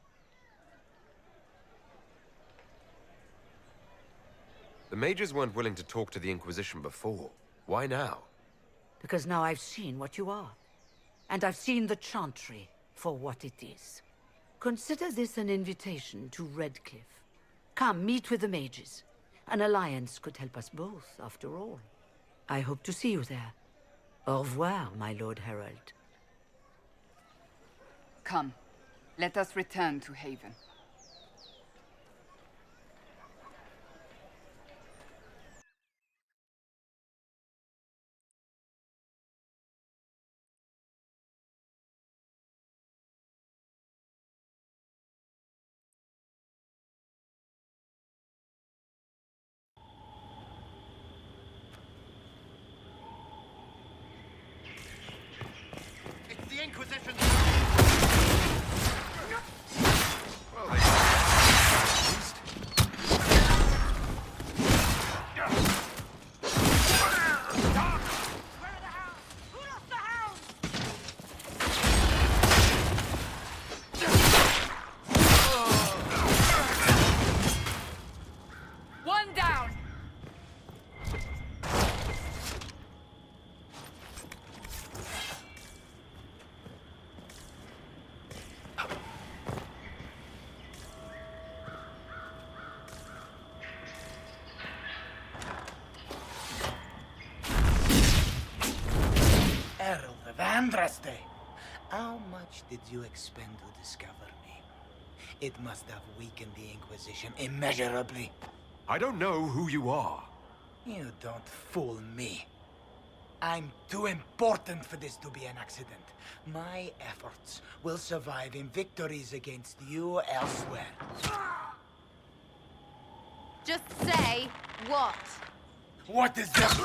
The mages weren't willing to talk to the Inquisition before. Why now? Because now I've seen what you are. And I've seen the Chantry for what it is. Consider this an invitation to Redcliffe. Come, meet with the mages. An alliance could help us both, after all. I hope to see you there. Au revoir, my Lord Herald. Come, let us return to Haven. The Inquisition! Well, they... at least. One down! Herald of Andraste, how much did you expend to discover me? It must have weakened the Inquisition immeasurably. I don't know who you are. You don't fool me. I'm too important for this to be an accident. My efforts will survive in victories against you elsewhere. Just say what? What is that?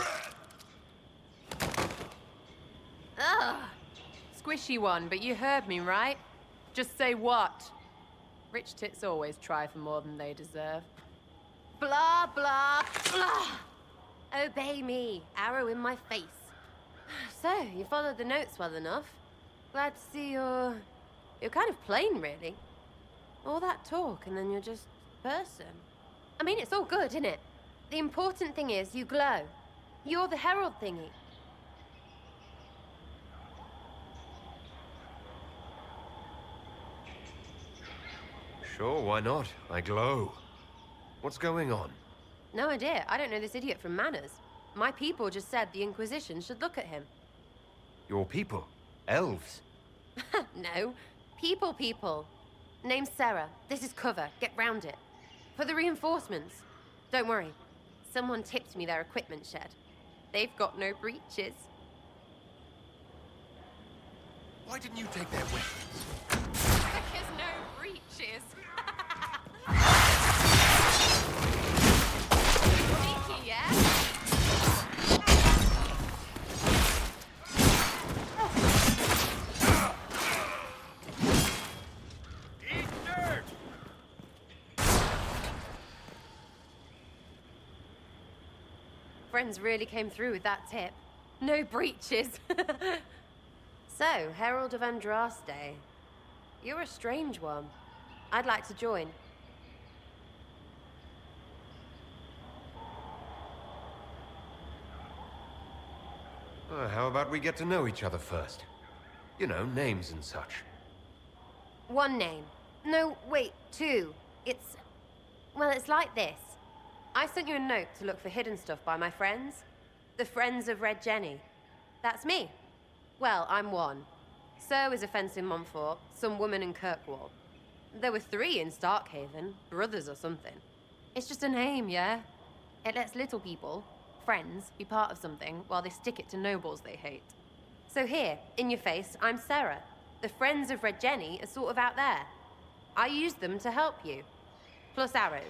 Ugh. Squishy one, but you heard me, right? Just say what? Rich tits always try for more than they deserve. Blah, blah, blah. Obey me. Arrow in my face. So, you followed the notes well enough. Glad to see you're kind of plain, really. All that talk, and then you're just person. I mean, it's all good, isn't it? The important thing is you glow. You're the herald thingy. Sure, why not? I glow. What's going on? No idea. I don't know this idiot from Manners. My people just said the Inquisition should look at him. Your people? Elves? No. People. Name's Sarah. This is cover. Get round it. For the reinforcements. Don't worry. Someone tipped me their equipment shed. They've got no breaches. Why didn't you take their weapons? Because no breaches. Sneaky, yeah? Eat dirt! friends really came through with that tip. No breaches. So, Herald of Andraste. You're a strange one. I'd like to join. How about we get to know each other first? You know, names and such. One name. No, wait, two. Well, it's like this. I sent you a note to look for hidden stuff by my friends. The Friends of Red Jenny. That's me. Well, I'm one. So is a fence in Montfort, some woman in Kirkwall. There were 3 in Starkhaven, brothers or something. It's just a name, yeah? It lets little people, friends, be part of something while they stick it to nobles they hate. So here, in your face, I'm Sarah. The Friends of Red Jenny are sort of out there. I used them to help you. Plus arrows.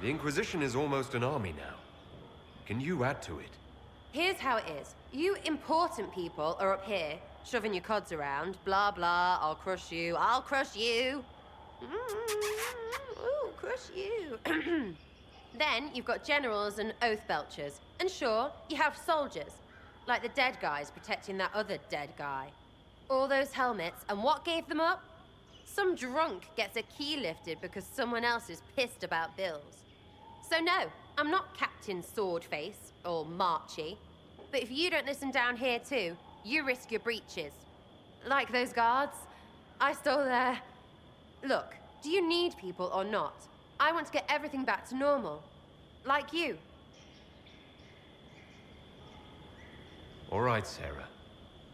The Inquisition is almost an army now. Can you add to it? Here's how it is. You important people are up here, shoving your cods around. Blah, blah, I'll crush you, I'll crush you. Ooh, crush you. Then you've got generals and oath belchers. And sure, you have soldiers. Like the dead guys protecting that other dead guy. All those helmets, and what gave them up? Some drunk gets a key lifted because someone else is pissed about bills. So no, I'm not Captain Swordface, or Marchy. But if you don't listen down here too, you risk your breeches. Like those guards, I stole their... Look, do you need people or not? I want to get everything back to normal. Like you. All right, Sarah.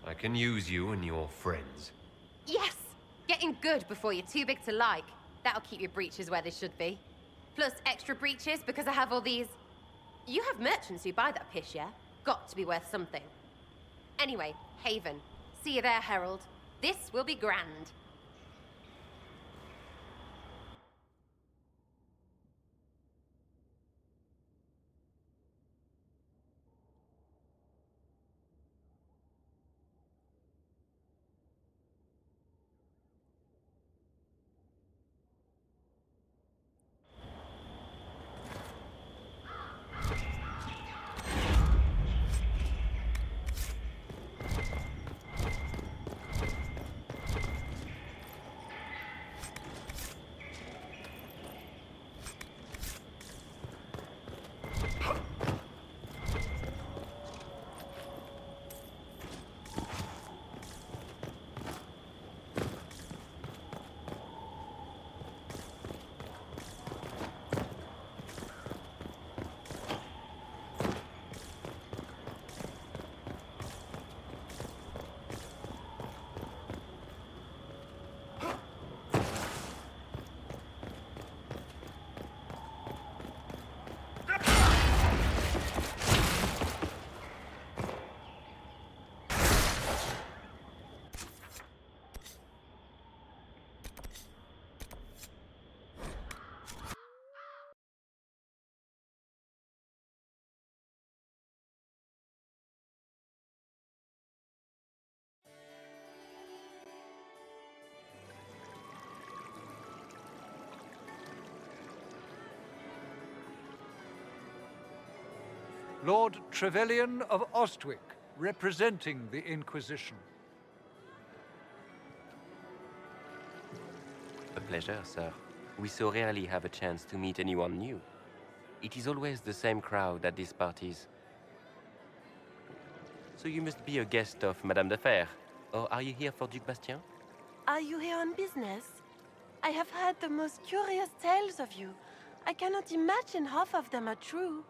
I can use you and your friends. Yes! Getting good before you're too big to like. That'll keep your breeches where they should be. Plus extra breeches because I have all these... You have merchants who buy that piss, yeah? Got to be worth something. Anyway, Haven. See you there, Herald. This will be grand. Lord Trevelyan of Ostwick, representing the Inquisition. A pleasure, sir. We so rarely have a chance to meet anyone new. It is always the same crowd at these parties. So you must be a guest of Madame de Fer, or are you here for Duc Bastien? Are you here on business? I have heard the most curious tales of you. I cannot imagine half of them are true.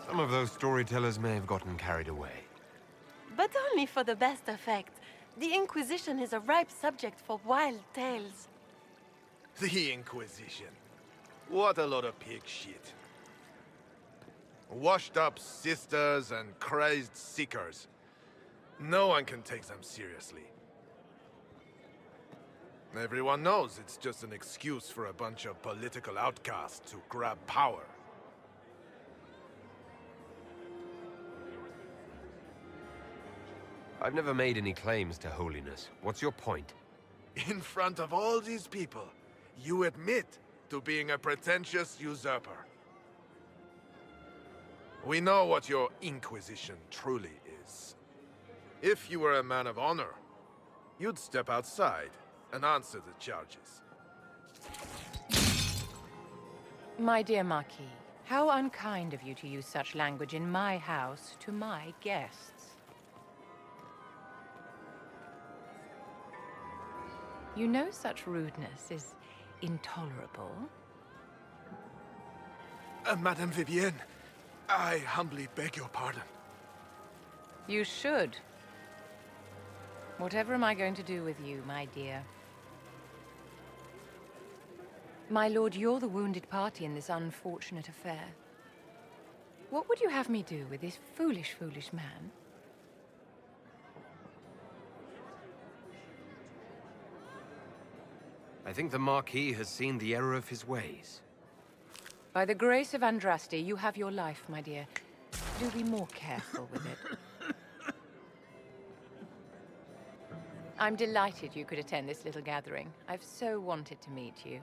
Some of those storytellers may have gotten carried away. But only for the best effect. The Inquisition is a ripe subject for wild tales. The Inquisition. What a lot of pig shit. Washed up sisters and crazed seekers. No one can take them seriously. Everyone knows it's just an excuse for a bunch of political outcasts to grab power. I've never made any claims to holiness. What's your point? In front of all these people, you admit to being a pretentious usurper. We know what your Inquisition truly is. If you were a man of honor, you'd step outside and answer the charges. My dear Marquis, how unkind of you to use such language in my house to my guests. You know such rudeness is intolerable. Madame Vivienne, I humbly beg your pardon. You should. Whatever am I going to do with you, my dear? My lord, you're the wounded party in this unfortunate affair. What would you have me do with this foolish, foolish man? I think the Marquis has seen the error of his ways. By the grace of Andraste, you have your life, my dear. Do be more careful with it. I'm delighted you could attend this little gathering. I've so wanted to meet you.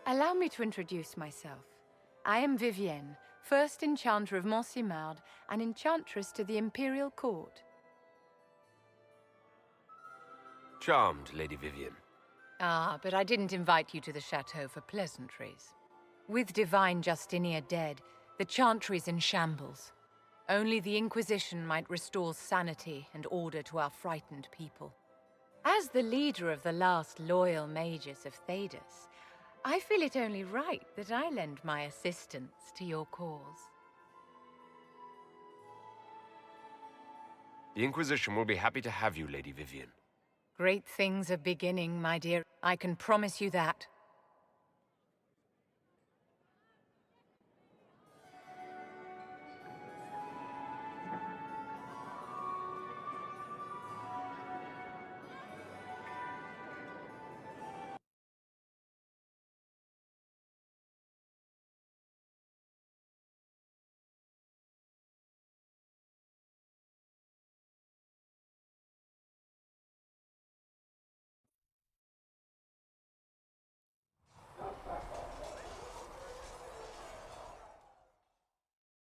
Allow me to introduce myself. I am Vivienne, first Enchanter of Montsimard and Enchantress to the Imperial Court. Charmed, Lady Vivienne. Ah, but I didn't invite you to the chateau for pleasantries. With Divine Justinia dead, the Chantry's in shambles. Only the Inquisition might restore sanity and order to our frightened people. As the leader of the last loyal mages of Thedas, I feel it only right that I lend my assistance to your cause. The Inquisition will be happy to have you, Lady Vivienne. Great things are beginning, my dear. I can promise you that.